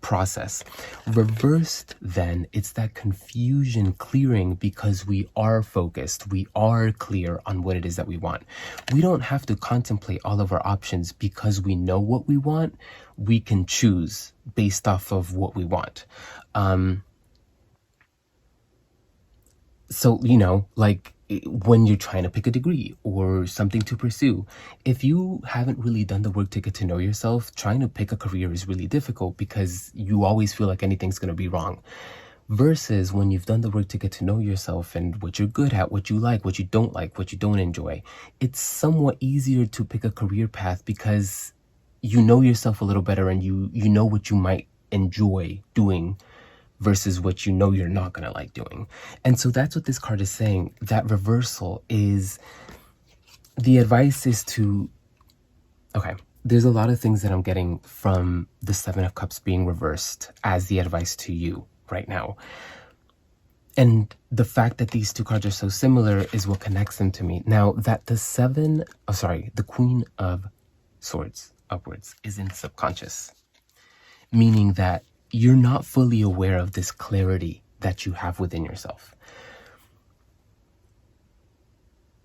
process. Reversed, then, it's that confusion clearing because we are focused, we are clear on what it is that we want. We don't have to contemplate all of our options because we know what we want. We can choose based off of what we want. So, like when you're trying to pick a degree or something to pursue, if you haven't really done the work to get to know yourself, trying to pick a career is really difficult because you always feel like anything's going to be wrong. Versus when you've done the work to get to know yourself and what you're good at, what you like, what you don't like, what you don't enjoy, it's somewhat easier to pick a career path because you know yourself a little better and you know what you might enjoy doing versus what you know you're not going to like doing. And so that's what this card is saying. That reversal is, the advice is to, okay, there's a lot of things that I'm getting from the Seven of Cups being reversed as the advice to you right now. And the fact that these two cards are so similar is what connects them to me. Now that the Queen of Swords upwards is in subconscious, meaning that you're not fully aware of this clarity that you have within yourself.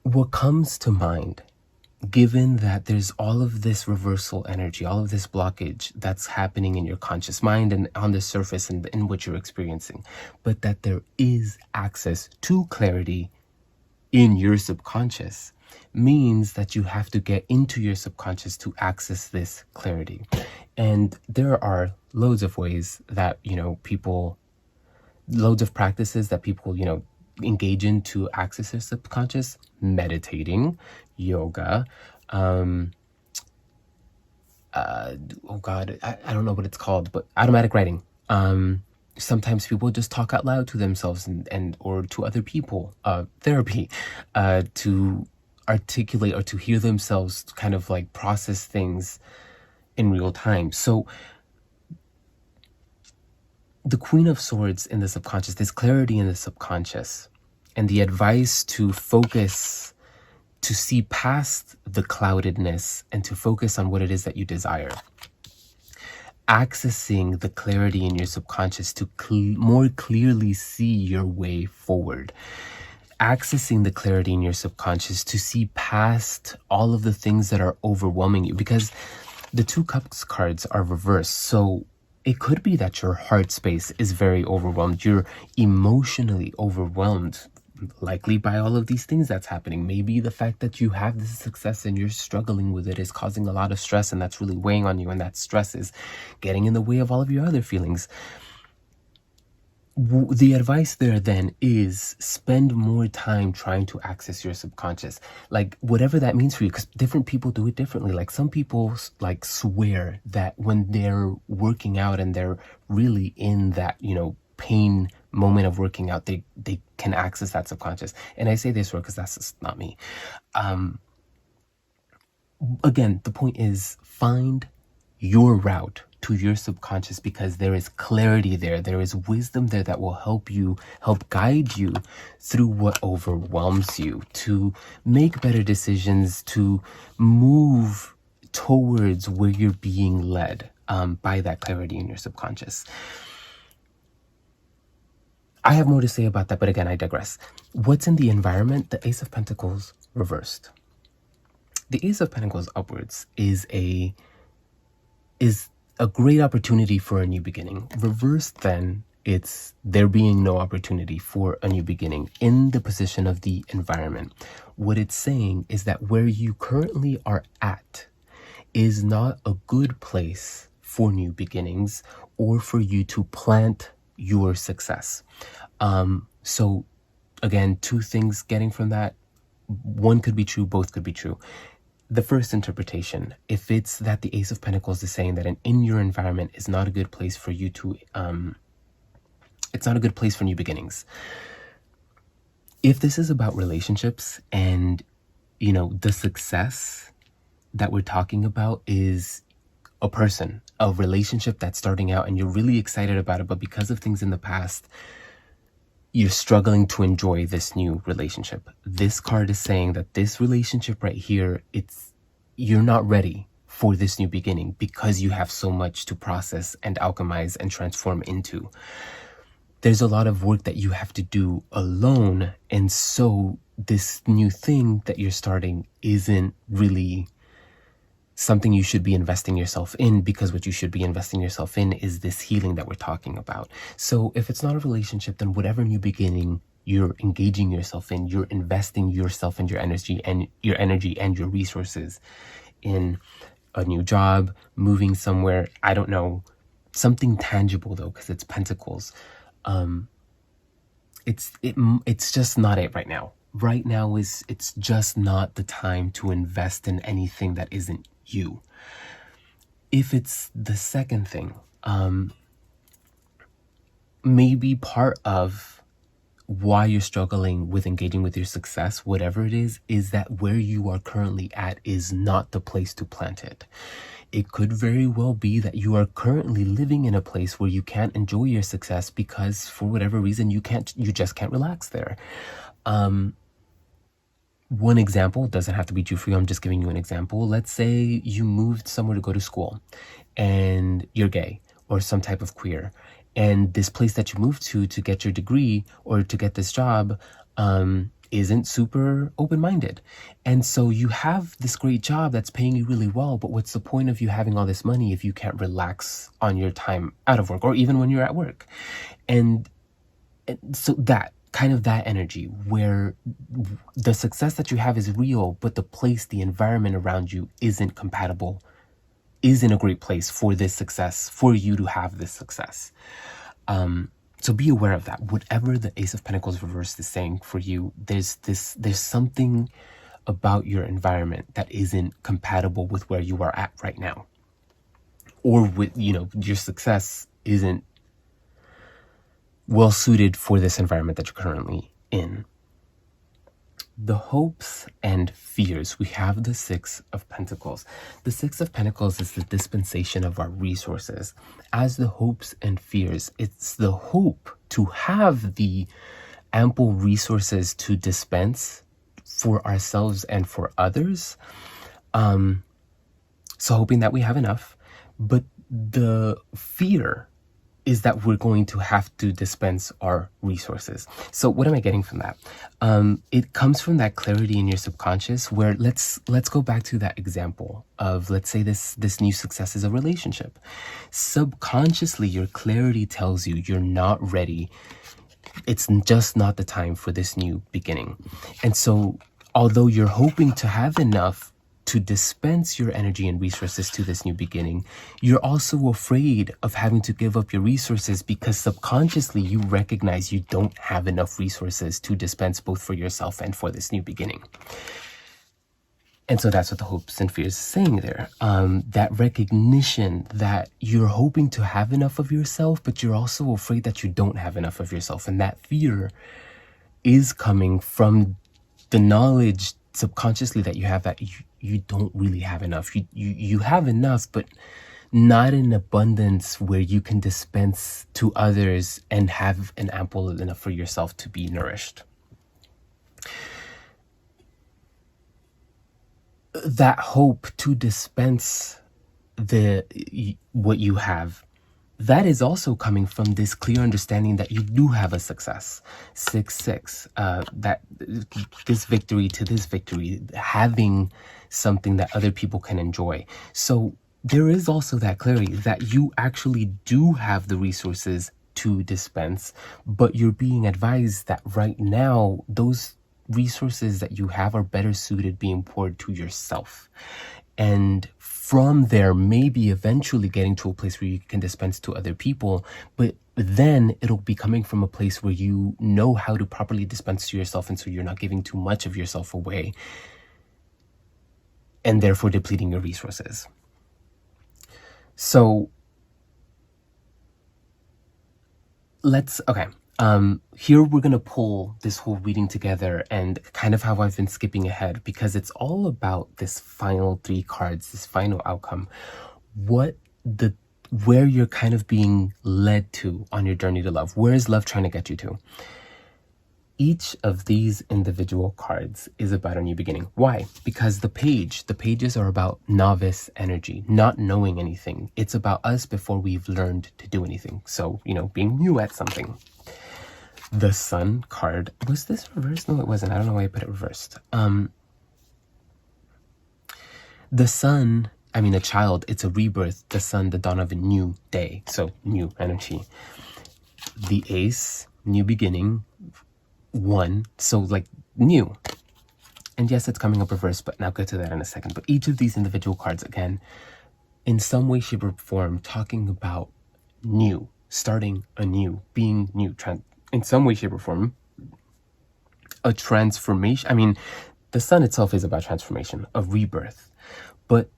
What comes to mind, given that there's all of this reversal energy, all of this blockage that's happening in your conscious mind and on the surface and in what you're experiencing, but that there is access to clarity in your subconscious, means that you have to get into your subconscious to access this clarity. And there are loads of ways that, loads of practices that people, engage in to access their subconscious: meditating, yoga, I don't know what it's called, but automatic writing. Sometimes people just talk out loud to themselves and or to other people, therapy, to articulate or to hear themselves kind of like process things in real time. So the Queen of Swords in the subconscious, this clarity in the subconscious, and the advice to focus, to see past the cloudedness and to focus on what it is that you desire. Accessing the clarity in your subconscious to more clearly see your way forward. Accessing the clarity in your subconscious to see past all of the things that are overwhelming you, because the Two Cups cards are reversed. So It could be that your heart space is very overwhelmed. You're emotionally overwhelmed, likely by all of these things that's happening. Maybe the fact that you have this success and you're struggling with it is causing a lot of stress, and that's really weighing on you, and that stress is getting in the way of all of your other feelings. The advice there then is spend more time trying to access your subconscious, like whatever that means for you, because different people do it differently. Like some people like swear that when they're working out and they're really in that, pain moment of working out, they can access that subconscious. And I say this word because that's just not me. Again, the point is find your route to your subconscious, because there is clarity there. There is wisdom there that will help guide you through what overwhelms you, to make better decisions, to move towards where you're being led by that clarity in your subconscious. I have more to say about that, but again, I digress. What's in the environment? The Ace of Pentacles reversed. The Ace of Pentacles upwards is a great opportunity for a new beginning. Reversed then, it's there being no opportunity for a new beginning in the position of the environment. What it's saying is that where you currently are at is not a good place for new beginnings or for you to plant your success. So again, two things getting from that. One could be true, both could be true. The first interpretation, if it's that the Ace of Pentacles is saying that in your environment is not a good place for you to, it's not a good place for new beginnings. If this is about relationships and, the success that we're talking about is a person, a relationship that's starting out and you're really excited about it, but because of things in the past, you're struggling to enjoy this new relationship. This card is saying that this relationship right here, you're not ready for this new beginning because you have so much to process and alchemize and transform into. There's a lot of work that you have to do alone, and so this new thing that you're starting isn't really something you should be investing yourself in, because what you should be investing yourself in is this healing that we're talking about. So if it's not a relationship, then whatever new beginning you're engaging yourself in, you're investing yourself and your energy and your resources in a new job, moving somewhere, I don't know, something tangible though, because it's Pentacles. It's just not it right now. Right now it's just not the time to invest in anything that isn't you. If it's the second thing, maybe part of why you're struggling with engaging with your success, whatever it is that where you are currently at is not the place to plant it. It could very well be that you are currently living in a place where you can't enjoy your success because for whatever reason you just can't relax there. One example, doesn't have to be true for you, I'm just giving you an example. Let's say you moved somewhere to go to school and you're gay or some type of queer, and this place that you moved to get your degree or to get this job isn't super open-minded. And so you have this great job that's paying you really well, but what's the point of you having all this money if you can't relax on your time out of work or even when you're at work? And so that energy where the success that you have is real, but the environment around you isn't compatible, isn't a great place for this success, for you to have this success. So be aware of that. Whatever the Ace of Pentacles reversed is saying for you, there's something about your environment that isn't compatible with where you are at right now, or with, your success isn't well suited for this environment that you're currently in. The hopes and fears. We have the Six of Pentacles. The Six of Pentacles is the dispensation of our resources. As the hopes and fears, it's the hope to have the ample resources to dispense for ourselves and for others. So hoping that we have enough. But the fear is that we're going to have to dispense our resources. So what am I getting from that? It comes from that clarity in your subconscious where let's go back to that example of, let's say this new success is a relationship. Subconsciously, your clarity tells you you're not ready. It's just not the time for this new beginning. And so although you're hoping to have enough to dispense your energy and resources to this new beginning, you're also afraid of having to give up your resources because subconsciously you recognize you don't have enough resources to dispense both for yourself and for this new beginning. And so that's what the hopes and fears is saying there. That recognition that you're hoping to have enough of yourself, but you're also afraid that you don't have enough of yourself. And that fear is coming from the knowledge subconsciously that you have that you don't really have enough. You have enough, but not in abundance where you can dispense to others and have an ample enough for yourself to be nourished. That hope to dispense what you have, that is also coming from this clear understanding that you do have a success. 6-6, that this victory to this victory, having something that other people can enjoy. So there is also that clarity that you actually do have the resources to dispense, but you're being advised that right now, those resources that you have are better suited being poured to yourself. And from there, maybe eventually getting to a place where you can dispense to other people, but then it'll be coming from a place where you know how to properly dispense to yourself, and so you're not giving too much of yourself away and therefore depleting your resources. So here we're going to pull this whole reading together and kind of how I've been skipping ahead, because it's all about this final 3 cards, this final outcome, where you're kind of being led to on your journey to love. Where is love trying to get you to? Each of these individual cards is about a new beginning. Why? Because the pages are about novice energy, not knowing anything. It's about us before we've learned to do anything. So, being new at something. The Sun card, was this reversed? No, it wasn't. I don't know why I put it reversed. The sun, a child, it's a rebirth. The sun, the dawn of a new day. So new energy. The Ace, new beginning. 1, so like new. And yes, it's coming up reversed, but I'll get to that in a second. But each of these individual cards, again, in some way, shape, or form, talking about new, starting anew, being new, in some way, shape, or form, a transformation. The sun itself is about transformation, a rebirth. But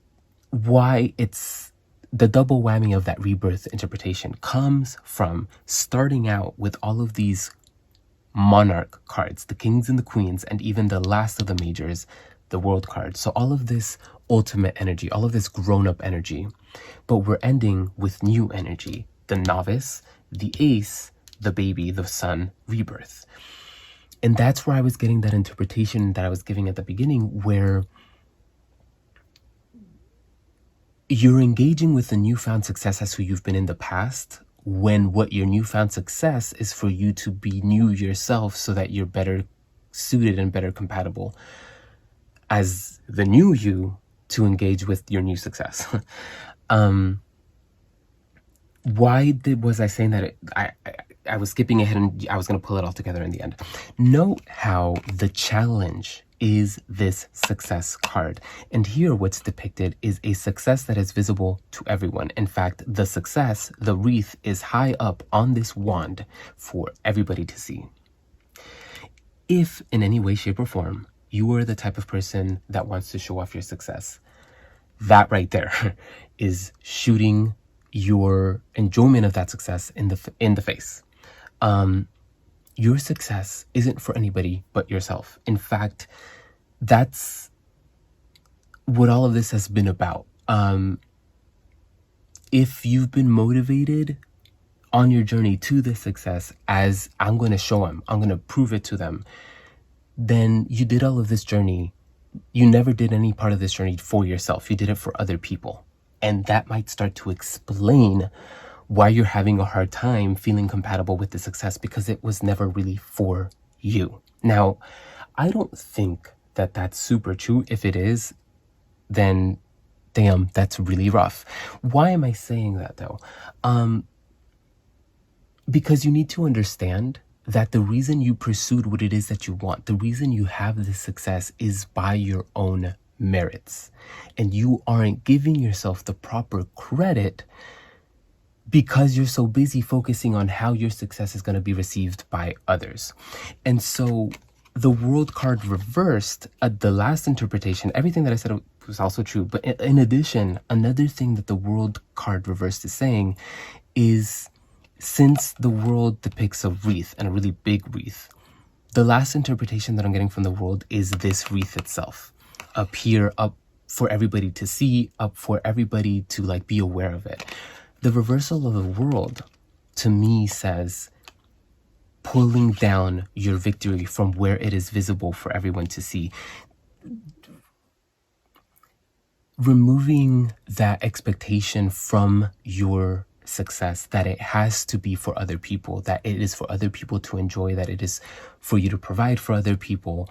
why it's the double whammy of that rebirth interpretation comes from starting out with all of these monarch cards, the kings and the queens, and even the last of the majors, the world card. So all of this ultimate energy, all of this grown-up energy, but we're ending with new energy, the novice, the ace, the baby, the sun, rebirth. And that's where I was getting that interpretation that I was giving at the beginning, where you're engaging with a newfound success as who you've been in the past, when what your newfound success is for you to be new yourself so that you're better suited and better compatible as the new you to engage with your new success. Was I saying that? I was skipping ahead and I was going to pull it all together in the end. Note how the challenge is this success card. And here what's depicted is a success that is visible to everyone. In fact, the success, the wreath, is high up on this wand for everybody to see. If in any way, shape, or form, you are the type of person that wants to show off your success, that right there is shooting your enjoyment of that success in the face. Your success isn't for anybody but yourself. In fact, that's what all of this has been about. If you've been motivated on your journey to this success as I'm going to show them, I'm going to prove it to them, then you did all of this journey. You never did any part of this journey for yourself. You did it for other people. And that might start to explain why you're having a hard time feeling compatible with the success, because it was never really for you. Now, I don't think that that's super true. If it is, then damn, that's really rough. Why am I saying that though? Because you need to understand that the reason you pursued what it is that you want, the reason you have this success is by your own merits. And you aren't giving yourself the proper credit because you're so busy focusing on how your success is going to be received by others. And so the world card reversed, the last interpretation, everything that I said was also true. But in addition, another thing that the world card reversed is saying is, since the world depicts a wreath and a really big wreath, the last interpretation that I'm getting from the world is this wreath itself, up here, up for everybody to see, up for everybody to like be aware of it. The reversal of the world to me says pulling down your victory from where it is visible for everyone to see. Removing that expectation from your success that it has to be for other people, that it is for other people to enjoy, that it is for you to provide for other people.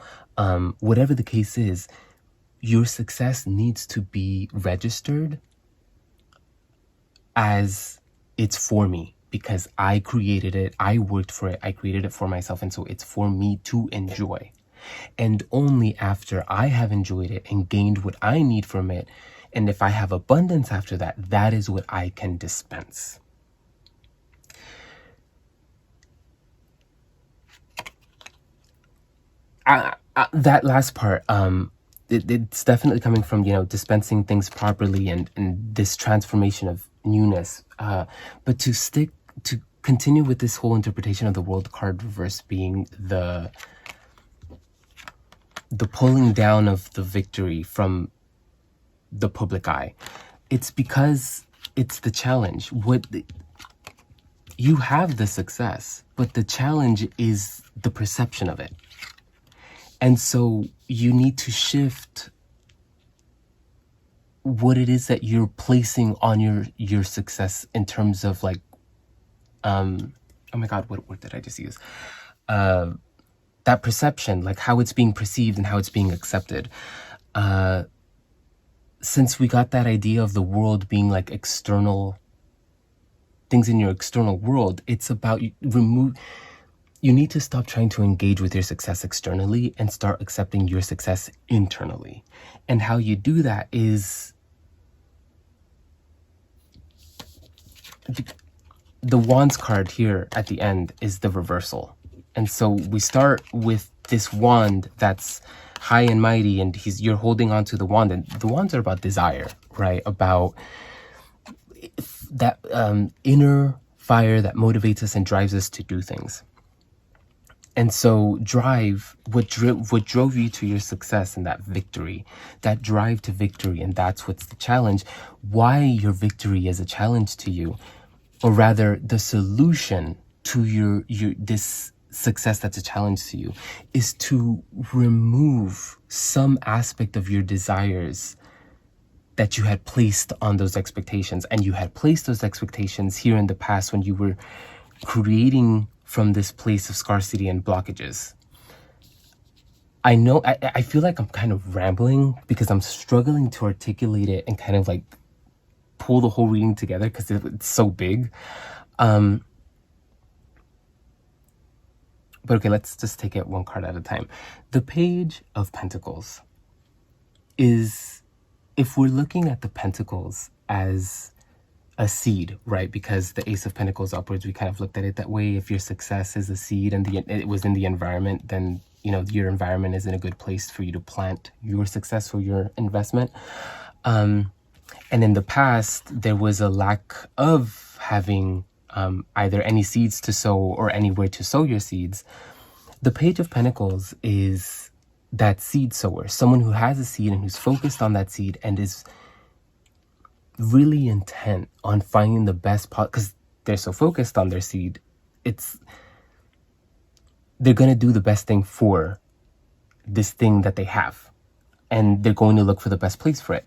Whatever the case is, your success needs to be registered as it's for me, because I created it, I worked for it, I created it for myself, and so it's for me to enjoy. And only after I have enjoyed it and gained what I need from it, and if I have abundance after that, that is what I can dispense. That last part, it's definitely coming from, dispensing things properly and this transformation of newness. But to continue with this whole interpretation of the world card reverse being the pulling down of the victory from the public eye, it's because it's the challenge. You have the success, but the challenge is the perception of it. And so you need to shift what it is that you're placing on your success in terms of like, oh my God, what word did I just use? That perception, like how it's being perceived and how it's being accepted. Since we got that idea of the world being like external things in your external world, it's about you need to stop trying to engage with your success externally and start accepting your success internally. And how you do that is the wands card here at the end is the reversal. And so we start with this wand that's high and mighty, and you're holding on to the wand, and the wands are about desire, right? About that inner fire that motivates us and drives us to do things. And so what drove you to your success and that victory, that drive to victory, and that's what's the challenge. Why your victory is a challenge to you, or rather the solution to your this success that's a challenge to you, is to remove some aspect of your desires that you had placed on those expectations. And you had placed those expectations here in the past when you were creating from this place of scarcity and blockages. I know, I feel like I'm kind of rambling because I'm struggling to articulate it and kind of like pull the whole reading together because it's so big. But okay, let's just take it one card at a time. The Page of Pentacles is, if we're looking at the Pentacles as a seed, right? Because the Ace of Pentacles upwards, we kind of looked at it that way. If your success is a seed and it was in the environment, then your environment is in a good place for you to plant your success or your investment. And in the past, there was a lack of having either any seeds to sow or anywhere to sow your seeds. The Page of Pentacles is that seed sower, someone who has a seed and who's focused on that seed and is really intent on finding the best pot, because they're so focused on their seed, they're going to do the best thing for this thing that they have, and they're going to look for the best place for it.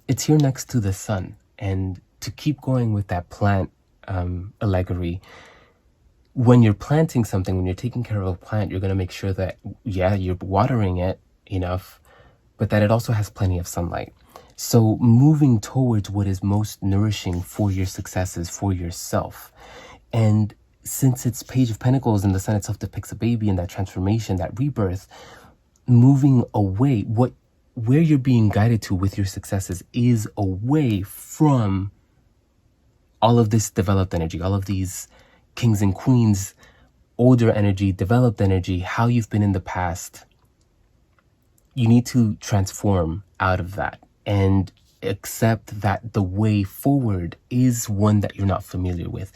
It's here next to the sun, and to keep going with that plant allegory. When you're planting something, when you're taking care of a plant, you're going to make sure that, yeah, you're watering it enough, but that it also has plenty of sunlight. So moving towards what is most nourishing for your successes, for yourself. And since it's Page of Pentacles and the sun itself depicts a baby and that transformation, that rebirth, moving away, where you're being guided to with your successes is away from all of this developed energy, all of these kings and queens, older energy, developed energy, how you've been in the past. You need to transform out of that and accept that the way forward is one that you're not familiar with,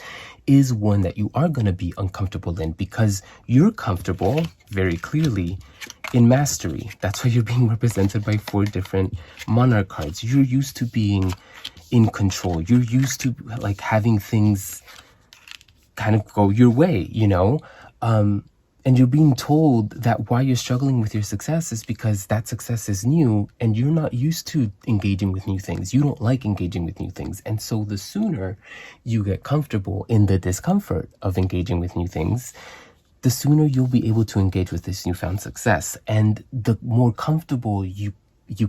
is one that you are going to be uncomfortable in, because you're comfortable, very clearly, in mastery. That's why you're being represented by 4 different monarch cards. You're used to being in control. You're used to like having things kind of go your way, you know? And you're being told that why you're struggling with your success is because that success is new and you're not used to engaging with new things. You don't like engaging with new things. And so the sooner you get comfortable in the discomfort of engaging with new things, the sooner you'll be able to engage with this newfound success. And the more comfortable you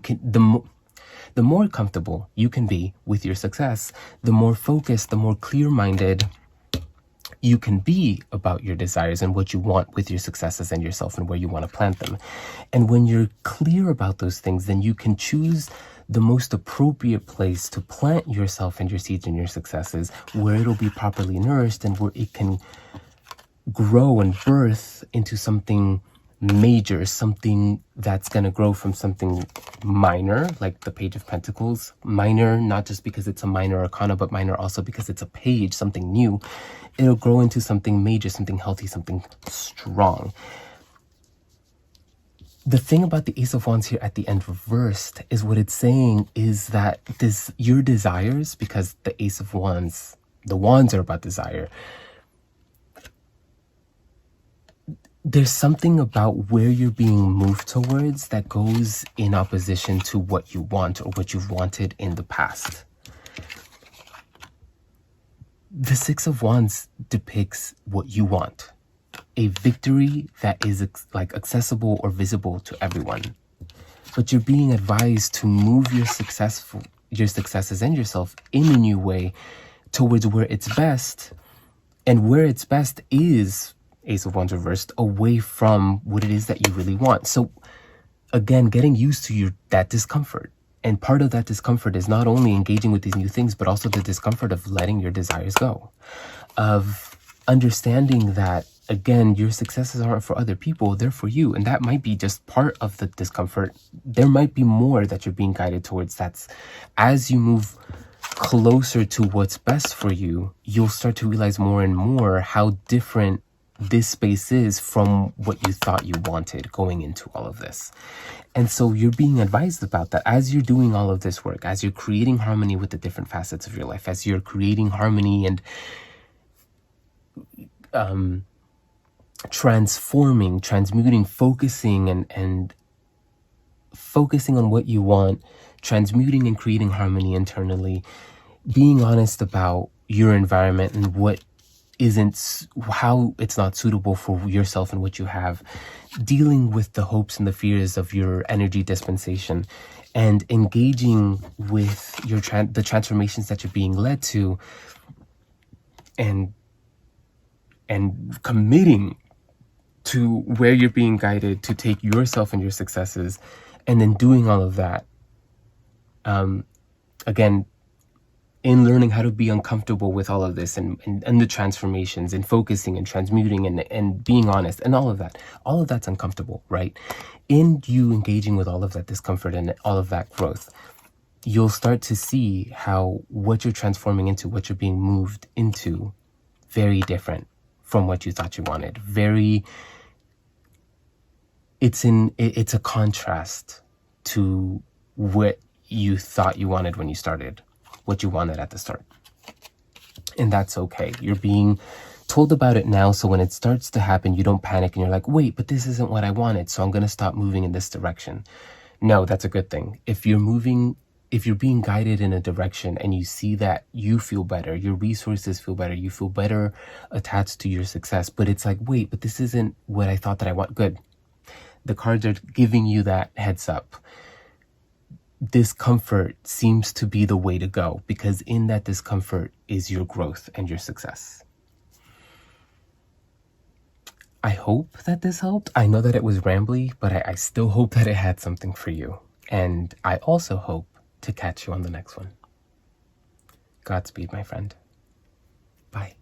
can, the more comfortable you can be with your success, the more focused, the more clear-minded you can be about your desires and what you want with your successes and yourself and where you want to plant them. And when you're clear about those things, then you can choose the most appropriate place to plant yourself and your seeds and your successes, where it'll be properly nourished and where it can grow and birth into something major, something that's going to grow from something minor, like the Page of Pentacles. Minor, not just because it's a minor arcana, but minor also because it's a page, something new. It'll grow into something major, something healthy, something strong. The thing about the Ace of Wands here at the end reversed is what it's saying is that your desires, because the Ace of Wands, the wands are about desire. There's something about where you're being moved towards that goes in opposition to what you want or what you've wanted in the past. The Six of Wands depicts what you want. A victory that is like accessible or visible to everyone. But you're being advised to move your successes and yourself in a new way towards where it's best. And where it's best is Ace of Wands reversed, away from what it is that you really want. So again, getting used to that discomfort. And part of that discomfort is not only engaging with these new things, but also the discomfort of letting your desires go. Of understanding that, again, your successes aren't for other people, they're for you. And that might be just part of the discomfort. There might be more that you're being guided towards. That's as you move closer to what's best for you, you'll start to realize more and more how different this space is from what you thought you wanted going into all of this. And so you're being advised about that as you're doing all of this work, as you're creating harmony with the different facets of your life, as you're creating harmony and transforming, transmuting, focusing and focusing on what you want, transmuting and creating harmony internally, being honest about your environment and how it's not suitable for yourself and what you have, dealing with the hopes and the fears of your energy dispensation, and engaging with the transformations that you're being led to, and committing to where you're being guided to take yourself and your successes, and then doing all of that. Again, in learning how to be uncomfortable with all of this and the transformations and focusing and transmuting and being honest and all of that's uncomfortable, right? In you engaging with all of that discomfort and all of that growth, you'll start to see how what you're transforming into, what you're being moved into, very different from what you thought you wanted. It's a contrast to what you thought you wanted when you started, what you wanted at the start. And that's okay. You're being told about it now, so when it starts to happen, you don't panic and you're like, wait, but this isn't what I wanted, so I'm going to stop moving in this direction. No, that's a good thing. If if you're being guided in a direction and you see that you feel better, your resources feel better, you feel better attached to your success, but it's like, wait, but this isn't what I thought that I want. Good. The cards are giving you that heads up. Discomfort seems to be the way to go, because in that discomfort is your growth and your success. I hope that this helped. I know that it was rambly, but I still hope that it had something for you. And I also hope to catch you on the next one. Godspeed, my friend. Bye.